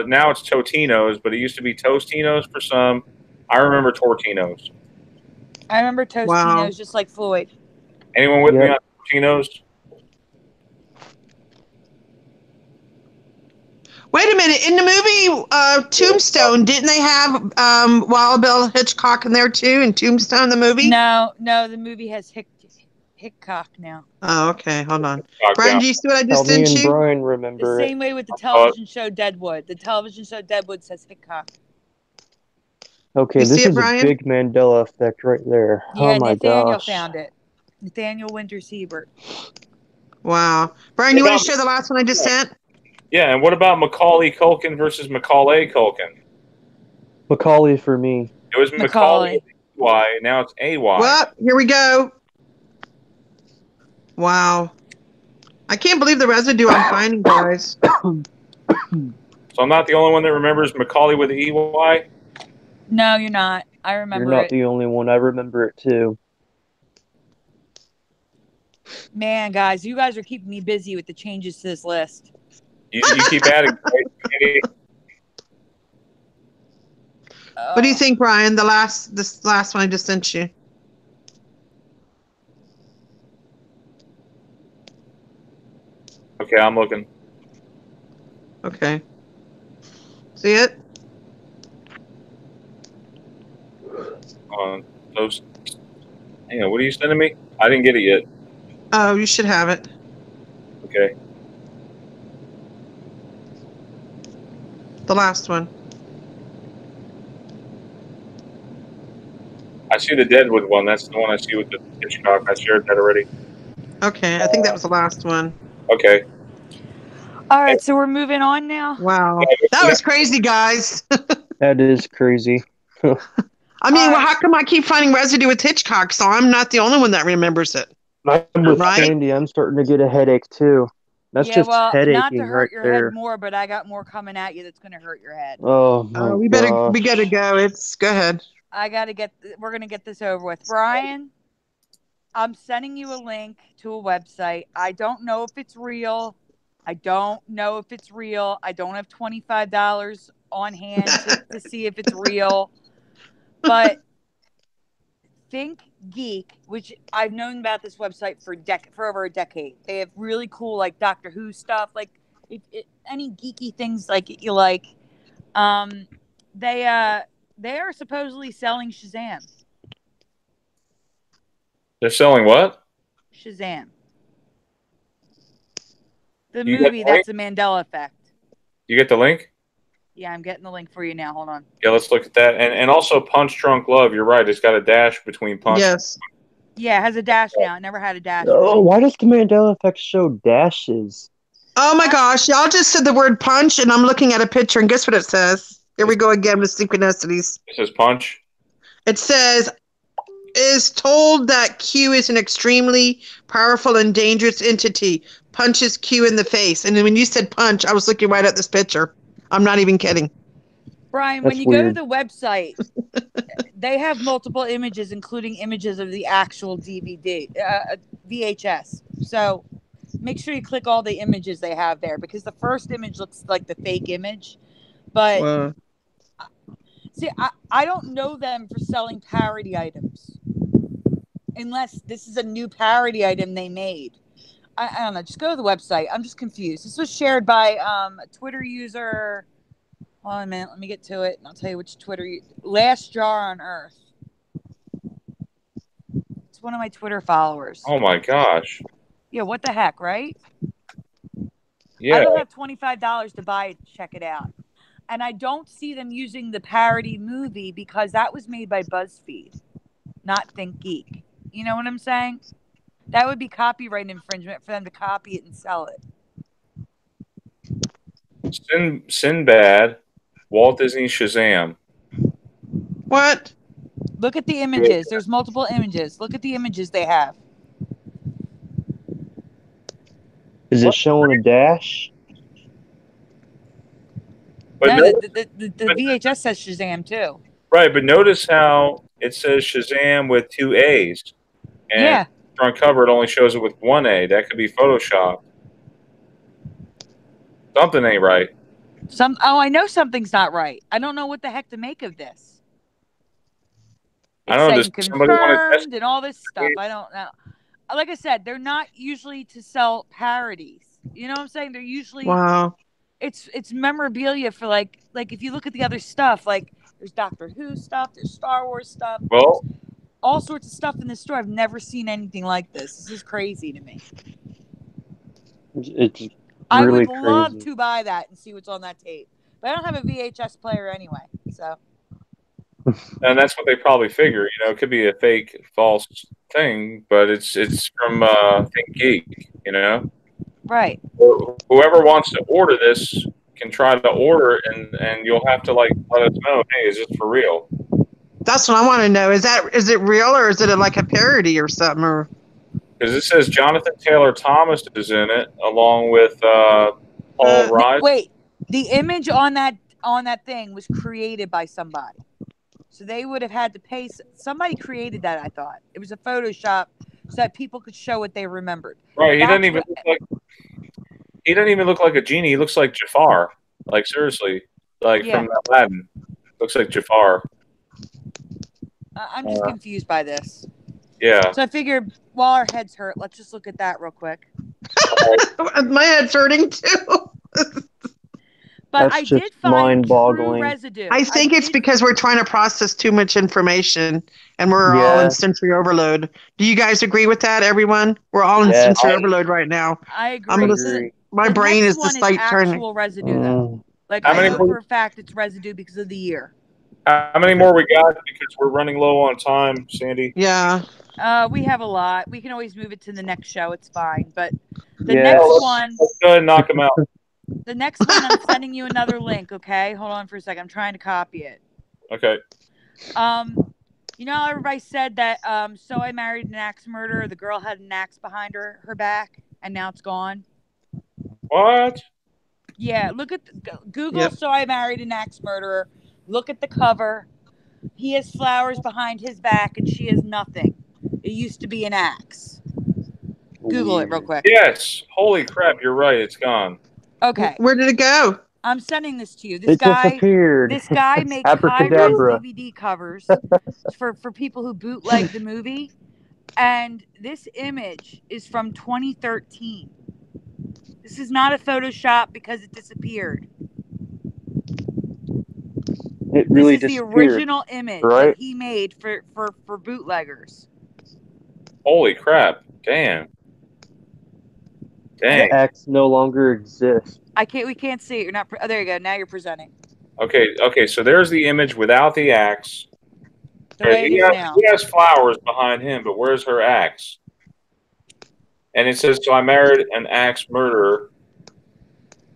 now it's Totino's, but it used to be Tostinos for some. I remember Tortino's. I remember Tostinos Wow. just like Floyd. Anyone with me Yep. on Tortino's? Wait a minute. In the movie Tombstone, didn't they have Wild Bill Hitchcock in there too? In Tombstone, the movie? No, the movie has Hitchcock now. Oh, okay. Hold on. Talk Brian, down. do you see what I Help just me sent and you? Brian The remember it. same way with the television show Deadwood. The television show Deadwood says Hitchcock. Okay, You this see it, is a Brian? big Mandela effect right there. Yeah, Oh my Nathaniel gosh. found it. Nathaniel Winters Hebert. Wow. Brian, you want to share the last one I just sent? Yeah, and what about Macaulay Culkin versus Macaulay Culkin? Macaulay for me. It was Macaulay Y, now it's AY. Well, here we go. Wow. I can't believe the residue I'm finding, guys. So I'm not the only one that remembers Macaulay with EY? No, you're not. I remember You're not it. the only one. I remember it too. Man, guys, you guys are keeping me busy with the changes to this list. You keep adding. Right? What do you think, Brian? This last one I just sent you. Okay, I'm looking. Okay. See it? Those. Hang on, what are you sending me? I didn't get it yet. Oh, you should have it. Okay. The last one. I see the Deadwood one. That's the one I see with the Hitchcock. I shared that already. Okay, I think that was the last one. Okay. All right, so we're moving on now. Wow. That was crazy, guys. That is crazy. I mean, well, how come I keep finding residue with Hitchcock? So I'm not the only one that remembers it. I'm with Right? Sandy. I'm starting to get a headache too. That's Yeah, just well, headaching not to hurt right your there. head more, but I got more coming at you that's going to hurt your head. Oh my we gosh. gotta go. Go ahead. We're going to get this over with. Brian, I'm sending you a link to a website. I don't know if it's real. I don't have $25 on hand to see if it's real. But Think Geek, which I've known about this website for over a decade. They have really cool like Doctor Who stuff, like any geeky things like you like. They are supposedly selling Shazam. They're selling what? Shazam. The You got movie the link? that's the Mandela Effect. You get the link? Yeah, I'm getting the link for you now. Hold on. Yeah, let's look at that. And also Punch Drunk Love. You're right. It's got a dash between Punch. Yes. Yeah, it has a dash now. It never had a dash. Oh, why does the Mandela effect show dashes? Oh my gosh, y'all just said the word punch, and I'm looking at a picture, and guess what it says? Here we go again with synchronicities. It says Punch. It says, is told that Q is an extremely powerful and dangerous entity. Punches Q in the face. And then when you said punch, I was looking right at this picture. I'm not even kidding. Brian, That's when you weird. go to the website, they have multiple images, including images of the actual DVD, VHS. So make sure you click all the images they have there, because the first image looks like the fake image. But Wow. see, I don't know them for selling parody items, unless this is a new parody item they made. I don't know. Just go to the website. I'm just confused. This was shared by a Twitter user. Hold on a minute. Let me get to it, and I'll tell you which Twitter. Last Jar on Earth. It's one of my Twitter followers. Oh my gosh. Yeah, what the heck, right? Yeah. I don't have $25 to buy it to check it out. And I don't see them using the parody movie because that was made by BuzzFeed, not Think Geek. You know what I'm saying? That would be copyright infringement for them to copy it and sell it. Sinbad, Walt Disney Shazam. What? Look at the images. There's multiple images. Look at the images they have. Is it showing a dash? But No, the VHS says Shazam too. Right, but notice how it says Shazam with 2 A's. And Yeah. front cover, it only shows it with 1 A. That could be Photoshop. Something ain't right. I know something's not right. I don't know what the heck to make of this. I don't know. It's Does saying somebody want to test confirmed and all this stuff. I don't know. Like I said, they're not usually to sell parodies. You know what I'm saying? They're usually Wow. It's memorabilia for like if you look at the other stuff, like there's Doctor Who stuff, there's Star Wars stuff, Well, all sorts of stuff in this store. I've never seen anything like this. This is crazy to me. It's really I would crazy. love to buy that and see what's on that tape, but I don't have a VHS player anyway, so. and that's what they probably figure. You know, it could be a fake, false thing, but it's from Think Geek. You know, Right. whoever wants to order this can try to order it, and you'll have to like let us know. Hey, is this for real? That's what I want to know. Is it real or is it like a parody or something? Or Because it says Jonathan Taylor Thomas is in it, along with Paul Rice. Wait, the image on that thing was created by somebody, so they would have had to pay. Somebody created that. I thought it was a Photoshop so that people could show what they remembered. Right? He doesn't even look like a genie. He looks like Jafar. Like seriously, like from Aladdin. Looks like Jafar. I'm just confused by this. Yeah. So I figured while our heads hurt, let's just look at that real quick. my head's hurting too. But That's I just did find mind-boggling. true residue. I think it's because we're trying to process too much information and we're all in sensory overload. Do you guys agree with that, everyone? We're all in sensory overload right now. I agree. My brain is just like turning. Actual residue, though. Like How I many know more- for a fact it's residue because of the year. How many more we got? Because we're running low on time, Sandy. Yeah. We have a lot. We can always move it to the next show. It's fine. But the Yeah. next Let's one, go ahead and knock them out. the next one, I'm sending you another link. Okay, hold on for a second. I'm trying to copy it. Okay. You know how everybody said that? So I married an axe murderer. The girl had an axe behind her back, and now it's gone. What? Yeah, look at Google. Yep. So I married an axe murderer. Look at the cover. He has flowers behind his back, and she has nothing. It used to be an axe. Google it real quick. Yes. Holy crap! You're right. It's gone. Okay, Where did it go? I'm sending this to you. This It guy disappeared. makes high-res Abracadabra. DVD covers for people who bootleg the movie, and this image is from 2013. This is not a Photoshop because it disappeared. It really This is the disappeared. original image right? that he made for bootleggers. Holy crap! Damn. Dang. The axe no longer exists. We can't see it. You're not. Oh, there you go. Now you're presenting. Okay. So there's the image without the axe. The way it is now. He has flowers behind him, but where's her axe? And it says, "So I married an axe murderer."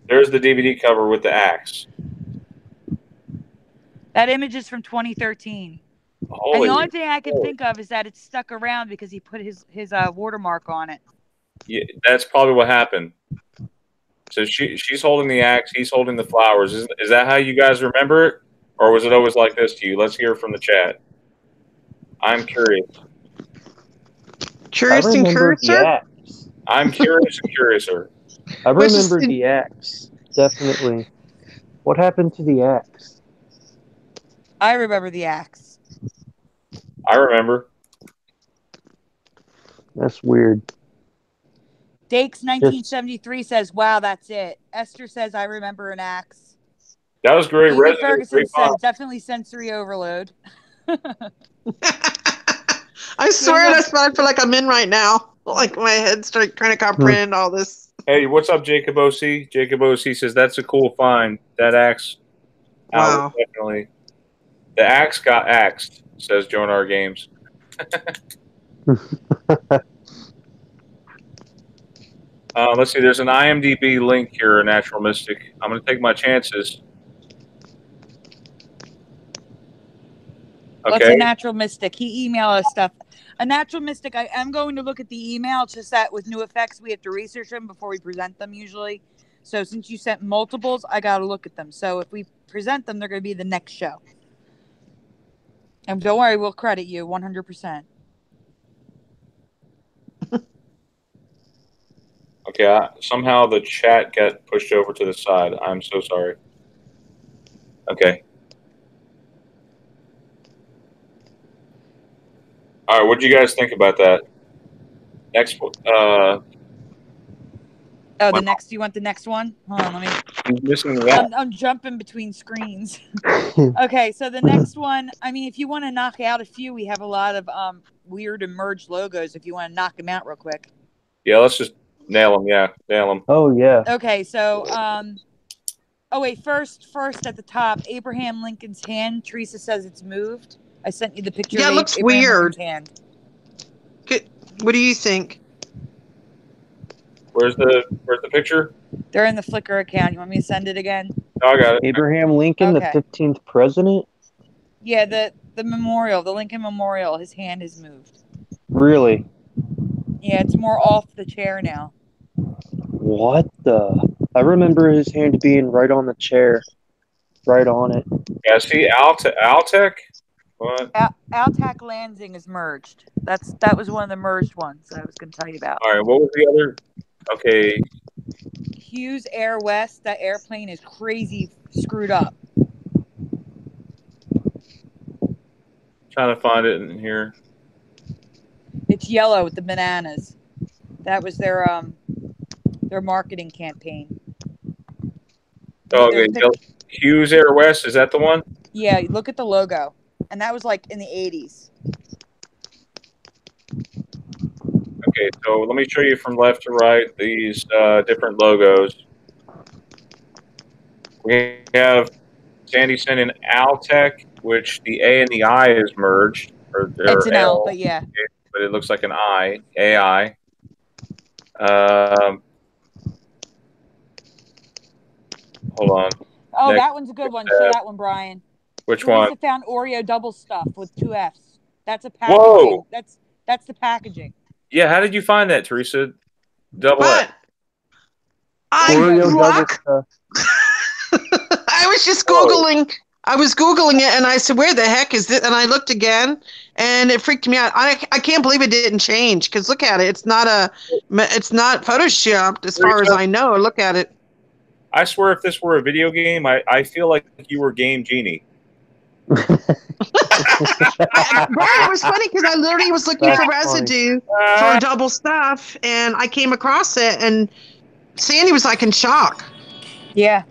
There's the DVD cover with the axe. That image is from 2013. And the only thing I can think of is that it's stuck around because he put his watermark on it. Yeah, that's probably what happened. So she's holding the axe, he's holding the flowers. Is that how you guys remember it? Or was it always like this to you? Let's hear from the chat. I'm curious. Curious and curiouser? I'm curious and curiouser. I remember the axe. Definitely. What happened to the axe? I remember the axe. I remember. That's weird. Dakes 1973 says, "Wow, that's it." Esther says, "I remember an axe." That was great. Ferguson says, "Definitely sensory overload." I swear that's what I feel like I'm in right now. Like my head's trying to comprehend all this. Hey, what's up, Jacob OC? Jacob OC says that's a cool find. That axe, Wow. definitely. The axe got axed, says Jonar Games. Let's see. There's an IMDb link here, Natural Mystic. I'm going to take my chances. Okay. What's a Natural Mystic? He emailed us stuff. A Natural Mystic, I am going to look at the email. It's just that with new effects, we have to research them before we present them usually. So since you sent multiples, I got to look at them. So if we present them, they're going to be the next show. And don't worry, we'll credit you 100%. Okay, somehow the chat got pushed over to the side. I'm so sorry. Okay. All right, what do you guys think about that? Next, oh, the next. You want the next one? Hold on, let me. Missing that. I'm jumping between screens. Okay, so the next one. I mean, if you want to knock out a few, we have a lot of weird and merged logos. If you want to knock them out real quick. Yeah, let's just nail them. Yeah, nail them. Oh yeah. Okay, so oh wait, first at the top, Abraham Lincoln's hand. Teresa says it's moved. I sent you the picture. Yeah, of it looks Abraham weird. Hand. What do you think? Where's the picture? They're in the Flickr account. You want me to send it again? Oh, I got it. Abraham Lincoln, Okay. the 15th president? Yeah, the memorial, the Lincoln Memorial. His hand is moved. Really? Yeah, it's more off the chair now. What the? I remember his hand being right on the chair. Right on it. Yeah, see, Altec? What? Altac Lansing is merged. That was one of the merged ones that I was going to tell you about. All right, what was the other? Okay. Hughes Air West. That airplane is crazy screwed up. Trying to find it in here. It's yellow with the bananas. That was their marketing campaign. Oh, okay. Hughes Air West, is that the one? Yeah, look at the logo. And that was like in the 80s. Okay, so let me show you from left to right these different logos. We have Sandy sent in Altec, which the A and the I is merged. It's an L, but yeah. But it looks like an I, AI. Hold on. Oh, Next, that one's a good one. Show that one, Brian. Which Teresa one? found Oreo double stuff with 2 Fs. That's a packaging. Whoa. That's the packaging. Yeah, how did you find that, Teresa? Double What? F. Oreo Luck? double I was just Googling. I was Googling it, and I said, where the heck is it? And I looked again, and it freaked me out. I can't believe it didn't change, because look at it. It's not photoshopped as far as I know. Look at it. I swear if this were a video game, I feel like you were Game Genie. Right, it was funny because I literally was looking for residue for double stuff, and I came across it, and Sandy was like in shock. Yeah.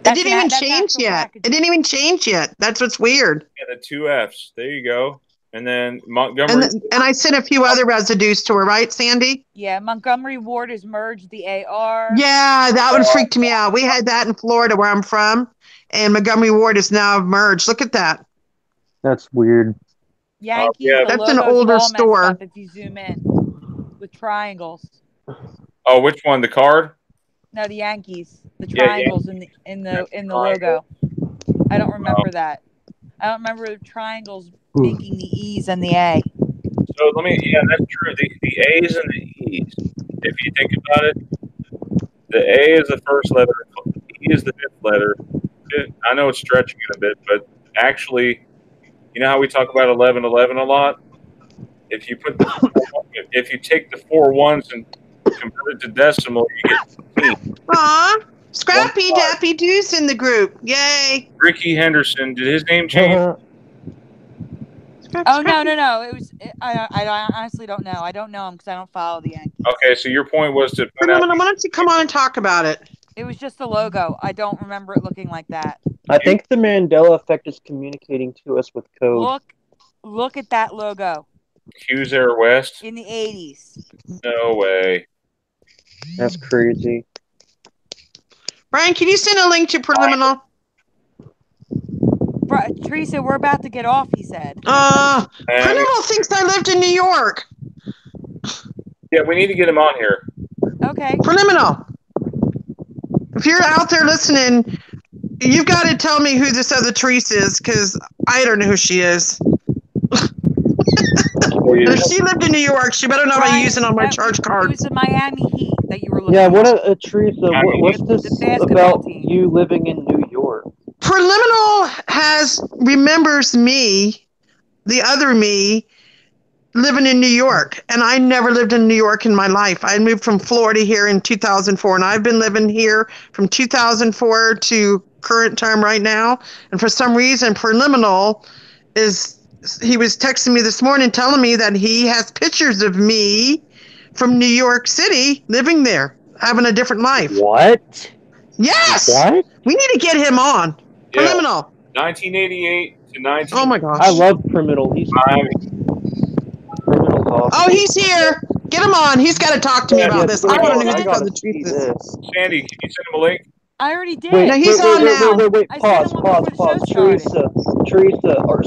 It didn't even change yet. It didn't even change yet. That's what's weird. Yeah, the 2 Fs. There you go. And then Montgomery. And I sent a few other residues to her, right, Sandy? Yeah, Montgomery Ward is merged, the AR. Yeah, that one freaked me out. We had that in Florida where I'm from, and Montgomery Ward is now merged. Look at that. That's weird. Yankees, yeah. the That's an logo's older all messed store. up if you zoom in with triangles. Oh, which one? The card? No, the Yankees. The Yeah, triangles in the logo. I don't remember that. I don't remember the triangles making the E's and the A. So that's true. The A's and the E's. If you think about it, the A is the first letter, the E is the fifth letter. I know it's stretching it a bit, but actually, you know how we talk about 1111 a lot? If you if you take the 4 ones and convert it to decimal, you get 15. Aw, Scrappy Dappy Doo's in the group. Yay. Ricky Henderson, did his name change? Oh, no. It was. I honestly don't know. I don't know him because I don't follow the Yankees. Okay, so your point was to point Why out. don't you come on and talk about it? It was just the logo. I don't remember it looking like that. I think the Mandela effect is communicating to us with code. Look at that logo. Hughes Air West? In the 80s. No way. That's crazy. Brian, can you send a link to Preliminal? Theresa, we're about to get off, he said. Preliminal thinks I lived in New York. Yeah, we need to get him on here. Okay. Preliminal. If you're out there listening, you've got to tell me who this other Theresa is, because I don't know who she is. If she lived in New York, she better not be using on my charge card. It was the Miami Heat that you were looking Yeah, at. what a Theresa, what's this about you living in New York? Preliminal remembers me, the other me, living in New York, and I never lived in New York in my life. I moved from Florida here in 2004, and I've been living here from 2004 to current time right now. And for some reason, Preliminal he was texting me this morning telling me that he has pictures of me from New York City living there, having a different life. What? Yes! What? We need to get him on. Yeah. Preliminal. 1988 to 19. Oh my gosh. I love Criminal. He's Criminal's awesome. Oh, he's here. Get him on. He's got to talk to me about this. I want to know who the truth is. Sandy, can you send him a link? I already did. No, he's on now. Wait. Pause. Theresa.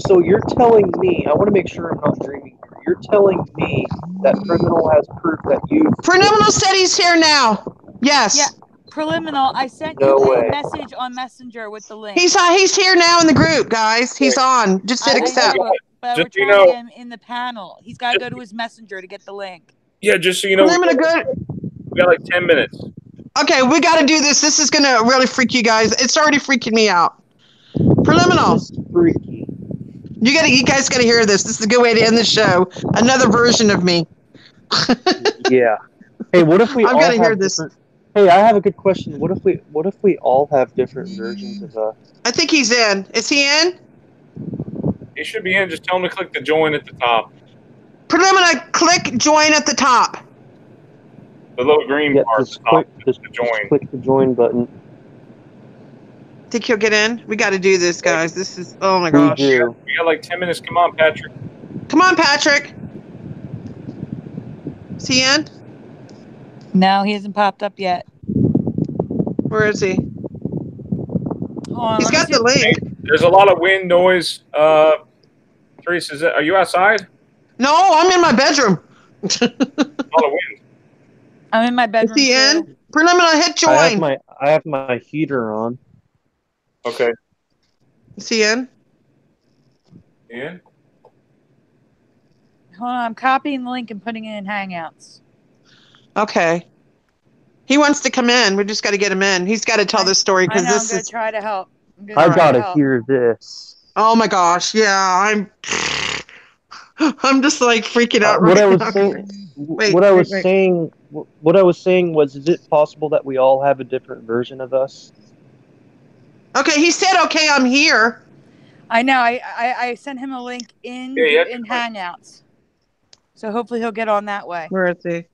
So you're telling me, I want to make sure I'm not dreaming here. You're telling me that Criminal has proof that you... Preliminal said he's here now. Yes. Yeah. Preliminal, I sent you a message on Messenger with the link. He's here now in the group, guys. He's on. Just hit accept. But we're trying to get him in the panel. He's got to go to his Messenger to get the link. Yeah, just so you know, we got like 10 minutes. Okay, we got to do this. This is going to really freak you guys. It's already freaking me out. Preliminal. Freaky. You guys got to hear this. This is a good way to end the show. Another version of me. Yeah. Hey, what if we I've got to hear this. Hey, I have a good question. What if we all have different versions of us? I think he's in. Is he in? He should be in. Just tell him to click the join at the top. Preliminary, click join at the top. The little green part at the top. Just click the join button. Think he'll get in? We got to do this, guys. This is, oh my gosh. We got like 10 minutes. Come on, Patrick. Come on, Patrick. Is he in? No, he hasn't popped up yet. Where is he? He's got the link. There's a lot of wind noise. Theresa, are you outside? No, I'm in my bedroom. A lot of wind. I'm in my bedroom. Is he in? Preliminary, hit join. I have my heater on. Okay. Is he in? In? Hold on, I'm copying the link and putting it in Hangouts. Okay. He wants to come in. We just got to get him in. He's got to tell this story because this I'm going to try to help. I got to hear this. Oh my gosh. Yeah, I'm just like freaking out what right I was now. saying Wait, what I was saying was, is it possible that we all have a different version of us? Okay, he said, okay, I'm here. I know. I sent him a link in Hangouts. So hopefully he'll get on that way. Where is he?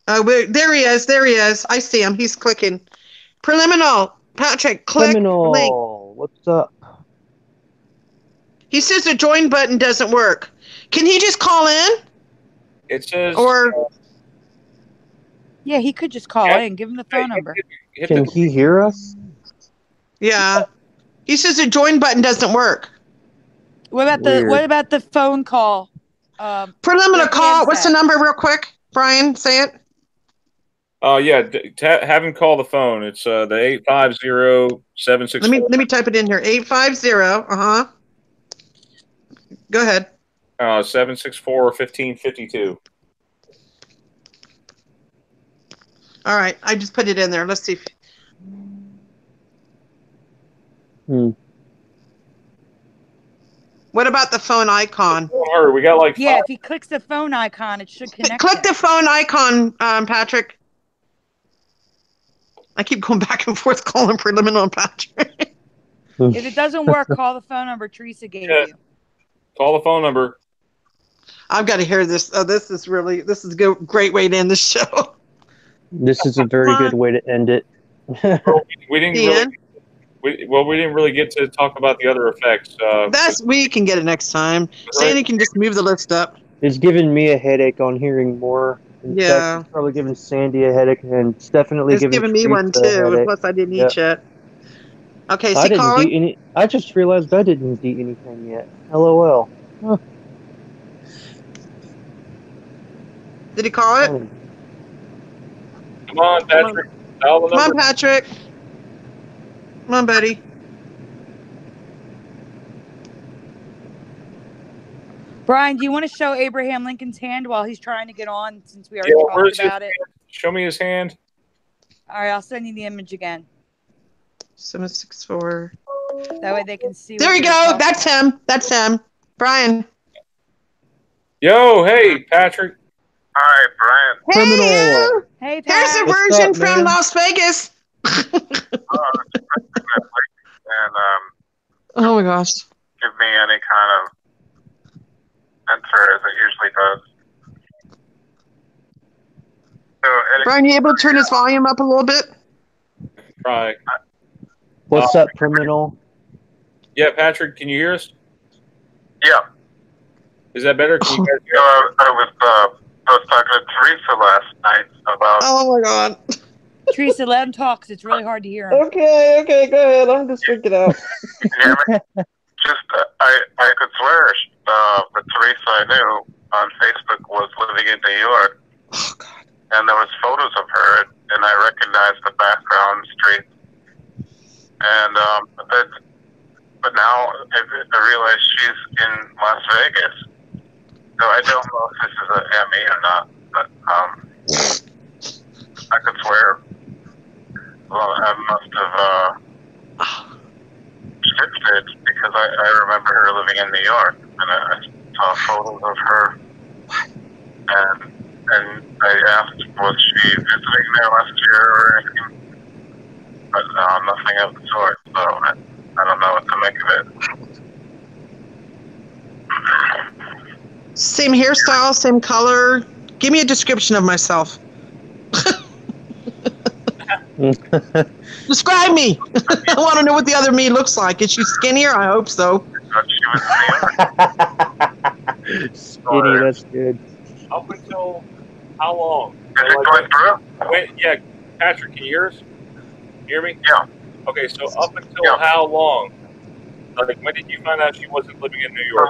Oh, there he is. There he is. I see him. He's clicking. Preliminal. Patrick, click link. What's up? He says the join button doesn't work. Can he just call in? It says... Yeah, he could just call in. Give him the phone number. Can he hear us? Yeah. He says the join button doesn't work. What about the phone call? Preliminary call. What's the number real quick? Brian, say it. Yeah, have him call the phone. It's the 850-764. Let me type it in here. 850. Go ahead. 764-1552. All right, I just put it in there. Let's see. What about the phone icon? We got like if he clicks the phone icon, it should connect. Click the phone icon, Patrick. I keep going back and forth calling Preliminary on Patrick. If it doesn't work, call the phone number Theresa gave you. Call the phone number. I've got to hear this. Oh, this is a great way to end the show. This is a very good way to end it. we we didn't really get to talk about the other effects. We can get it next time. Sandy can just move the list up. It's giving me a headache on hearing more. In fact, it's probably giving Sandy a headache, and it's definitely giving me one too. Plus, I didn't eat yet. Okay, see, Colin? I just realized I didn't eat anything yet. LOL. Huh. Did he call it? Come on, Patrick. Come on, Patrick. Come on, buddy. Brian, do you want to show Abraham Lincoln's hand while he's trying to get on, since we already talked about it? Show me his hand. All right, I'll send you the image again. 764. That way they can see. There you go. That's him. That's him. Brian. Yo, hey, Patrick. Hi, Brian. Hey, Hey, Pat. there's a version from Las Vegas. Oh my gosh. Give me any kind of answer as it usually does. So, Brian, you able to turn his volume up a little bit? Try. What's up, criminal? Yeah, Patrick, can you hear us? Yeah. Is that better? Can you guys hear I was talking to Theresa last night about... Oh my god. Theresa, let him talk, because it's really hard to hear him. Okay, go ahead. I'm just freaking out. You can hear me? Just, I could swear the Theresa I knew on Facebook was living in New York. Oh, God. And there was photos of her, and I recognized the background street. And, but now I realize she's in Las Vegas. So I don't know if this is an Emmy or not, but, I could swear. Well, I must have, shifted because I remember her living in New York, and I saw photos of her, and I asked, was she visiting there last year or anything? But nothing of the sort, so I don't know what to make of it. Same hairstyle, same color. Give me a description of myself. Describe me. I want to know what the other me looks like. Is she skinnier? I hope so. Skinny, that's good. Up until how long? Is it going through? Wait, yeah, Patrick, can you hear us? Hear me? Yeah. Okay, so up until how long? Like, when did you find out she wasn't living in New York?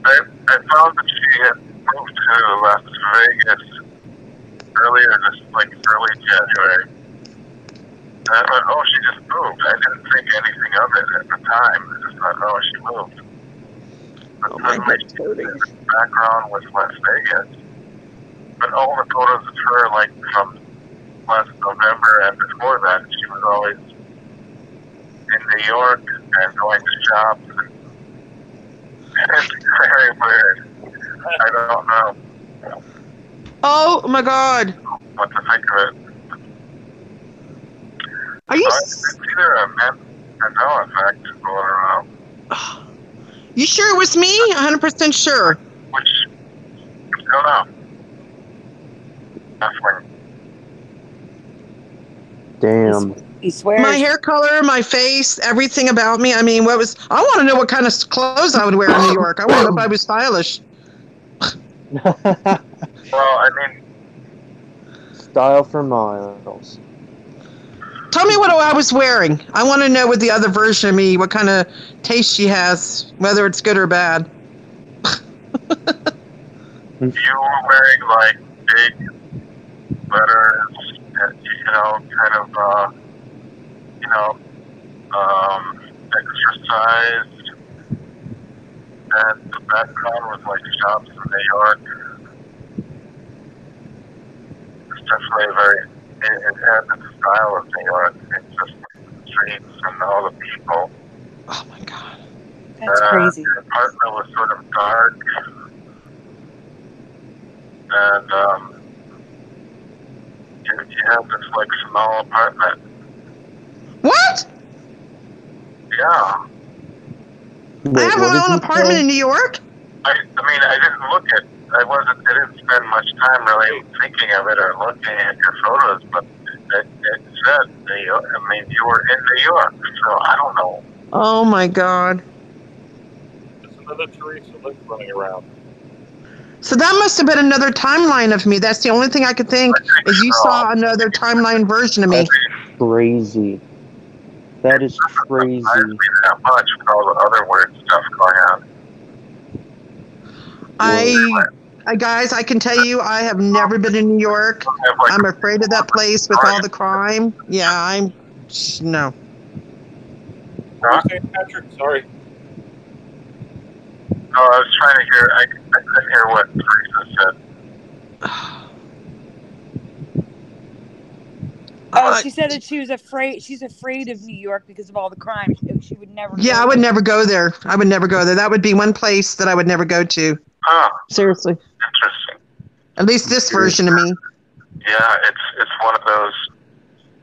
I found that she had moved to Las Vegas earlier early January. And I thought, oh, she just moved. I didn't think anything of it at the time. I just thought, oh, she moved. But suddenly, the background was Las Vegas. But all the photos of her, like, from last November and before that, she was always in New York and going to shops. It's very weird. I don't know. Oh my God. What to think of it. Are you? It's either a Mandela effect or You sure it was me? 100% sure. which I don't know. That's when. Damn. He swears. My hair color, my face, everything about me. I mean, I want to know what kind of clothes I would wear in New York. I want to know if I was stylish. Well, I mean, Style for miles. Tell me what I was wearing. I want to know with the other version of me what kind of taste she has, whether it's good or bad. you were wearing like big letters, kind of, exercised, and the background was like shops in New York. It's definitely it had the style of New York. It's just the streets and all the people. Oh my God. That's crazy. The apartment was sort of dark. And you have this like small apartment. What? Yeah. I have my own apartment in New York? I mean, I didn't look at. I didn't spend much time really thinking of it or looking at your photos, but it said New York. I mean, you were in New York, so I don't know. Oh my God. There's another Theresa running around. So that must have been another timeline of me. That's the only thing I could think is you saw another timeline version of me. That's crazy. That is crazy. It doesn't surprise me that much with all the other weird stuff going on. Guys, I can tell you, I have never been in New York. I'm afraid of that place with all the crime. Yeah, no. Okay, Patrick, sorry. No, I was trying to hear. I couldn't hear what Theresa said. Oh, she said that she was afraid. She's afraid of New York because of all the crime. She would never. Yeah, I would never go there. I would never go there. That would be one place that I would never go to. Oh, seriously. Interesting. At least this version of me. Yeah, it's one of those.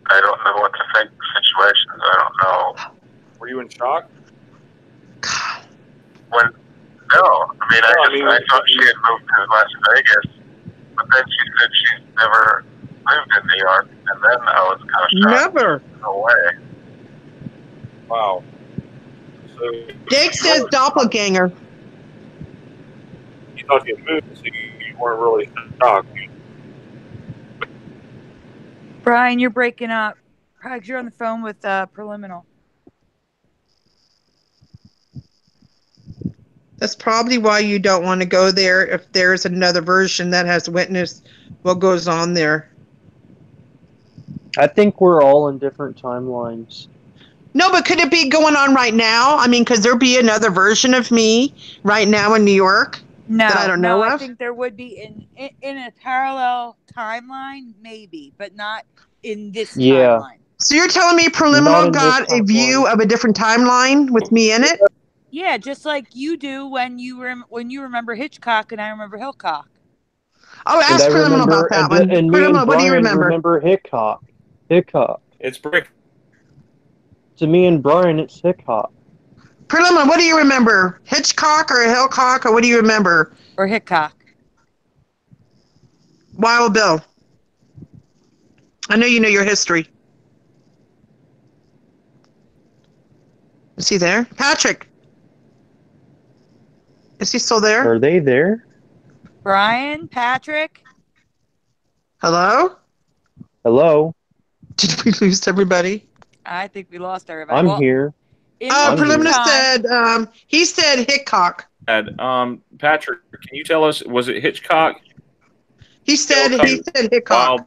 I don't know what to think situations. I don't know. Were you in shock? No, I mean, I thought she had moved to Las Vegas, but then she said she's never lived in New York, and then I was kind of shocked. Never. No way. Wow. So Jake says doppelganger. You thought you had moved, so you weren't really shocked. Brian, you're breaking up. Probably you're on the phone with Preliminal. That's probably why you don't want to go there if there's another version that has witnessed what goes on there. I think we're all in different timelines. No, but could it be going on right now? I mean, could there be another version of me right now in New York that I don't know of? I think there would be in a parallel timeline, maybe, but not in this timeline. So you're telling me Preliminal got a view of a different timeline with me in it? Yeah, just like you do when you remember Hitchcock and I remember Hillcock. Oh, ask Preliminal about that one. And Preliminal, what do you remember? Remember Hickok. It's brick. To me and Brian, it's Hickok. Preliminal, what do you remember? Hitchcock or Hillcock, or what do you remember? Or Hickok. Wild Bill. I know you know your history. Is he there? Patrick. Is he still there? Are they there? Brian, Patrick. Hello? Hello? Did we lose everybody? I think we lost everybody. I'm here. Preliminary said, he said Hickok. Patrick, can you tell us, was it Hitchcock? He said Hickok.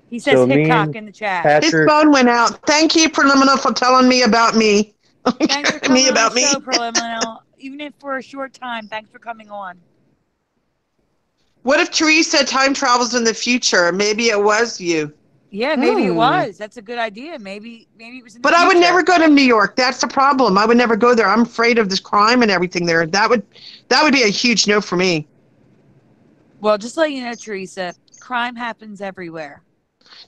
He says Hickok in the chat. His phone went out. Thank you, Preliminal, for telling me about me. Thanks for coming on the show, Preliminal. Even if for a short time, thanks for coming on. What if Theresa time travels in the future? Maybe it was you. Yeah, maybe it was. That's a good idea. Maybe it was in the But future. I would never go to New York. That's the problem. I would never go there. I'm afraid of this crime and everything there. That would be a huge no for me. Well, just to let you know, Theresa, crime happens everywhere.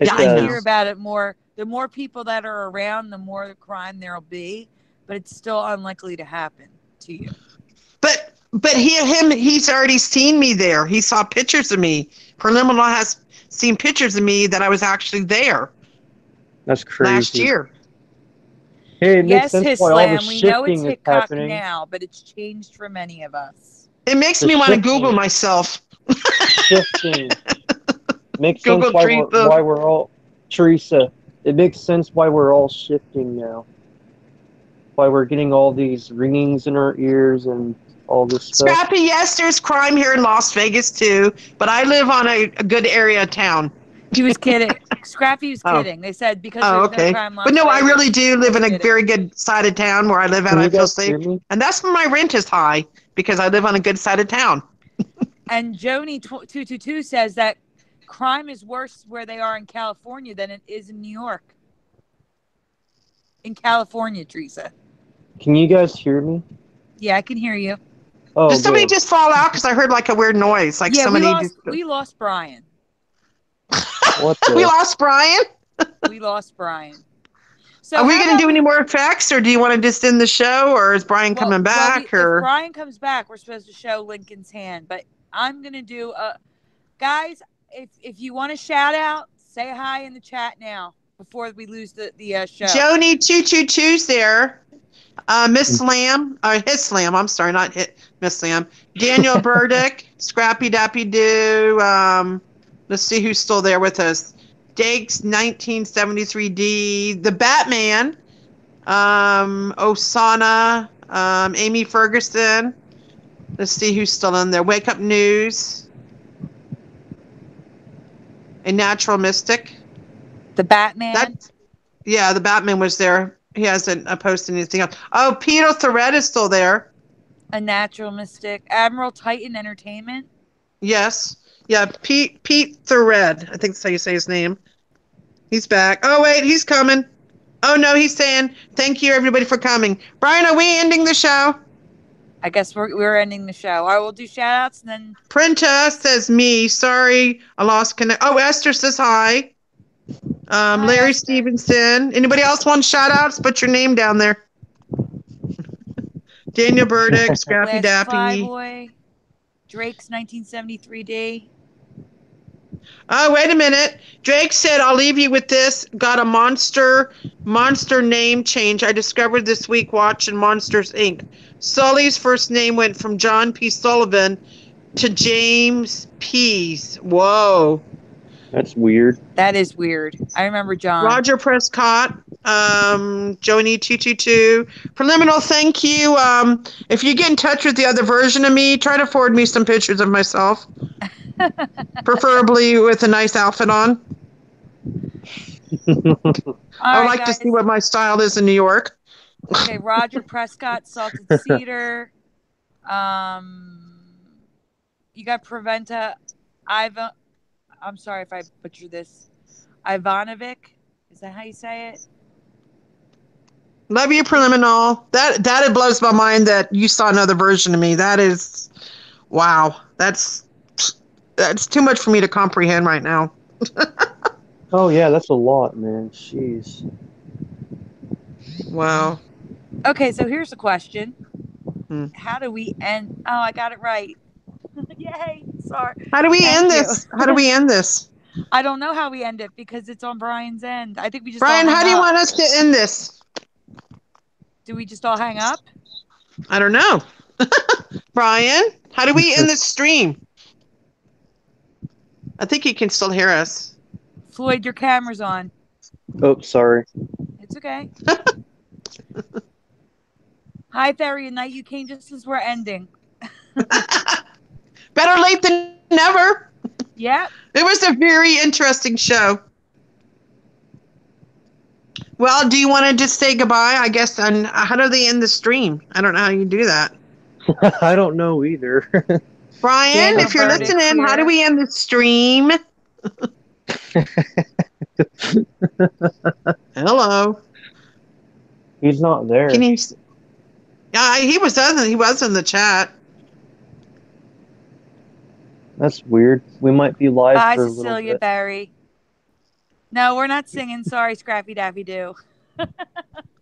Yeah, I I hear about it more. The more people that are around, the more crime there'll be. But it's still unlikely to happen to you. But he's already seen me there. He saw pictures of me. Preliminal has seen pictures of me that I was actually there. That's crazy. Last year. Hey, it Yes, makes sense why all the Hislam. We know it's shifting is Hickok happening. now, but it's changed for many of us. It makes me want to Google myself. Shifting. Makes Google sense why we're all, Theresa, it makes sense why we're all shifting now. Why we're getting all these ringings in our ears and all this stuff. Scrappy, yes, there's crime here in Las Vegas too, but I live on a good area of town. He was kidding. Scrappy was kidding. They said because there's no crime. But no, I really do live in a very good side of town where I live at. I feel safe, and that's where my rent is high because I live on a good side of town. And Joni 222 says that crime is worse where they are in California than it is in New York. In California, Theresa. Can you guys hear me? Yeah, I can hear you. Oh, did somebody just fall out? Because I heard like a weird noise. Like somebody we lost Brian. What we lost Brian? We lost Brian. So are we going to do any more effects, or do you want to just end the show, or is Brian coming back? If Brian comes back, we're supposed to show Lincoln's hand. But I'm going to do guys, if you want to shout outs, Say hi in the chat now before we lose the show. Joni 222's there. Miss Slam, or His Slam, I'm sorry, not Miss Slam. Daniel Burdick, Scrappy Dappy Doo. Let's see who's still there with us. Dakes 1973D, the Batman, Osana, Amy Ferguson. Let's see who's still in there. Wake Up News, A Natural Mystic. The Batman. The Batman was there. He hasn't posted anything else. Oh, Peter Thread is still there. A Natural Mystic. Admiral Titan Entertainment. Yes. Yeah, Pete Thread. I think that's how you say his name. He's back. Oh, wait, he's coming. Oh, no, he's saying, thank you, everybody, for coming. Brian, are we ending the show? I guess we're ending the show. I will do shout-outs and then... Printa says me. Sorry, I lost connect. Oh, Esther says hi. Hi, Larry Esther. Stevenson. Anybody else want shout-outs? Put your name down there. Daniel Burdick, Scrappy Last Dappy. Flyboy. Drake's 1973D. Oh, wait a minute. Drake said, I'll leave you with this. Got a monster name change I discovered this week watching Monsters, Inc. Sully's first name went from John P. Sullivan to James Pease. Whoa. That's weird. That is weird. I remember John. Roger Prescott, Joni222. Preliminal, thank you. If you get in touch with the other version of me, try to forward me some pictures of myself. Preferably with a nice outfit on. I like to see what my style is in New York. Okay, Roger Prescott, Salted Cedar. You got Preventa Iva. I'm sorry if I butcher this. Ivanovic. Is that how you say it? Love you, Preliminal. That blows my mind that you saw another version of me. That is, wow. That's too much for me to comprehend right now. Oh yeah, that's a lot, man. Jeez. Wow. Okay, so here's a question. How do we end? Oh, I got it right. Yay! Sorry. How do we end this? How do we end this? I don't know how we end it because it's on Brian's end. I think we just Brian, all hang how do you up. want us to end this? Do we just all hang up? I don't know. Brian, how do we end this stream? I think he can still hear us. Floyd, your camera's on. Oh, sorry. It's okay. Hi, Ferry and Night. You came just as we're ending. Better late than never. Yeah. It was a very interesting show. Well, do you want to just say goodbye? I guess. And how do they end the stream? I don't know how you do that. I don't know either. Brian, Daniel if you're Burdick listening, here. how do we end the stream? Hello. He's not there. Can you? He was in the chat. That's weird. We might be live Bye, for a little Cecilia bit. Barry. No, we're not singing. Sorry, Scrappy Daffy Doo.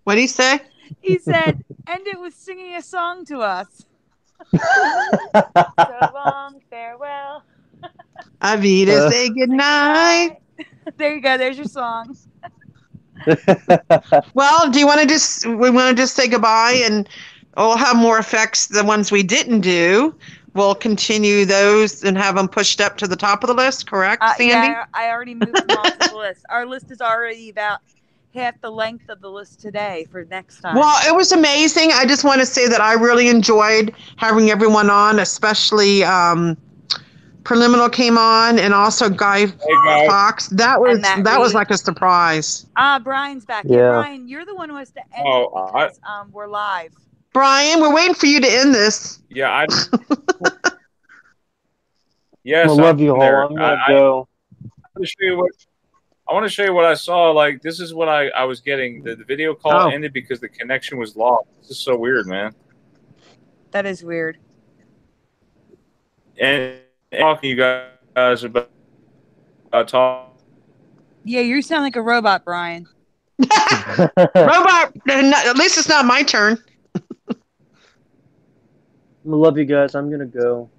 What did he say? He said, end it with singing a song to us. So long, farewell. Avita, say goodnight. There you go. There's your song. Well, do you want to just say goodbye, and we'll have more effects the ones we didn't do. We'll continue those and have them pushed up to the top of the list, correct, Sandy? Yeah, I already moved them off the list. Our list is already about half the length of the list today for next time. Well, it was amazing. I just want to say that I really enjoyed having everyone on, especially Preliminal came on, and also Guy Fawkes. That was like a surprise. Brian's back. Yeah. Brian, you're the one who has to end it because we're live. Brian, we're waiting for you to end this. Yeah, yes, I love you all. I'm gonna go. I want to show you what I saw. Like, this is what I was getting. The video call ended because the connection was lost. This is so weird, man. That is weird. And talking to you guys about talk. Yeah, you sound like a robot, Brian. Robot. At least it's not my turn. I love you guys. I'm gonna go.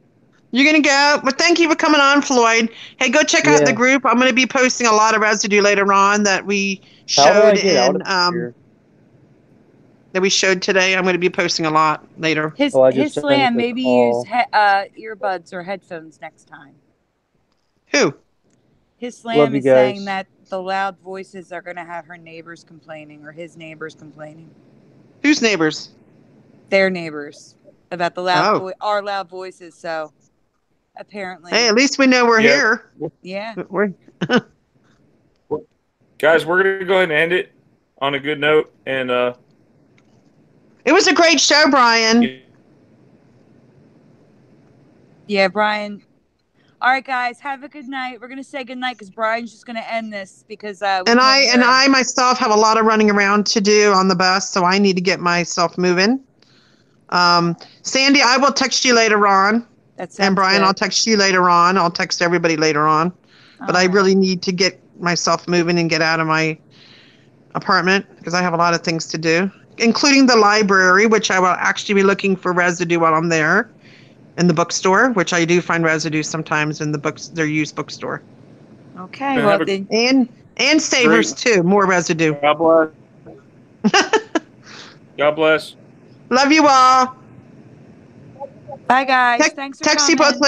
You're going to go? Well, thank you for coming on, Floyd. Hey, go check out the group. I'm going to be posting a lot of residue later on that we How do I showed get out in of here? that we showed today. I'm going to be posting a lot later. His slam, maybe use earbuds or headphones next time. Who? His slam is saying that the loud voices are going to have her neighbors complaining or his neighbors complaining. Whose neighbors? Their neighbors about the loud our loud voices. So apparently, hey, at least we know we're here. Yeah. Guys, we're going to go ahead and end it on a good note. And it was a great show, Brian. Yeah, Brian. All right, guys, have a good night. We're going to say good night because Brian's just going to end this because I myself have a lot of running around to do on the bus, so I need to get myself moving. Sandy, I will text you later on. And Brian, I'll text you later on. I'll text everybody later on. But I really need to get myself moving and get out of my apartment because I have a lot of things to do, including the library, which I will actually be looking for residue while I'm there. In the bookstore, which I do find residue sometimes in their used bookstore. Okay, well then. And Savers too, more residue. God bless. God bless. Love you all. Bye, guys. Thanks for coming. Text you both later.